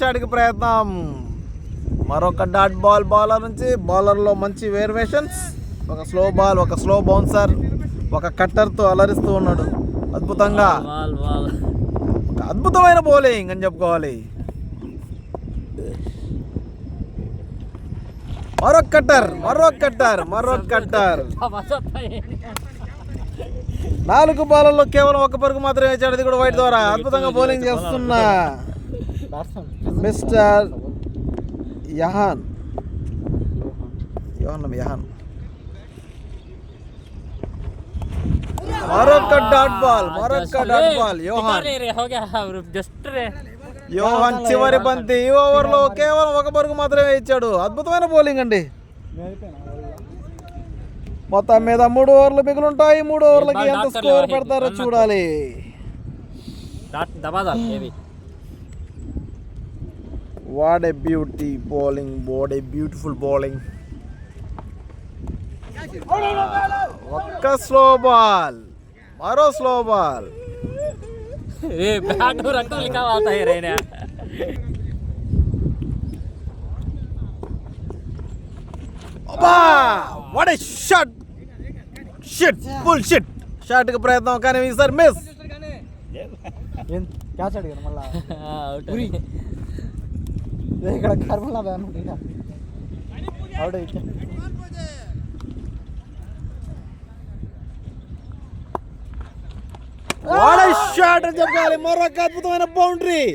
షాట్కి ప్రయత్నం. మరొక డాట్ బాల్ బౌలర్ నుంచి. బౌలర్లో మంచి వేరియేషన్స్. ఒక స్లో బాల్, ఒక స్లో బౌన్సర్, ఒక కట్టర్తో అలరిస్తూ ఉన్నాడు అద్భుతంగా. ఒక అద్భుతమైన బౌలింగ్ అని చెప్పుకోవాలి. మరొక కట్టర్ 4 బాల్లలో కేవలం 1 పరుగు మాత్రమే వేచాడు. అది కూడా వైట్ ద్వారా. అద్భుతంగా బౌలింగ్ చేస్తున్న మిస్టర్ యహాన్. మరొక డాట్ బాల్ యోహాన్ చివరి బంతి. ఈ ఓవర్లో కేవలం 1 పరుగు మాత్రమే ఇచ్చాడు. అద్భుతమైన బౌలింగ్ అండి. మొత్తం మీద 3 ఓవర్లు మిగులుంటాయి. 3 ఓవర్లకి ఎంత స్కోర్ పెడతారో చూడాలి. What a beautiful bowling. ఒక్క స్లో బాల్, మరో slow ball. What a shot. Full shit షాట్కి ప్రయత్నం కానీ ఈసారి మిస్. క్యాచ్ అడిగాను మళ్ళా ఇక్కడ కర్మలా అవుట్ అయితే వాట్ ఏ షాట్ అని చెప్పాలి. మరొక అద్భుతమైన boundary.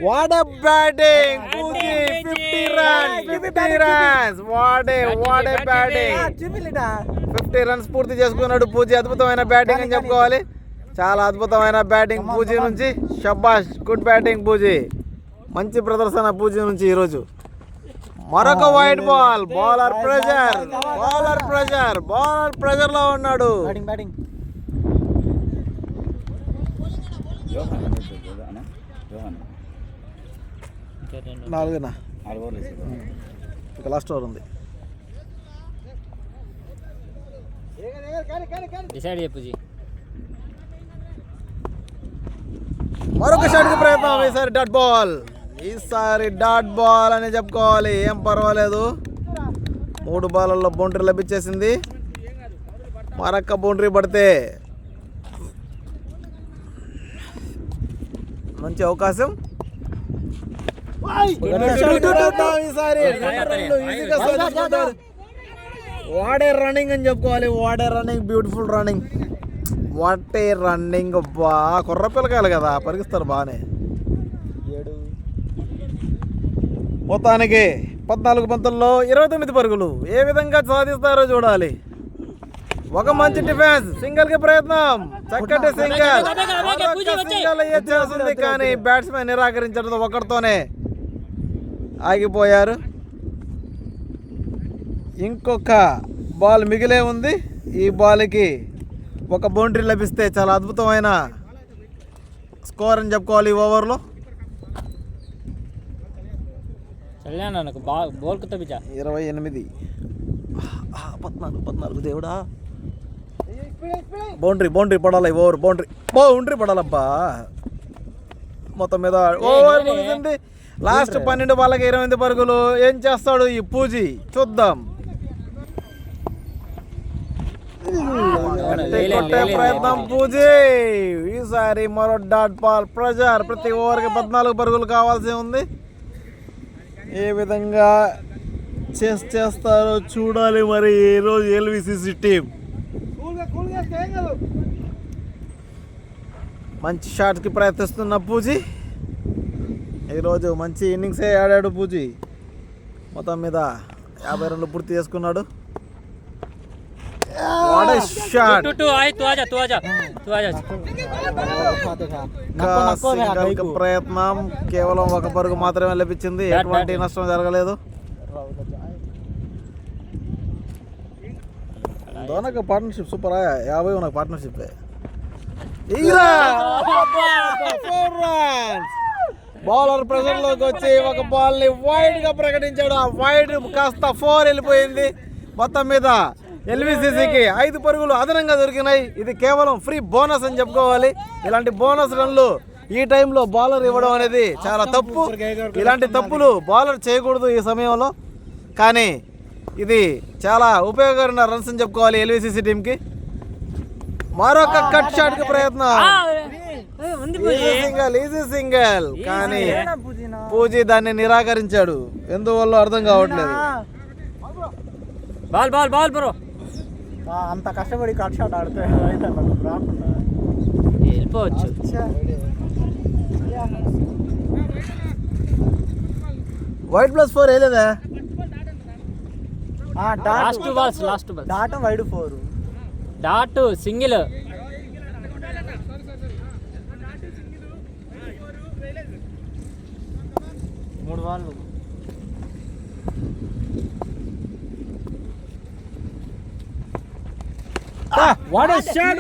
What a batting. 50 runs. What a batting. 50 runs పూర్తి చేసుకున్నాడు పూజీ. అద్భుతమైన బ్యాటింగ్ అని చెప్పుకోవాలి. చాలా అద్భుతమైన బ్యాటింగ్ పూజీ నుంచి. షబాష్, గుడ్ బ్యాటింగ్ పూజీ. మంచి ప్రదర్శన పూజీ నుంచి ఈరోజు. మరొక వైడ్ బాల్. బౌలర్ ప్రెజర్ లో ఉన్నాడు. బ్యాటింగ్ 4 ఇక లాస్ట్ ఓవర్ ఉంది. డిసైడ్ చెప్పుజీ. మరొక షాట్కి ప్రయత్నం. ఈసారి డాట్ బాల్ అని చెప్పుకోవాలి. ఏం పర్వాలేదు. 3 బాల్లలో బౌండరీ లభించేసింది. మరొక బౌండరీ పడితే మంచి అవకాశం. ఈసారి ఈజీగా సాధించుకుంటారు. వాడే రన్నింగ్ అని చెప్పుకోవాలి. వాడే running, beautiful running, what a running. బా కుర్ర పిల్లకాయలు కదా, పరిగిస్తారు బాగానే. మొత్తానికి 14 పంతుల్లో 29 పరుగులు ఏ విధంగా సాధిస్తారో చూడాలి. ఒక మంచి డిఫెన్స్, సింగిల్ కి ప్రయత్నం, చక్కటి సింగిల్ చేస్తుంది కానీ బ్యాట్స్మెన్ నిరాకరించడంతో ఒకటితోనే ఆగిపోయారు. ఇంకొక బాల్ మిగిలే ఉంది. ఈ బాల్కి ఒక బౌండరీ లభిస్తే చాలా అద్భుతమైన స్కోర్ అని చెప్పుకోవాలి ఈ ఓవర్లో. బోల్ కుత్త బిచ్చా 28 14 దేవుడా. బౌండరీ పడాలి, ఓవర్ బౌండరీ పడాలబ్బా. మొత్తం మీద ఓవర్ ముగిసింది. లాస్ట్ 12 బాళ్ళకి 28 పరుగులు. ఏం చేస్తాడు ఈ పూజీ చూద్దాం. కొట్టే ప్రయత్నం పూజీ. ఈసారి మరో డాట్ బాల్. ప్రెజర్, ప్రతి ఓవర్కి 14 పరుగులు కావాల్సి ఉంది. ఏ విధంగా చేస్తారో చూడాలి మరి ఈరోజు ఎల్విసిసి టీం. మంచి షాట్కి ప్రయత్నిస్తున్న పూజీ. ఈరోజు మంచి ఇన్నింగ్సే ఆడాడు పూజీ. మొత్తం మీద 50 రన్లు పూర్తి చేసుకున్నాడు. ప్రయత్నం కేవలం ఒక పరుగు మాత్రమే లభించింది. ఎటువంటి నష్టం జరగలేదు. దోనక పార్ట్నర్షిప్ సూపర్. 50 ఉన్న పార్ట్నర్షిప్. బౌలర్ ప్రెజర్ లోకి వచ్చి ఒక బాల్ ని వైడ్ గా ప్రకటించాడు. ఆ వైడ్ కాస్త 4 వెళ్ళిపోయింది. మొత్తం మీద ఎల్విసిసికి 5 పరుగులు అదనంగా దొరికినాయి. ఇది కేవలం ఫ్రీ బోనస్ అని చెప్పుకోవాలి. ఇలాంటి బోనస్ రన్లు ఈ టైంలో బౌలర్ ఇవ్వడం అనేది చాలా తప్పు. ఇలాంటి తప్పులు బౌలర్ చేయకూడదు ఈ సమయంలో. కానీ ఇది చాలా ఉపయోగకరమైన రన్స్ అని చెప్పుకోవాలి ఎల్విసిసి టీంకి. మరొక కట్ షాట్ కి ప్రయత్నం. ఈజీ సింగిల్ కానీ పూజీ దాన్ని నిరాకరించాడు. ఎందువల్ల అర్థం కావట్లేదు. Ball bro. అంత కష్టపడి కట్ షాట్ ఆడితే వెళ్ళిపోవచ్చు. వైట్ +4 వేయలేదా? Last ball dot wide 4 dot single. మూడు బాళ్ళు. What a shot!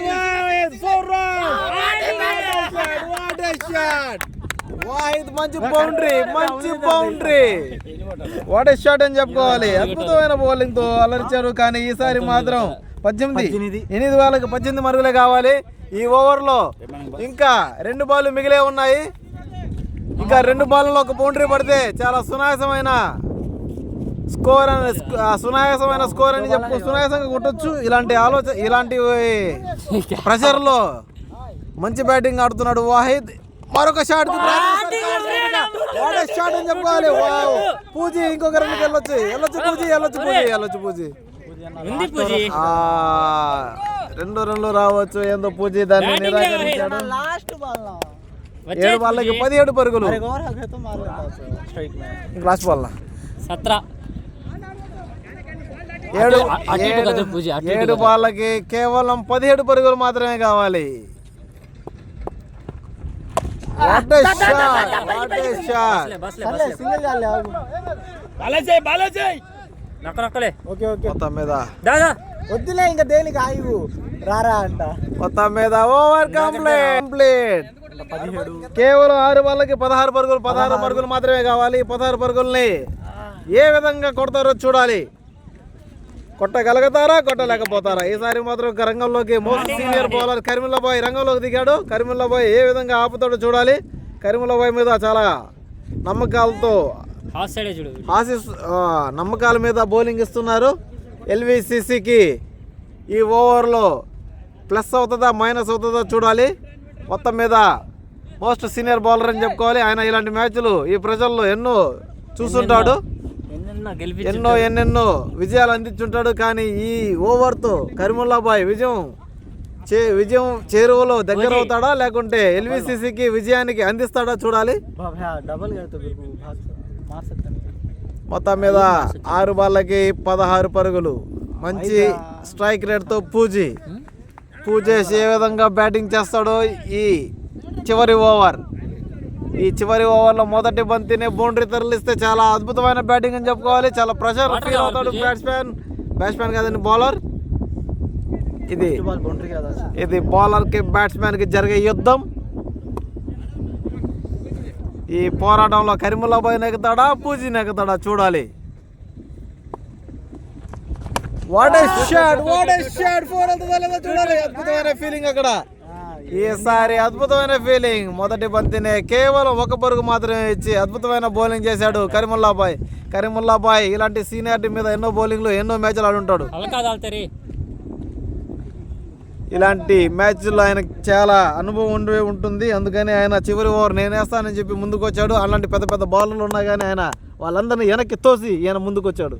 4 runs! What a shot! Wahid మంచి బౌండరీ. వాట్ ఏ షాట్ అని చెప్పుకోవాలి. అద్భుతమైన బౌలింగ్ తో అలరించారు. కానీ ఈసారి మాత్రం 8 బాళ్ళకి 18 మరుగులే కావాలి. ఈ ఓవర్లో ఇంకా 2 బాళ్ళు మిగిలే ఉన్నాయి. ఇంకా 2 బాళ్ళలో ఒక బౌండరీ పడితే చాలా సునాయాసమైన స్కోర్ అని చెప్పు. సునాయాసంగా కొట్టొచ్చు. ఇలాంటి ప్రెషర్లో మంచి బ్యాటింగ్ ఆడుతున్నాడు వాహిద్. మరొక షాట్ షాట్ అని చెప్పుకోవాలి. పూజీ ఇంకొక 2కి వెళ్ళొచ్చు. పూజీ 2 రన్లు రావచ్చు. ఏందో పూజీ దాన్ని నిరాకరించాడు. లాస్ట్ బాల్ 7 బాళ్ళకి 17 పరుగులు. లాస్ట్ బాల్ 7 బాళ్ళకి కేవలం 17 పరుగులు మాత్రమే కావాలి. మొత్తం మీద వద్దులే ఇంకా దేనికి ఆయువు రారా అంట. మొత్తం మీద ఓవర్ కంప్లీట్. కేవలం 6 బాళ్ళకి 16 పరుగులు మాత్రమే కావాలి. 16 పరుగుల్ని ఏ విధంగా కొడతారో చూడాలి. కొట్టగలుగుతారా, కొట్టలేకపోతారా? ఈసారి మాత్రం రంగంలోకి మోస్ట్ సీనియర్ బౌలర్ కరీముల్లాబాయ్ రంగంలోకి దిగాడు. కరీముల్లాబాయ్ ఏ విధంగా ఆపుతాడో చూడాలి. కరీముల్లాబాయ్ మీద చాలా నమ్మకాల మీద బౌలింగ్ ఇస్తున్నారు. ఎల్విసిసికి ఈ ఓవర్లో ప్లస్ అవుతుందా మైనస్ అవుతుందో చూడాలి. మొత్తం మీద మోస్ట్ సీనియర్ బౌలర్ అని చెప్పుకోవాలి. ఆయన ఇలాంటి మ్యాచ్లు ఈ ప్రజల్లో ఎన్నో చూస్తుంటాడు, ఎన్నెన్నో విజయాలు అందించుంటాడు. కానీ ఈ ఓవర్తో కరీముల్లా బాయ్ విజయం చేరువలో దగ్గర అవుతాడా, లేకుంటే ఎల్విసిసికి విజయానికి అందిస్తాడా చూడాలి. మొత్తం మీద 6 బాళ్ళకి 16 పరుగులు, మంచి స్ట్రైక్ రేట్తో పూజేసి ఏ విధంగా బ్యాటింగ్ చేస్తాడో ఈ చివరి ఓవర్లో మొదటి బంతినే బౌండరీ తరలిస్తే చాలా అద్భుతమైన బ్యాటింగ్ అని చెప్పుకోవాలి. చాలా ప్రెషర్ ఫీల్ అవుతాడు బ్యాట్స్మెన్ కదండి బౌలర్. ఇది బౌలర్కి బ్యాట్స్మెన్కి జరిగే యుద్ధం. ఈ పోరాటంలో కరీముల్లా బాయ్ నెగ్గుతాడా, పూజీ నెగ్గుతాడా చూడాలి. వాట్ ఏ షాట్, ఫోర్ అవుతుందా చూడాలి. అద్భుతమైన ఫీలింగ్ అక్కడ ఈసారి, అద్భుతమైన ఫీలింగ్. మొదటి బంతినే కేవలం 1 పరుగు మాత్రమే ఇచ్చి అద్భుతమైన బౌలింగ్ చేశాడు కరీముల్లా బాయ్. ఇలాంటి సీనియారిటీ మీద ఎన్నో బౌలింగ్లు, ఎన్నో మ్యాచ్లు ఆడుంటాడు. ఇలాంటి మ్యాచ్లో ఆయనకు చాలా అనుభవం ఉంటుంది. అందుకని ఆయన చివరి ఓవర్ నేను వేస్తానని చెప్పి ముందుకు వచ్చాడు. అలాంటి పెద్ద పెద్ద బౌలర్లు ఉన్నా కానీ ఆయన వాళ్ళందరినీ వెనక్కి తోసి ఈయన ముందుకు వచ్చాడు.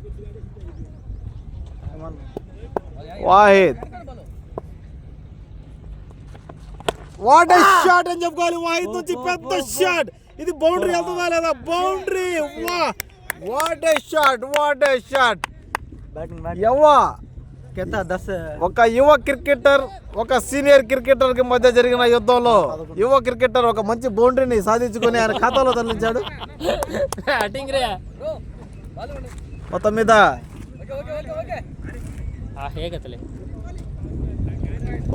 వాహిద్, వాట్ ఏ షాట్ అని చెప్పుకోవాలి. వాహిద్ నుంచి పెద్ద షాట్. ఇది బౌండరీ వెళ్తుందా లేదా? బౌండరీ. What a shot. ఒక యువ క్రికెటర్, ఒక సీనియర్ క్రికెటర్ కి మధ్య జరిగిన యుద్ధంలో యువ క్రికెటర్ ఒక మంచి బౌండరీని సాధించుకొని ఆయన ఖాతాలో తరలించాడు.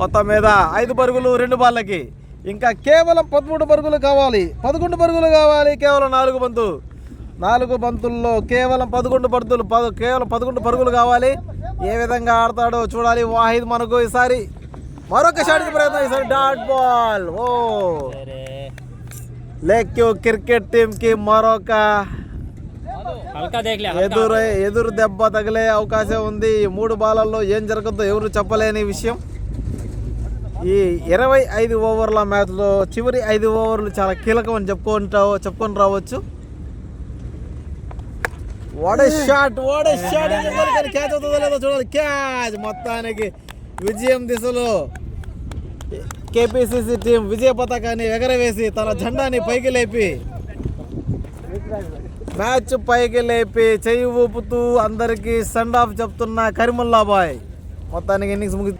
మొత్తం మీద 5 పరుగులు 2 బాళ్ళకి. ఇంకా కేవలం 13 పరుగులు కావాలి, 11 పరుగులు కావాలి. కేవలం 4 బంతుల్లో కేవలం 11 పరుగులు కావాలి. ఏ విధంగా ఆడతాడో చూడాలి వాహిద్. మనకు ఈసారి మరొక షాట్కి ప్రయత్నం. ఈసారి డాట్ బాల్. లెక్క్యూ క్రికెట్ టీంకి మరొక ఎదురు దెబ్బ తగిలే అవకాశం ఉంది. ఈ 3 బాలల్లో ఏం జరుగుతుందో ఎవరు చెప్పలేని విషయం. ఈ 25 ఓవర్ల మ్యాచ్లో చివరి 5 ఓవర్లు చాలా కీలకం అని చెప్పుకొని రావచ్చు. What a shot. కానీ క్యాచ్ అవుతుందో లేదో చూడాలి. క్యాచ్. మొత్తానికి విజయం దిశలో కేపీసీసీ టీం విజయ పతాకాన్ని ఎగరవేసి తన జెండాని మ్యాచ్ పైకి లేపి చెయ్యి ఊపుతూ అందరికీ సెండ్ ఆఫ్ చెప్తున్న కరీముల్లా బాయ్ మొత్తానికి ఇన్నింగ్స్ ముగి